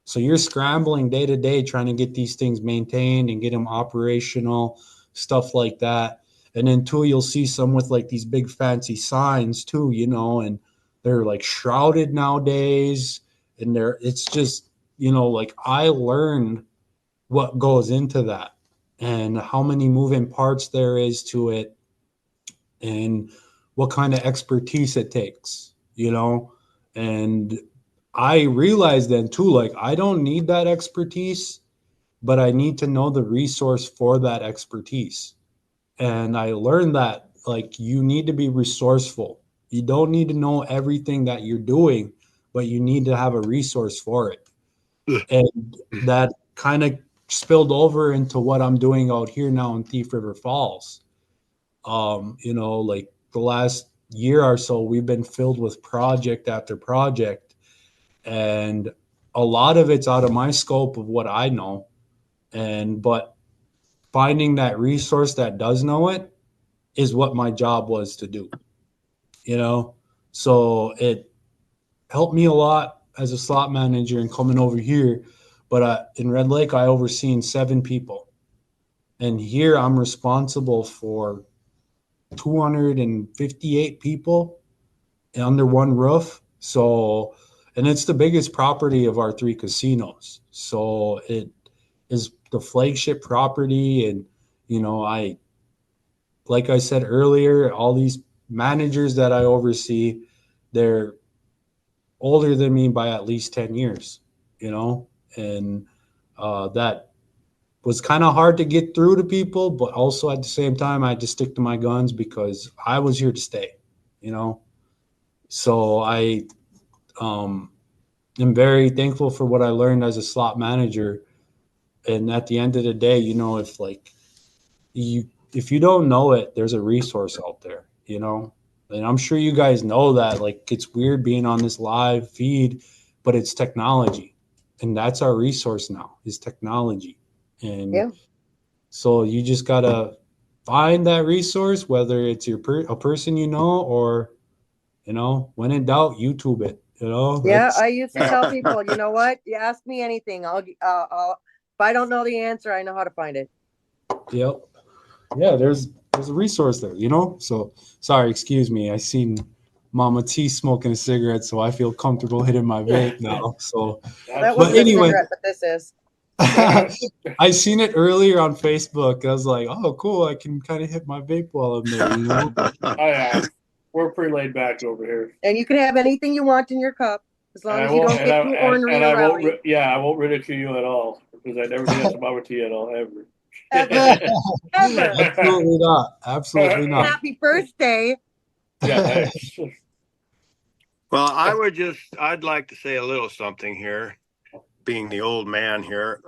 So you're scrambling day to day trying to get these things maintained and get them operational, stuff like that. And then too, you'll see some with like these big fancy signs too, you know, and they're like shrouded nowadays. And it's just, you know, like I learned what goes into that and how many moving parts there is to it and what kind of expertise it takes, you know, and I realized then too, like I don't need that expertise, but I need to know the resource for that expertise. And I learned that like you need to be resourceful. You don't need to know everything that you're doing, but you need to have a resource for it. And that kind of spilled over into what I'm doing out here now in Thief River Falls. You know, like the last year or so, we've been filled with project after project and a lot of it's out of my scope of what I know. But finding that resource that does know it is what my job was to do, you know? So it helped me a lot as a slot manager and coming over here. But in Red Lake, I overseen 7 people. And here I'm responsible for 258 people under one roof. So and it's the biggest property of our 3 casinos. So it is the flagship property. And, like I said earlier, all these managers that I oversee, they're older than me by at least 10 years, and that was kind of hard to get through to people, but also at the same time, I had to stick to my guns because I was here to stay, So I am very thankful for what I learned as a slot manager. And at the end of the day, if you don't know it, there's a resource out there, and I'm sure you guys know that. Like, it's weird being on this live feed, but it's technology, and that's our resource now, is technology. And so you just gotta find that resource, whether it's a person or when in doubt, YouTube it. I used to tell people, you know what? You ask me anything, I'll if I don't know the answer, I know how to find it. Yep. Yeah, there's a resource there, So sorry, excuse me. I seen Mama T smoking a cigarette, so I feel comfortable hitting my vape now. So, that wasn't a cigarette, but this is. I seen it earlier on Facebook. I was like, oh, cool. I can kind of hit my vape while I'm there, Oh, yeah. We're pretty laid back over here. And you can have anything you want in your cup, as long as you don't get too ornery or rowdy. I won't ridicule you at all, because I never did some Mama T at all, ever. Ever. Absolutely not. Absolutely not. Happy birthday. Yeah, thanks. Well, I'd like to say a little something here, being the old man here.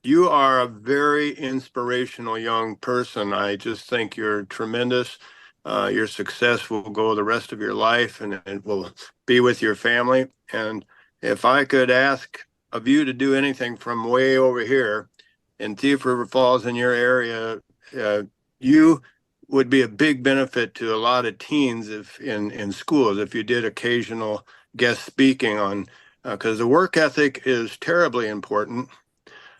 You are a very inspirational young person. I just think you're tremendous. Your success will go the rest of your life, and it will be with your family. And if I could ask of you to do anything from way over here in Thief River Falls in your area, you would be a big benefit to a lot of teens in schools if you did occasional guest speaking on, because the work ethic is terribly important.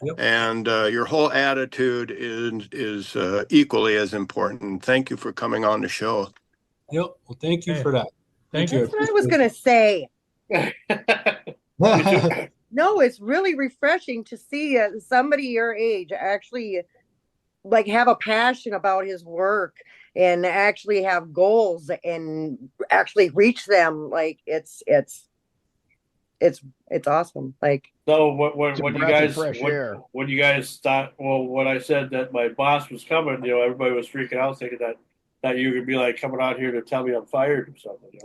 Yep. And your whole attitude is equally as important. Thank you for coming on the show. Yep. Well, thank you for that. Thank you. That's what I was going to say. No, it's really refreshing to see somebody your age actually have a passion about his work and actually have goals and actually reach them. Like it's awesome. So when you guys thought, when I said that my boss was coming, everybody was freaking out, thinking that you could be coming out here to tell me I'm fired or something.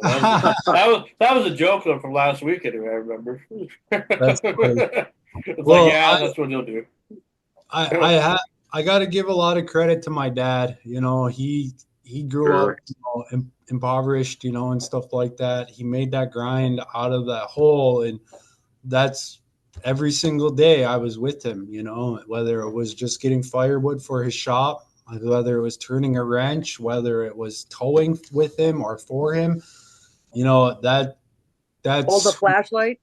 That was a joke though from last week anyway. I remember. That's that's what he'll do. I got to give a lot of credit to my dad. He grew up impoverished, and stuff like that. He made that grind out of that hole, and that's every single day I was with him, whether it was just getting firewood for his shop, whether it was turning a wrench, whether it was towing with him or for him, that's hold the flashlight.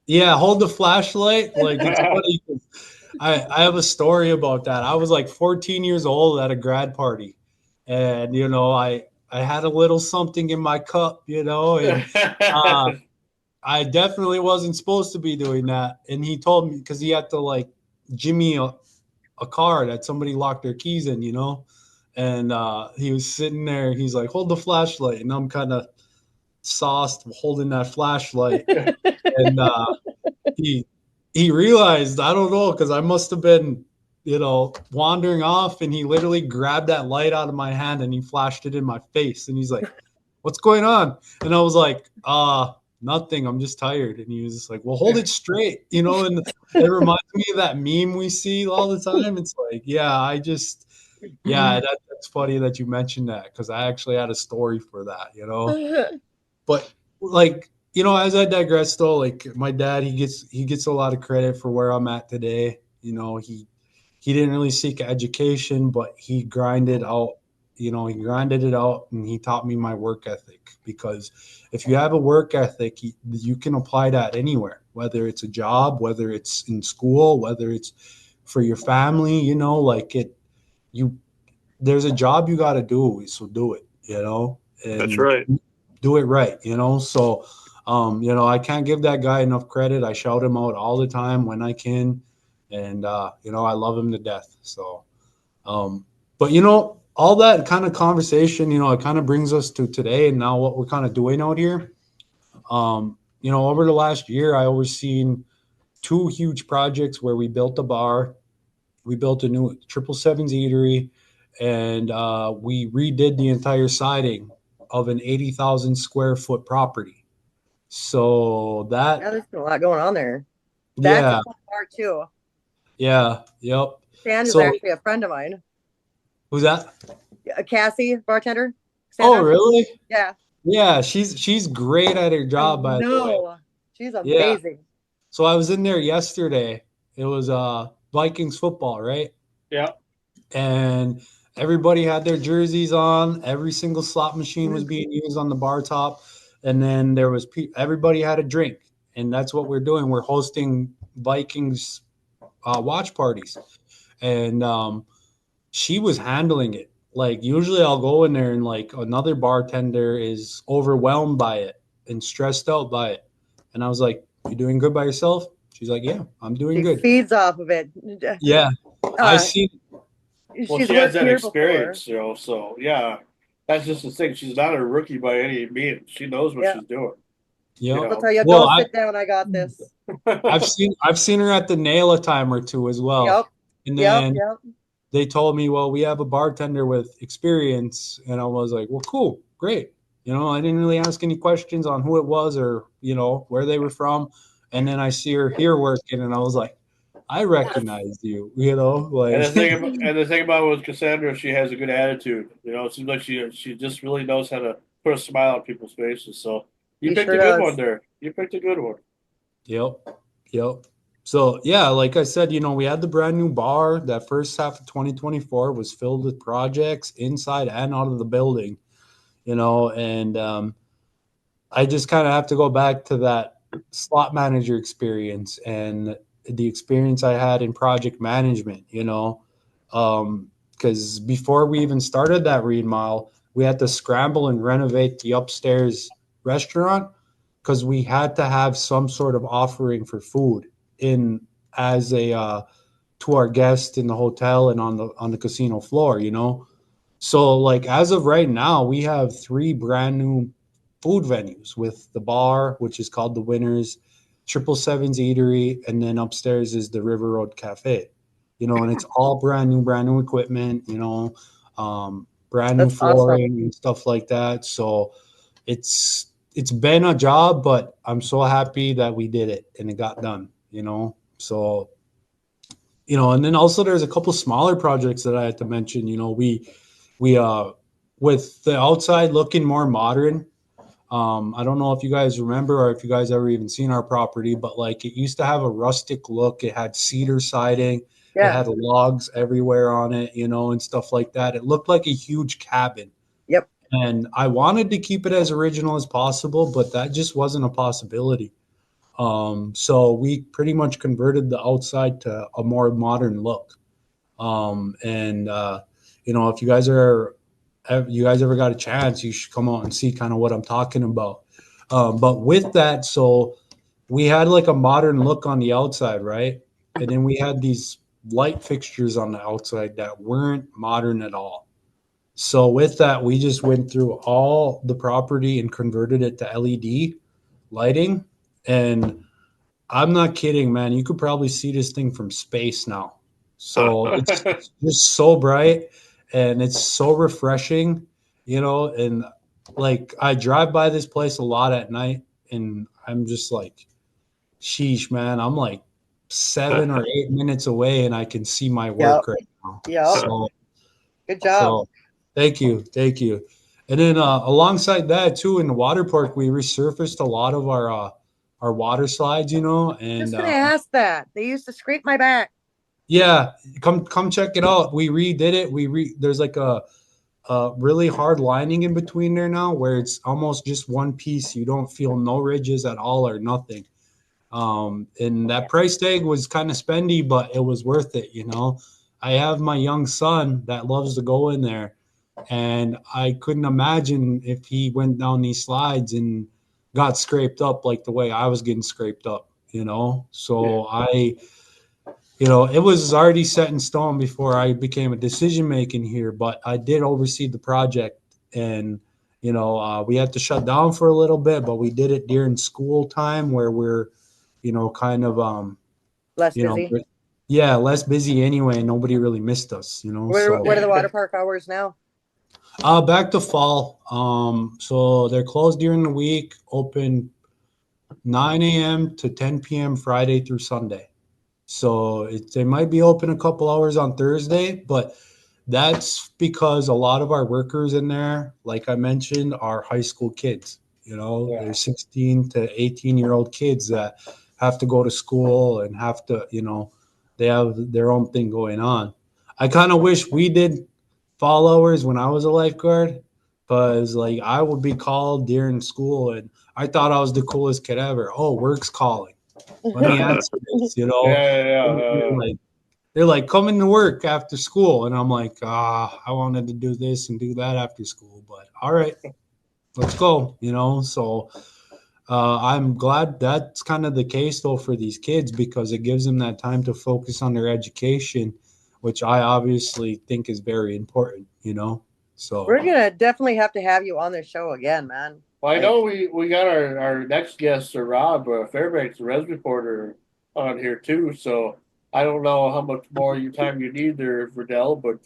Yeah, hold the flashlight. It's funny. I have a story about that. I was 14 years old at a grad party, and I had a little something in my cup, and I definitely wasn't supposed to be doing that. And he told me, because he had to jimmy a car that somebody locked their keys in, and he was sitting there. He's like, hold the flashlight, and I'm kind of sauced holding that flashlight, and he realized, I don't know, because I must have been wandering off, and he literally grabbed that light out of my hand and he flashed it in my face, and he's like, what's going on? And I was like, nothing, I'm just tired. And he was just like, well, hold it straight, and it reminds me of that meme we see all the time. It's that's funny that you mentioned that, because I actually had a story for that, but as I digress though, my dad, he gets a lot of credit for where I'm at today. He didn't really seek education, but he grinded out, and he taught me my work ethic, because if you have a work ethic, you can apply that anywhere, whether it's a job, whether it's in school, whether it's for your family, there's a job you got to do, so do it, and that's right. Do it right, so I can't give that guy enough credit. I shout him out all the time when I can, and I love him to death. So, but all that kind of conversation, it kind of brings us to today and now what we're kind of doing out here. Over the last year, I overseen 2 huge projects where we built a bar, we built a new 777s eatery, and we redid the entire siding of an 80,000 square foot property. So Yeah, there's a lot going on there. That's yeah, a cool part too. yeah, yep. Sand is So actually a friend of mine. who's that? Cassie, bartender. Oh, Sandra. really? Yeah. Yeah, she's great at her job, by the way. No, she's Yeah. amazing. So I was in there yesterday. It was Vikings football, right? Yeah. And everybody had their jerseys on. Every single slot machine was being used on the bar top, and then there was everybody had a drink, and that's what we're doing. We're hosting Vikings watch parties, and she was handling it. Like usually, I'll go in there and like another bartender is overwhelmed by it and stressed out by it, and I was like, "You doing good by yourself?" She's like, "Yeah, I'm doing She good." feeds off of it. Yeah, I see. Well, She's she has worked that here experience, so yeah, that's just the thing. She's not a rookie by any means. She knows what she's doing. Yeah. I'll tell you, Well, go sit down. I got this. I've seen her at the nail a time or two as well. Yep. And then Yep. they told me, well, we have a bartender with experience, and I was like, well, cool, great. I didn't really ask any questions on who it was or where they were from, and then I see her here working, and I was like, I recognized you, like. And the thing about it with Cassandra, she has a good attitude. It seems like she just really knows how to put a smile on people's faces. So you picked a good one there. You picked a good one. Yep. So yeah, like I said, we had the brand new bar. That first half of 2024 was filled with projects inside and out of the building, and I just kind of have to go back to that slot manager experience and the experience I had in project management, because before we even started that remodel, we had to scramble and renovate the upstairs restaurant because we had to have some sort of offering for food in as a to our guests in the hotel and on the casino floor, So like as of right now, we have 3 brand new food venues with the bar, which is called the Winners, 777's Eatery, and then upstairs is the River Road Cafe. And it's all brand new equipment, brand new flooring and stuff like that. So it's been a job, but I'm so happy that we did it and it got done, So, and then also there's a couple smaller projects that I had to mention. We with the outside looking more modern. I don't know if you guys remember or if you guys ever even seen our property, but like it used to have a rustic look. It had cedar siding. Yeah. It had logs everywhere on it, and stuff like that. It looked like a huge cabin. Yep. And I wanted to keep it as original as possible, but that just wasn't a possibility. So we pretty much converted the outside to a more modern look. If you guys ever got a chance, you should come out and see kind of what I'm talking about. But with that, so we had like a modern look on the outside, right? And then we had these light fixtures on the outside that weren't modern at all. So with that, we just went through all the property and converted it to LED lighting. And I'm not kidding, man. You could probably see this thing from space now. So it's just so bright and it's so refreshing, and like I drive by this place a lot at night and I'm just like, sheesh, man, I'm like 7 or 8 minutes away and I can see my work right now. Yeah. So, good job. So, thank you. And then alongside that too, in the water park, we resurfaced a lot of our water slides, and just gonna ask that. They used to scrape my back. Yeah, come check it out. We redid it. There's like a really hard lining in between there now where it's almost just one piece. You don't feel no ridges at all or nothing. And that price tag was kind of spendy, but it was worth it, I have my young son that loves to go in there, and I couldn't imagine if he went down these slides and got scraped up like the way I was getting scraped up, So it was already set in stone before I became a decision making here, but I did oversee the project, and we had to shut down for a little bit, but we did it during school time where we're kind of Less busy. yeah, less busy anyway. Nobody really missed us, What are the water park hours now? Back to fall. So they're closed during the week, open 9 a.m. to 10 p.m. Friday through Sunday. So they might be open a couple hours on Thursday, but that's because a lot of our workers in there, like I mentioned, are high school kids. They're 16 to 18-year-old kids that have to go to school and have to, they have their own thing going on. I kind of wish we did fall hours when I was a lifeguard, because like I would be called during school and I thought I was the coolest kid ever. Oh, work's calling. Let me answer this, They're like, coming to work after school. And I'm like, I wanted to do this and do that after school, but all right, let's go, So I'm glad that's kind of the case though for these kids, because it gives them that time to focus on their education, which I obviously think is very important, So we're gonna definitely have to have you on the show again, man. Well, I know we got our next guest, Rob Fairbanks, the res reporter, on here too. So I don't know how much more time you need there, Verdell, but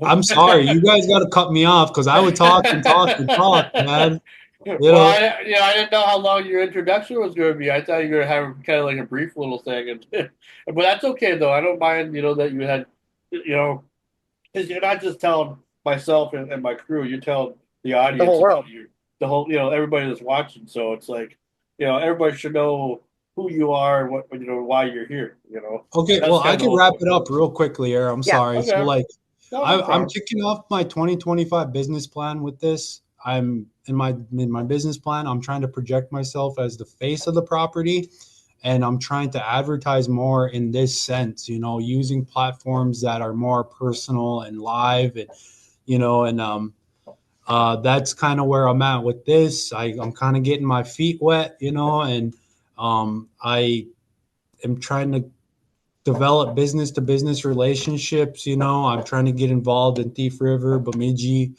I'm sorry, you guys got to cut me off because I would talk and talk and talk, man. I didn't know how long your introduction was going to be. I thought you were going to have kind of like a brief little thing, but that's okay though. I don't mind, that you had, because you're not just telling myself and my crew, you're telling the audience, the whole world, the whole, everybody that's watching. So it's like, everybody should know who you are and what, why you're here. Okay, well, I can wrap it up real quickly here. I'm sorry. Okay. So like, No I'm kicking off my 2025 business plan with this. I'm in my business plan. I'm trying to project myself as the face of the property, and I'm trying to advertise more in this sense, using platforms that are more personal and live, and that's kind of where I'm at with this. I'm kind of getting my feet wet, and I am trying to develop business to business relationships. I'm trying to get involved in Thief River, Bemidji,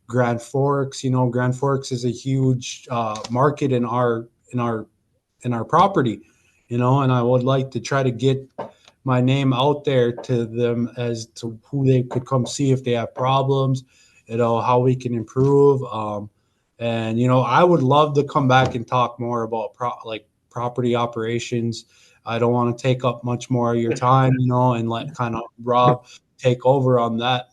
Grand Forks. Grand Forks is a huge market in our property, and I would like to try to get my name out there to them as to who they could come see if they have problems, how we can improve. And I would love to come back and talk more about property operations. I don't want to take up much more of your time, and let kind of Rob take over on that,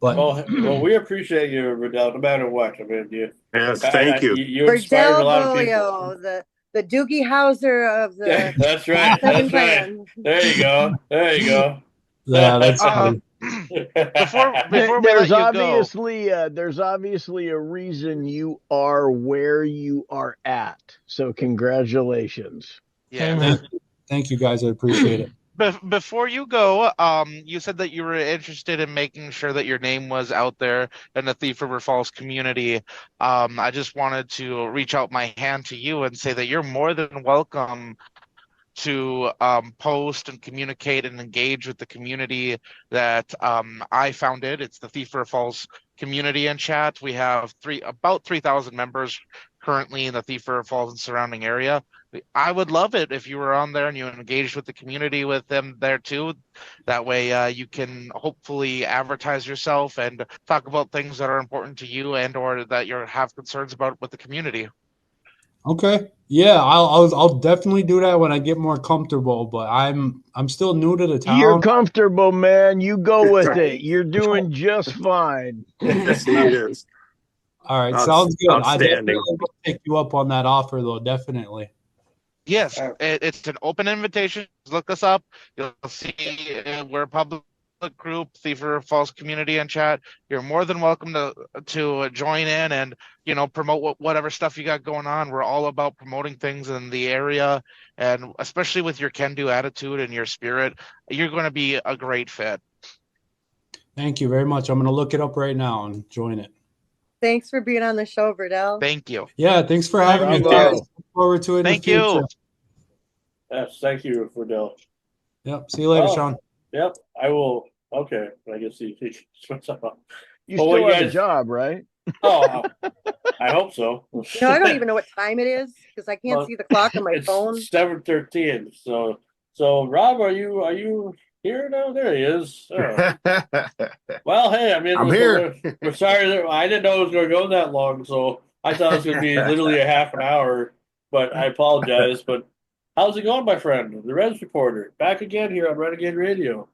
But well, we appreciate you, Riddell, no matter what. I mean, yes, thank you. You inspired a lot of people. The Doogie Howser of the that's right. That's right. There you go. There you go. Yeah, that's funny. Before there's obviously a reason you are where you are at. So congratulations. Yeah. Thank you guys. I appreciate it. Before you go, you said that you were interested in making sure that your name was out there in the Thief River Falls community. I just wanted to reach out my hand to you and say that you're more than welcome to post and communicate and engage with the community that I founded. It's the Thief River Falls community and chat. We have about 3,000 members currently in the Thief River Falls and surrounding area. I would love it if you were on there and you engaged with the community with them there too. That way you can hopefully advertise yourself and talk about things that are important to you and or that you have concerns about with the community. Okay. Yeah, I'll definitely do that when I get more comfortable, but I'm still new to the town. You're comfortable, man. You go with it. You're doing just fine. Yes, he is. All right, sounds good. I definitely will take you up on that offer, though. Definitely. Yes, it's an open invitation. Look us up. You'll see we're a public group, Thief River Falls community and chat. You're more than welcome to join in and promote whatever stuff you got going on. We're all about promoting things in the area, and especially with your can-do attitude and your spirit, you're going to be a great fit. Thank you very much. I'm going to look it up right now and join it. Thanks for being on the show, Verdell. Thank you. Yeah, thanks for having me, Bravo. guys. Look forward to it Thank in the you. future. Yes, thank you, Fidel. Yep. See you later, Oh. Sean. Yep, I will. Okay, I guess he switched up. You Well, still what have you a job, right? Oh, I hope so. No, I don't even know what time it is because I can't Well, see the clock on my it's phone. 7:13. So Rob, are you here now? There he is. Oh. Well, hey, I mean, I'm here. We're sorry that I didn't know it was going to go that long, so I thought it was going to be literally a half an hour. But I apologize. But how's it going, my friend? The Res Reporter back again here on Renegade Radio.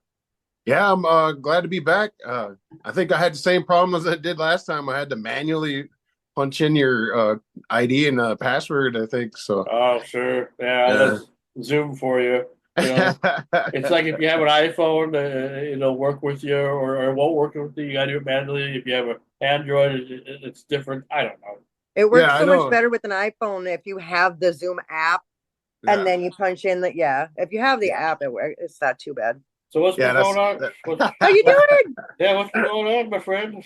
Yeah, I'm glad to be back. I think I had the same problem as I did last time. I had to manually punch in your ID and password, I think. So. Oh, sure. Yeah, that's Zoom for you. You know, it's like if you have an iPhone, it'll work with you, or it won't work with you. You got to do it manually. If you have an Android, it's different. I don't know. It works so much better with an iPhone if you have the Zoom app and then you punch in the if you have the app, it's not too bad. So what's been going on? How you doing? Yeah, what's been going on, my friend?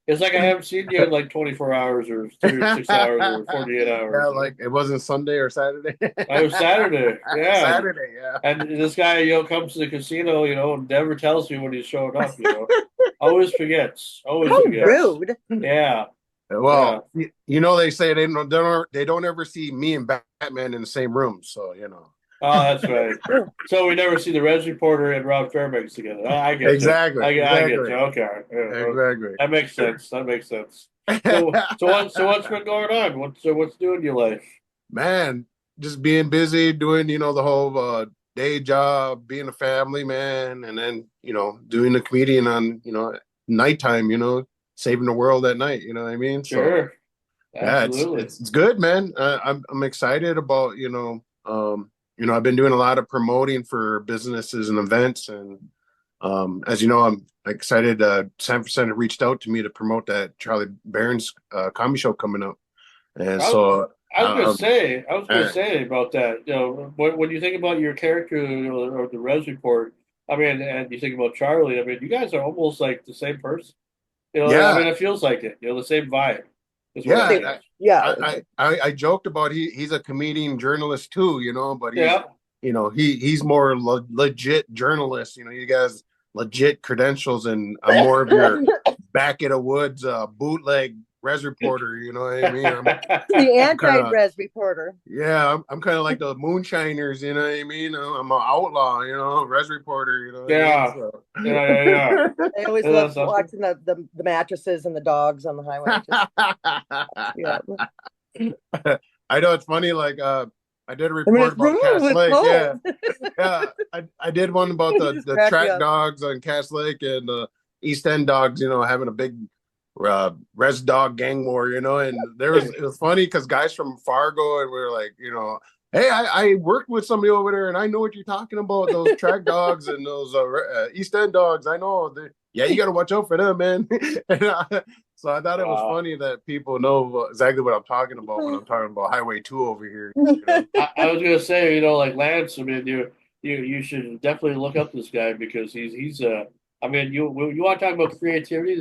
It's like I haven't seen you in like 24 hours or 36 hours or 48 hours. Yeah, like it wasn't Sunday or Saturday. It was Saturday. Yeah. Saturday, yeah. And this guy, comes to the casino, and never tells me when he's showing up, Always forgets. Always forgets. Rude. Yeah. Well, they say they don't ever see me and Batman in the same room, so Oh, that's right. So we never see the Res Reporter and Rob Fairbanks together. I get exactly. I get you. Okay. Exactly. That makes sense. So what's been going on? What's doing your life? Man, just being busy, doing the whole day job, being a family man, and then doing the comedian on nighttime. Saving the world at night. You know what I mean? Sure. So, yeah, it's good, man. I'm excited about I've been doing a lot of promoting for businesses and events, and as you know, I'm excited. San Francisco reached out to me to promote that Charlie Berens comedy show coming up, and I was going to say about that. When you think about your character or the Res Report, I mean, and you think about Charlie, I mean, you guys are almost like the same person. I mean, it feels like it. The same vibe. I joked about he's a comedian journalist too, but he's more legit journalist. You guys legit credentials, and I'm more of your back of the woods bootleg Res Reporter. You know what I mean? I'm the anti-Res Reporter. Yeah, I'm kind of like the moonshiners. You know what I mean? I'm an outlaw. Res Reporter. Yeah. Yeah. I always love watching the mattresses and the dogs on the highway. I know it's funny. Like I did a report about Cass Lake. Yeah. I did one about the track dogs on Cass Lake and the East End dogs. Having a big res dog gang war, and it was funny because guys from Fargo and we were like, hey, I worked with somebody over there and I know what you're talking about, those track dogs and those East End dogs. I know. You got to watch out for them, man. So I thought it was funny that people know exactly what I'm talking about when I'm talking about Highway 2 over here. I was gonna say, like Lance, I mean, you should definitely look up this guy because he's I mean, you want to talk about creativity?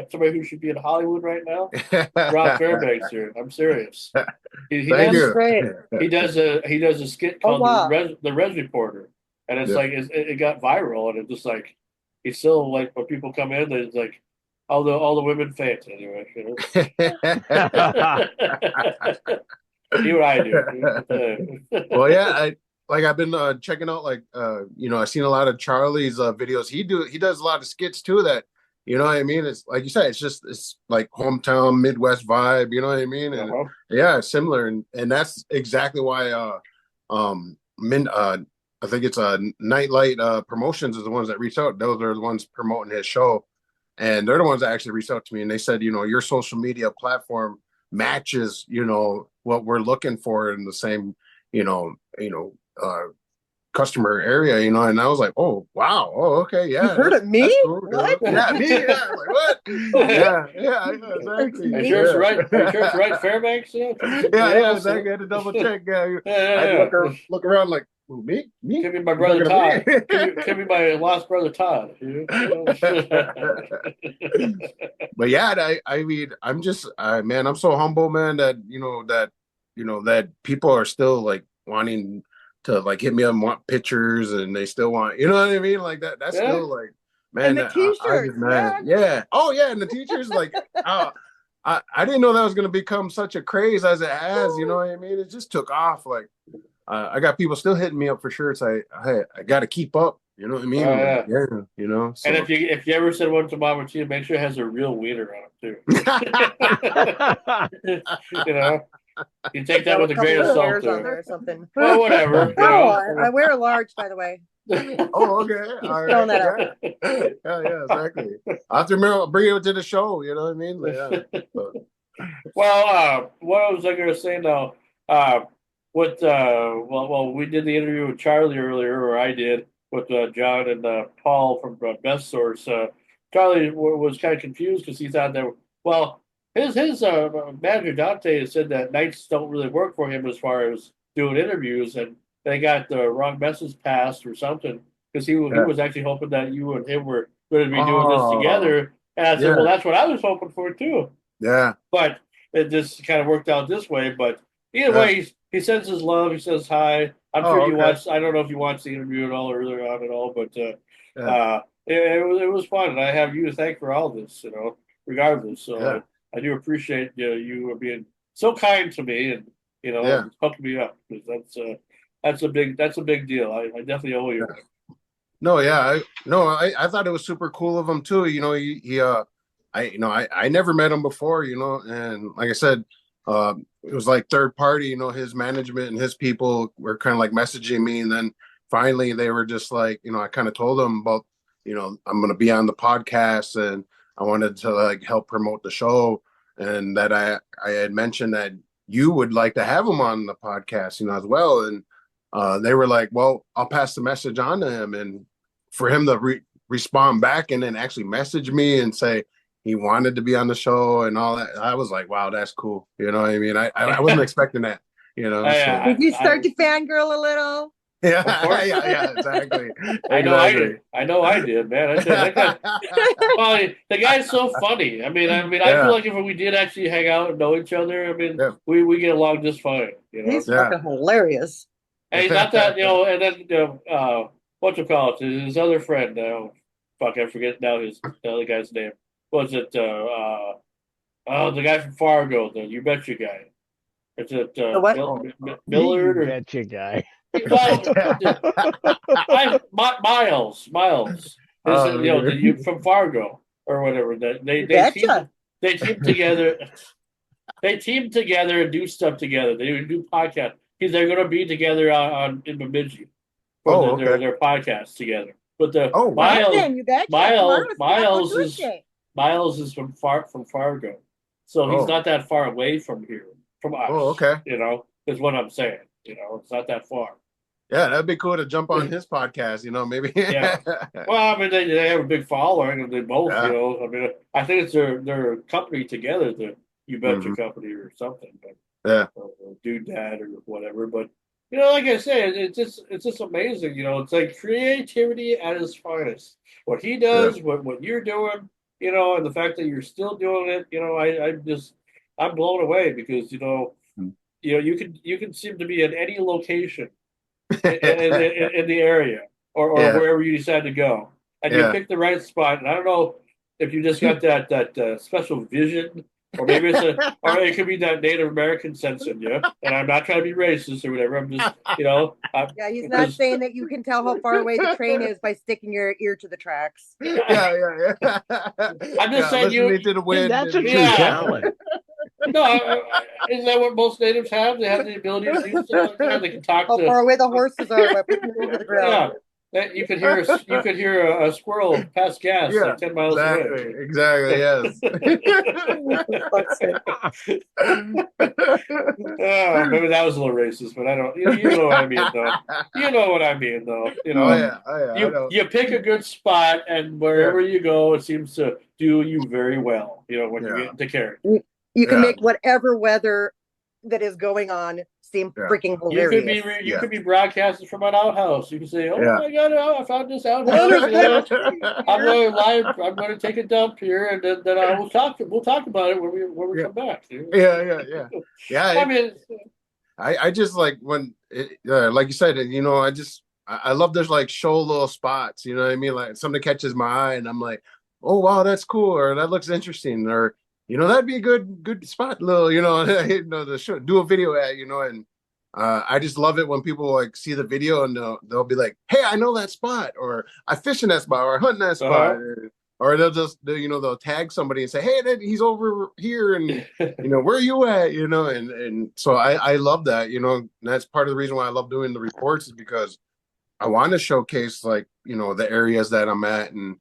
Somebody who should be in Hollywood right now? Rob Fairbanks here. I'm serious. He does a skit called the Res Reporter, and it's like it got viral, and it's just like he's still like when people come in, it's like all the women faint anyway. See what I do. Well, yeah, I've been checking out I've seen a lot of Charlie's videos. He does a lot of skits too that what I mean, it's like you said, it's like hometown Midwest vibe, you know what I mean? And yeah, similar, and that's exactly why I think it's Nightlight Promotions is the ones that reached out. Those are the ones promoting his show, and they're the ones that actually reached out to me, and they said, your social media platform matches what we're looking for in the same customer area, you know, and I was like, oh wow, oh okay, yeah, You heard of me? that's cool, What? Yeah, me, yeah, I'm like what? Yeah, exactly. Are you sure it's right? Are you sure it's right, Fairbanks? Yeah, Exactly. I had to double check. Yeah, I had to look around like, who, me? Could be my brother Todd. Could be my lost brother Todd. But yeah, I mean, I'm just, man, I'm so humble, man, that that people are still like wanting to like hit me up and want pictures, and they still want, you know what I mean, like that. That's still like, man, and the t-shirts, yeah. Oh yeah, and the teachers like, I didn't know that was gonna become such a craze as it has. You know what I mean? It just took off. Like, I got people still hitting me up for shirts. I got to keep up. You know what I mean? Yeah. You know. So. And if you ever send one to Mama Tia, make sure it has a real wiener on it too. You know, you take that with a grain of salt or something. Well, whatever. I wear a large, by the way. Oh, okay. All right. Throwing that out. Yeah, exactly. I have to remember, bring it to the show. You know what I mean? But. Well, what was I going to say now? Well, we did the interview with Charlie earlier, or I did, with John and Paul from Best Source. Charlie was kind of confused because he thought that, well, his manager Dante said that nights don't really work for him as far as doing interviews, and they got the wrong message passed or something, because he was actually hoping that you and him were going to be doing this together. And I said, well, that's what I was hoping for too. Yeah. But it just kind of worked out this way. But either way, he sends his love. He says hi. I'm sure you watched. I don't know if you watched the interview at all earlier on at all, but it was fun, and I have you to thank for all this. You know, regardless. So I do appreciate you being so kind to me, and hooking me up, because that's a big deal. I definitely owe you. No, yeah, I thought it was super cool of him too. You know, I never met him before, you know, and like I said, it was like third party, you know, his management and his people were kind of like messaging me, and then finally they were just like, you know, I kind of told them about, you know, I'm going to be on the podcast, and I wanted to like help promote the show, and that I had mentioned that you would like to have him on the podcast, you know, as well, and they were like, well, I'll pass the message on to him, and for him to respond back and then actually message me and say he wanted to be on the show and all that, I was like, wow, that's cool. You know what I mean? I wasn't expecting that, you know. Did you start to fangirl a little? Yeah, exactly. I know I did, man. Well, the guy's so funny. I mean, I feel like if we did actually hang out and know each other, I mean, we get along just fine. You know, he's fucking hilarious. And he's not that, you know. And then what you call it? His other friend. I forget now the other guy's name. Was it the guy from Fargo, the You Betcha guy? Is it Millard? You Betcha guy. Miles. From Fargo or whatever. They team together. They team together and do stuff together. They do podcasts. They're going to be together in Bemidji for their podcasts together. But Miles is from Fargo, so he's not that far away from here, from us. Oh, okay. You know, is what I'm saying. You know, it's not that far. Yeah, that'd be cool to jump on his podcast. You know, maybe. Yeah. Well, I mean, they have a big following, and they both. You know, I mean, I think it's their company together, the You Betcha company or something. But Doodad or whatever. But you know, like I said, it's just amazing. You know, it's like creativity at its finest. What he does, what you're doing. You know, and the fact that you're still doing it, you know, I'm blown away, because you know, you can seem to be at any location in the area or wherever you decide to go, and you pick the right spot. And I don't know if you just got that special vision, or maybe or it could be that Native American sense in you. And I'm not trying to be racist or whatever. I'm just, you know. He's not saying that you can tell how far away the train is by sticking your ear to the tracks. Yeah. I'm just saying that's a true talent. No, isn't that what most natives have? They have the ability to do stuff. They can talk how far away the horses are by putting them over the ground. You could hear a squirrel pass gas Yeah, like 10 miles exactly, away. exactly, yes. Maybe that was a little racist, but I don't. You know what I mean, though. You know what I mean, though. Oh yeah, oh yeah, I know. You pick a good spot, and wherever Yeah, you go, it seems to do you very well. When you yeah, get into character. You can yeah, make whatever weather that is going on seem yeah, freaking You could be hilarious. you yeah, could be broadcasting from an outhouse. You can say, "Oh yeah. my God, I found this outhouse. Well, there's plenty of I'm here. going live. I'm going to take a dump here, and then I will talk. We'll talk about it when we Yeah, come back." yeah, yeah, yeah. Yeah, I mean, I just like when like you said, I love those like show little spots, you know what I mean? Like something catches my eye and I'm like, oh wow, that's cool, or that looks interesting, or that'd be a good spot, little, to show, do a video at, and I just love it when people like see the video and they'll be like, hey, I know that spot, or I fish in that spot, or I hunt in that spot, or they'll tag somebody and say, hey, he's over here, and where are you at, and so I love that, and that's part of the reason why I love doing the reports, is because I want to showcase like the areas that I'm at, and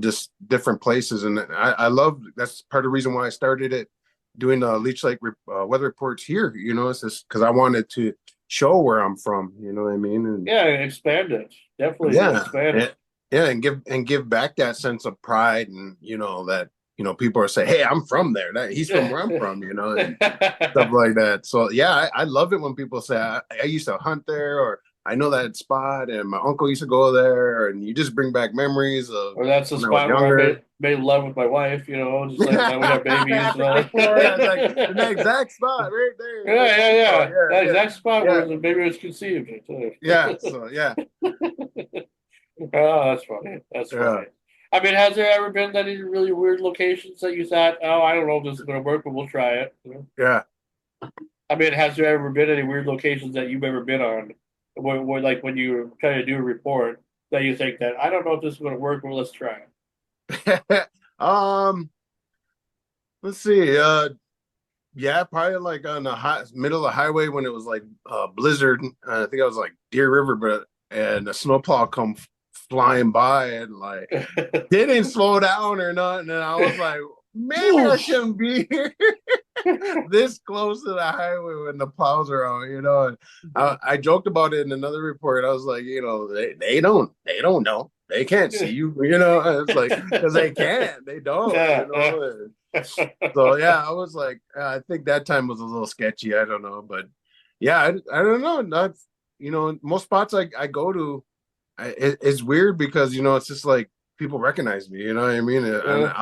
just different places, and I love, that's part of the reason why I started it, doing the Leech Lake weather reports here. It's just because I wanted to show where I'm from. You know what I mean? And yeah, expand it. Definitely expand it. Yeah, and give back that sense of pride, and that people are saying, hey, I'm from there. He's from where I'm from. And stuff like that. So yeah, I love it when people say I used to hunt there, or I know that spot, and my uncle used to go there, and you just bring back memories of. Or that's the spot where I made love with my wife, just like when we had babies. That exact spot right there. Yeah. That exact spot where the baby was conceived. Yeah. So yeah. Oh, that's funny. That's funny. I mean, has there ever been any really weird locations that you thought, oh, I don't know if this is going to work, but we'll try it? Yeah. I mean, has there ever been any weird locations that you've ever been on, where like when you try to do a report, that you think that I don't know if this is going to work, but let's try it? Let's see. Yeah, probably like on the middle of the highway when it was like blizzard. I think I was like Deer River, and a snowplow come flying by and like didn't slow down or nothing, and I was like, maybe I shouldn't be here this close to the highway when the plows are out. And I joked about it in another report. I was like, they don't know, they can't see you. It's like, because they can't, they don't. So yeah, I was like, I think that time was a little sketchy. I don't know, but yeah, I don't know. Not most spots I go to, it's weird because it's just like people recognize me. You know what I mean? And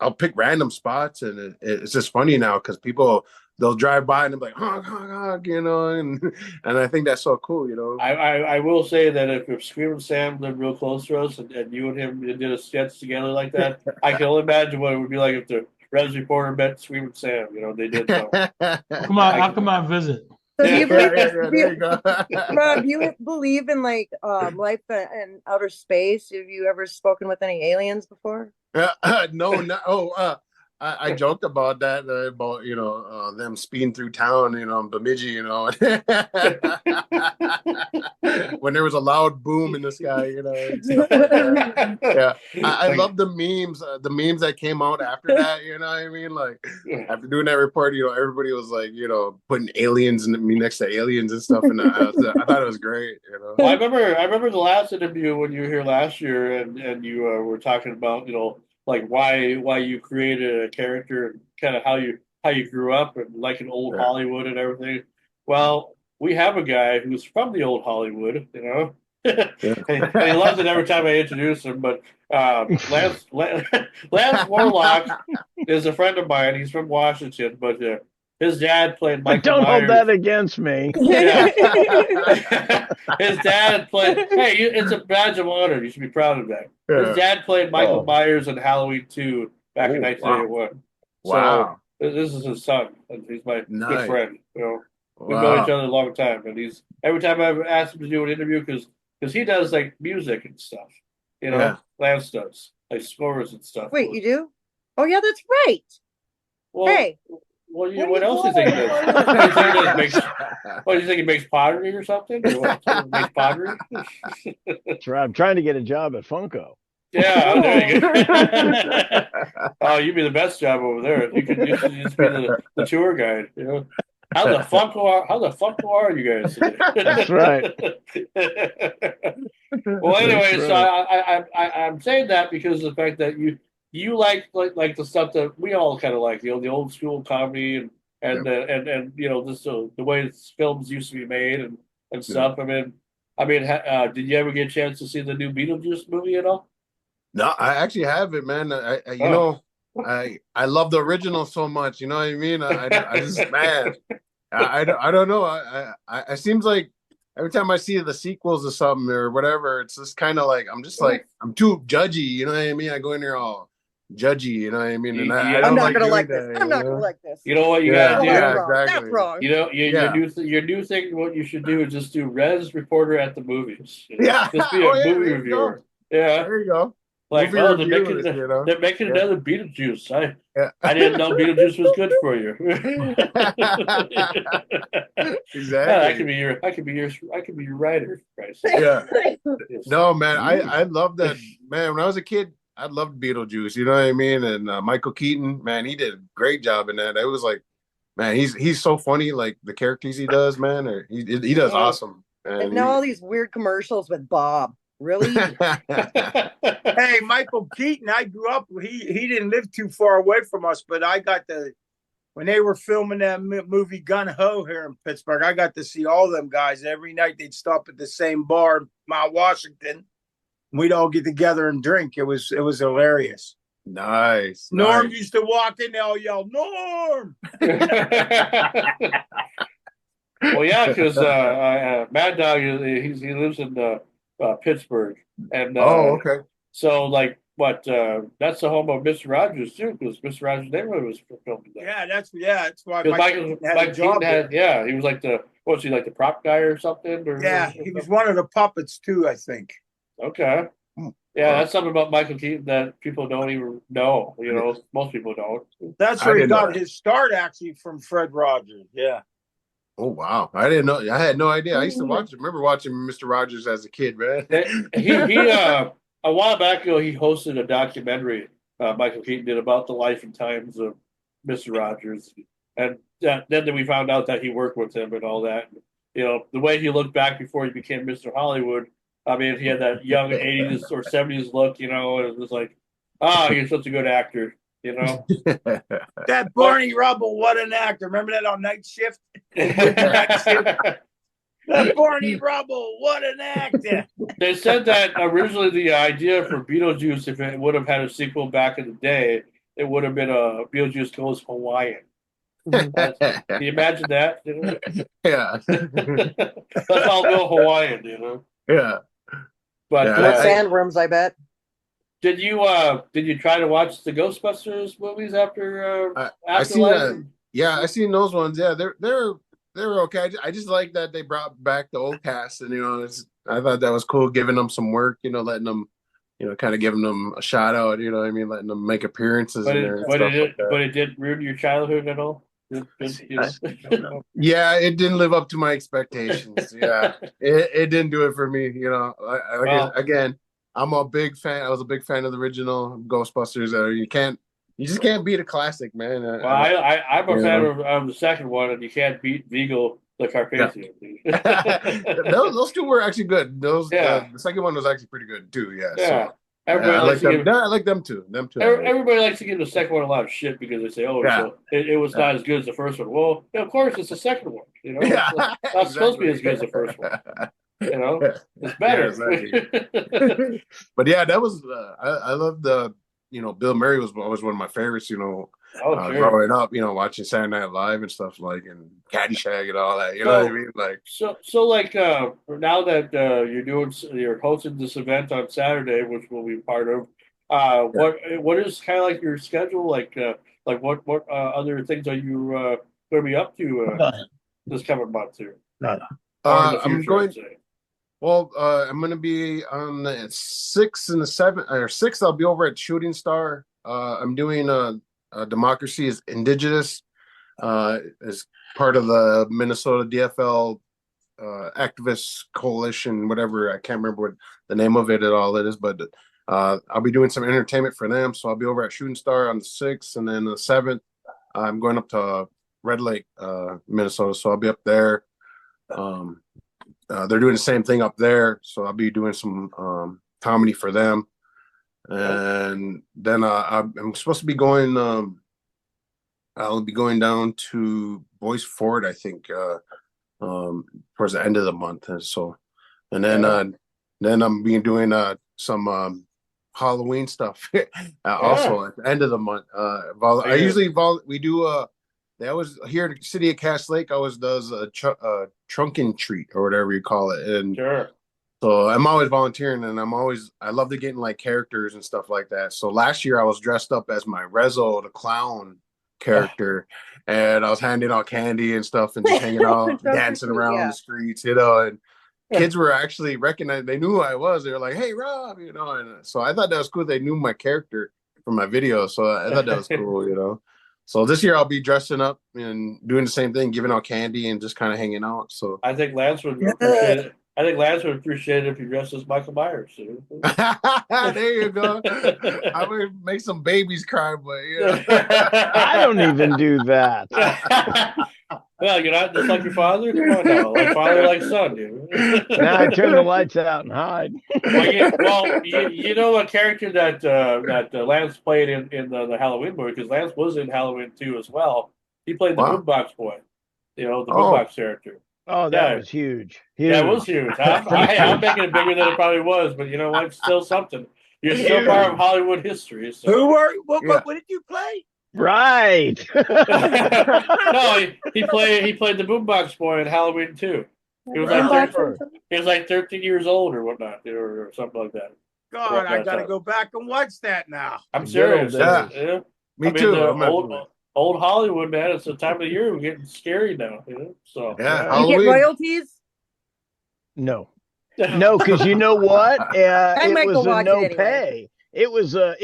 I'll pick random spots, and it's just funny now because they'll drive by and they'll be like honk honk honk, and I think that's so cool. I will say that if Screaming Sam lived real close to us, and you and him did a sketch together like that, I can only imagine what it would be like if the Res reporter met Screaming Sam. They did so. I'll come out and visit. So do you believe, there you go. Rob, do you believe in like life in outer space? Have you ever spoken with any aliens before? No. I joked about that, about them speeding through town, in Bemidji, when there was a loud boom in the sky, and stuff like that. Yeah, I love the memes that came out after that. You know what I mean? Like after doing that report, everybody was like, putting aliens next to aliens and stuff, and I thought it was great. Well, I remember the last interview when you were here last year, and you were talking about like why you created a character, and kind of how you grew up, and like in old Hollywood and everything. Well, we have a guy who's from the old Hollywood, and he loves it every time I introduce him. But Lance Warlock is a friend of mine. He's from Washington, but his dad played Michael Don't Myers. hold that against me. Yeah. His dad played. Hey, it's a badge of honor. You should be proud of that. Yeah. His dad played Michael Myers in Halloween 2 back in 1981. Wow. So this is his son, and he's my good friend. We've known each other a long time, and he's every time I've asked him to do an interview because he does like music and stuff. Lance does like scores and stuff. Wait, you do? Oh yeah, that's right. Well, hey, What else do you think he does? What do you think he makes pottery or something? Or what? Makes pottery? That's right. I'm trying to get a job at Funko. Yeah, there you go. Oh, you'd be the best job over there. You should just be the tour guide. You know, how the fuck are you guys today? That's right. Well, anyway, That's so right. I'm saying that because of the fact that you like the stuff that we all kind of like, the old school comedy and you know this the way films used to be made and stuff. Did you ever get a chance to see the new Beetlejuice movie at all? No, I actually haven't, man. I love the original so much. You know what I mean? I just, man, I don't know. I seems like every time I see the sequels or something or whatever, it's just kind of like I'm too judgy. You know what I mean? I go in there all judgy. You know what I mean? And I I'm don't not gonna like that, this. I'm not gonna like this. You know what you yeah, gotta do? yeah, wrong. exactly. That's wrong. You know, your new thing. What you should do is just do Res reporter at the movies. You know? Yeah, Just be a movie reviewer. Yeah, there you go. like Movie reviewers, they're making Yeah. another Beetlejuice. Yeah. I didn't know Beetlejuice was good for you. Exactly. Yeah, I could be your writer, Christ. Yeah. Yes. No, man, I love that, man. When I was a kid, I loved Beetlejuice. You know what I mean? And Michael Keaton, man, he did a great job in that. It was like, man, he's so funny. Like the characters he does, man. Or he does awesome. And now all these weird commercials with Bob. Really? Hey, Michael Keaton, I grew up. He didn't live too far away from us, but I got when they were filming that movie Gun Ho here in Pittsburgh, I got to see all them guys every night. They'd stop at the same bar in Mount Washington. We'd all get together and drink. It was hilarious. Nice. Norm used to walk in, they all yell, "Norm!" Well, yeah, because Mad Dog he lives in Pittsburgh, and okay. So like, that's the home of Mr. Rogers too, because Mr. Rogers' neighborhood was filmed there. Yeah, that's why Michael Keaton had, he was like the prop guy or something? He was one of the puppets too, I think. Okay. Yeah, that's something about Michael Keaton that people don't even know. You know, most people don't. That's where he got his start, actually, from Fred Rogers. Yeah. Oh wow! I didn't know. I had no idea. I used to remember watching Mr. Rogers as a kid, man. He a while back ago, he hosted a documentary. Michael Keaton did about the life and times of Mr. Rogers, and then we found out that he worked with him and all that. You know, the way he looked back before he became Mr. Hollywood. I mean, he had that young 80s or 70s look, you know, and it was like, he's such a good actor, you know. That Barney Rubble, what an actor. Remember that on Night Shift? That Barney Rubble, what an actor. They said that originally the idea for Beetlejuice, if it would have had a sequel back in the day, it would have been a Beetlejuice Goes Hawaiian. Can you imagine that? You know? Yeah. Let's all go Hawaiian, you know? Yeah. But sandworms, I bet. Did you try to watch the Ghostbusters movies after I seen Afterlife? Yeah, I seen those ones. Yeah, they're okay. I just like that they brought back the old cast, and I thought that was cool, giving them some work. You know, letting them, kind of giving them a shout out. You know what I mean? Letting them make appearances. But it didn't ruin your childhood at all. Yeah, it didn't live up to my expectations. Yeah, it didn't do it for me. You know, again, I'm a big fan. I was a big fan of the original Ghostbusters. You just can't beat a classic, man. Well, I'm a fan of the second one, and you can't beat Vigo the Carpathian. Yeah. those two were actually good. The second one was actually pretty good too. Yeah. Yeah. So. I like them too. Everybody likes to give the second one a lot of shit because they say, it was not as good as the first one. Well, of course, it's the second one. You know, it's not supposed to be as good as the first one. You know, it's better. Exactly. But yeah, that was I love the Bill Murray was always one of my favorites. Growing up, watching Saturday Night Live and stuff and Caddyshack and all that. You know what I mean? Like now that you're hosting this event on Saturday, which we'll be part of. What is kind of like your schedule? Like what other things are you going to be up to this coming month here? I'm going. Well, I'm going to be on the 6th and the 7th, or 6th. I'll be over at Shooting Star. I'm doing Democracy is Indigenous. as part of the Minnesota DFL activist coalition, whatever. I can't remember what the name of it at all it is, but I'll be doing some entertainment for them. So I'll be over at Shooting Star on the 6th, and then the 7th, I'm going up to Red Lake, Minnesota. So I'll be up there. They're doing the same thing up there, so I'll be doing some comedy for them. And then I'm supposed to be going. I'll be going down to Boys Ford, I think, towards the end of the month. And so, and then I'm being doing some Halloween stuff also at the end of the month. I usually we do. They always here in the city of Cass Lake always does a trunk and treat or whatever you call it, and so I'm always volunteering, and I love to get in like characters and stuff like that. So last year I was dressed up as my Rezzo the clown character, and I was handing out candy and stuff and just hanging out, dancing around the streets, and kids were actually recognizing, they knew who I was. They were like, "Hey, Rob," and so I thought that was cool. They knew my character from my video, so I thought that was cool, So this year I'll be dressing up and doing the same thing, giving out candy and just kind of hanging out. So I think Lance would appreciate it. I think Lance would appreciate it if you dressed as Michael Myers. There you go. I would make some babies cry, but I don't even do that. Well, you're not just like your father. Come on now, like father, like son, dude. Now I turn the lights out and hide. You know a character that Lance played in the Halloween movie, because Lance was in Halloween 2 as well. He played the Boombox Boy, the Boombox character. Oh, that was huge. Yeah, it was huge. I'm making it bigger than it probably was, but you know what? It's still something. You're still part of Hollywood history. So. What did you play? Right. No, he played the Boombox Boy in Halloween 2. He was like 13 years old or whatnot, or something like that. God, I gotta go back and watch that now. I'm serious. Yeah. Me too. Old Hollywood, man. It's the time of the year we're getting scary now. So you get royalties? No, because you know what? It was a no pay. It was a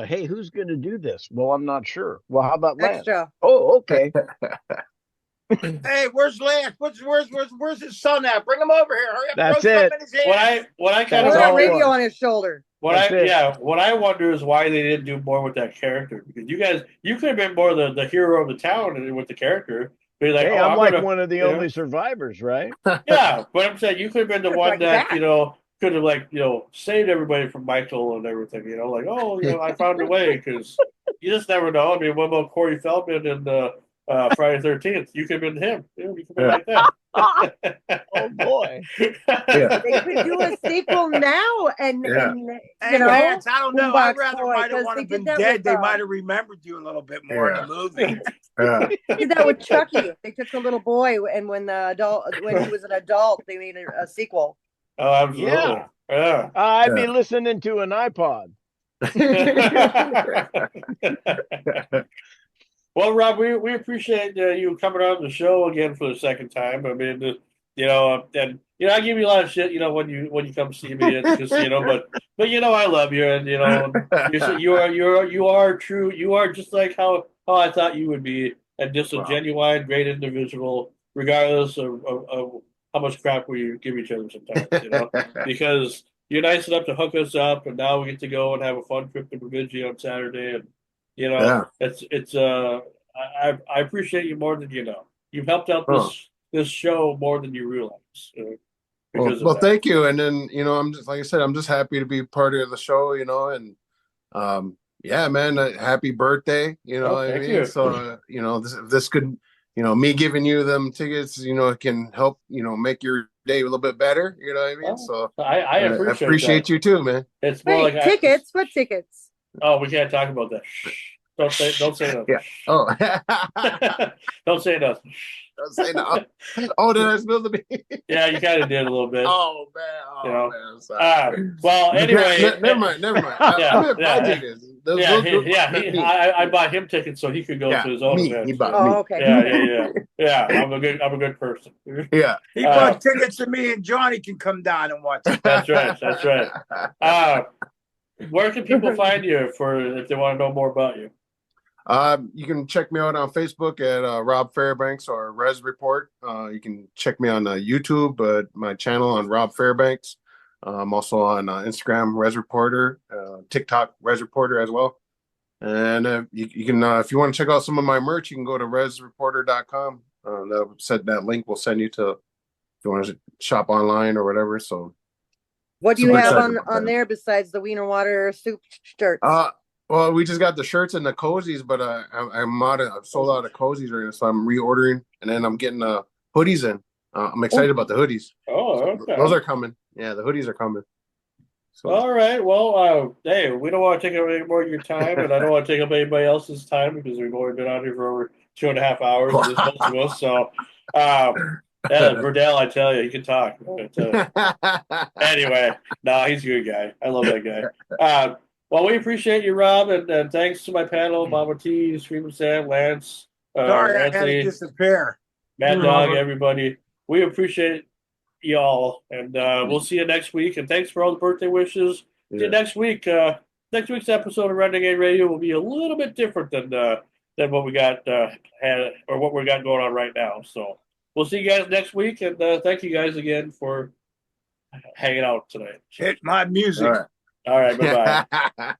hey, who's going to do this? Well, I'm not sure. Well, how about Lance? Extra. Oh, okay. Hey, where's Lance? Where's his son at? Bring him over here. Hurry up. That's it. What I kind of that radio on his shoulder. What I wonder is why they didn't do more with that character, because you could have been more the hero of the town with the character. Be like, hey, I'm like one of the only survivors, right? Yeah, but I'm saying you could have been the one that could have saved everybody from Michael and everything. I found a way, because you just never know. I mean, what about Corey Feldman and Friday the 13th? You could have been him. You could have been like that. Oh boy! They could do a sequel now, and Lance, I don't know. I'd rather might have wanted been dead. They might have remembered you a little bit more in the movie. They did that with Chucky. They took the little boy, and when he was an adult, they made a sequel. Oh, absolutely. Yeah. I'd be listening to an iPod. Well, Rob, we appreciate you coming on the show again for the second time. I mean, I give you a lot of shit, when you come see me, and just but I love you, and you are true. You are just like how I thought you would be, and just a genuine, great individual, regardless of how much crap we give each other sometimes. Because you're nice enough to hook us up, and now we get to go and have a fun trip to Bemidji on Saturday, and. It's I appreciate you more than you know. You've helped out this show more than you realize. Well, thank you. And then I'm just, like I said, I'm just happy to be part of the show. And yeah, man, happy birthday. What I mean? You. So this could me giving you them tickets, it can help make your day a little bit better. You know what I mean? So I appreciate you too, man. It's more like tickets. What tickets? Oh, we can't talk about that. Don't say nothing. Yeah. Oh. Don't say nothing. Don't say no. Oh, did I spill the beans? Yeah, you kind of did a little bit. Oh man. Man. I'm sorry. Well, anyway. Never mind. I bought him tickets so he could go to his own event. He bought me. Okay. Yeah. I'm a good person. Yeah. He bought tickets so me and Johnny can come down and watch it. That's right. Where can people find you if they want to know more about you? You can check me out on Facebook at Rob Fairbanks or Res Report. You can check me on YouTube, my channel on Rob Fairbanks. I'm also on Instagram, Res Reporter, TikTok, Res Reporter as well. And you can, if you want to check out some of my merch, you can go to resreporter.com. That link will send you to, if you want to shop online or whatever. So, what do you have on there besides the Wiener Water soup shirts? Well, we just got the shirts and the cozies, but I've sold out of cozies right now, so I'm reordering, and then I'm getting hoodies in. I'm excited about the hoodies. Oh, okay. Those are coming. Yeah, the hoodies are coming. So. All right. Well, hey, we don't want to take up any more of your time, and I don't want to take up anybody else's time because we've only been out here for over 2.5 hours, just most of us. So, Verdell, I tell you, he can talk. Anyway, no, he's a good guy. I love that guy. Well, we appreciate you, Rob, and thanks to my panel, Mama T, Screaming Sam, Lance, Sorry, Anthony, I had to disappear. Mad Dog, everybody. We appreciate y'all, and we'll see you next week. And thanks for all the birthday wishes. Yeah. See you next week. Next week's episode of Renegade Radio will be a little bit different than what we got what we got going on right now. So we'll see you guys next week, and thank you guys again for hanging out tonight. Hit my music. All right, bye-bye.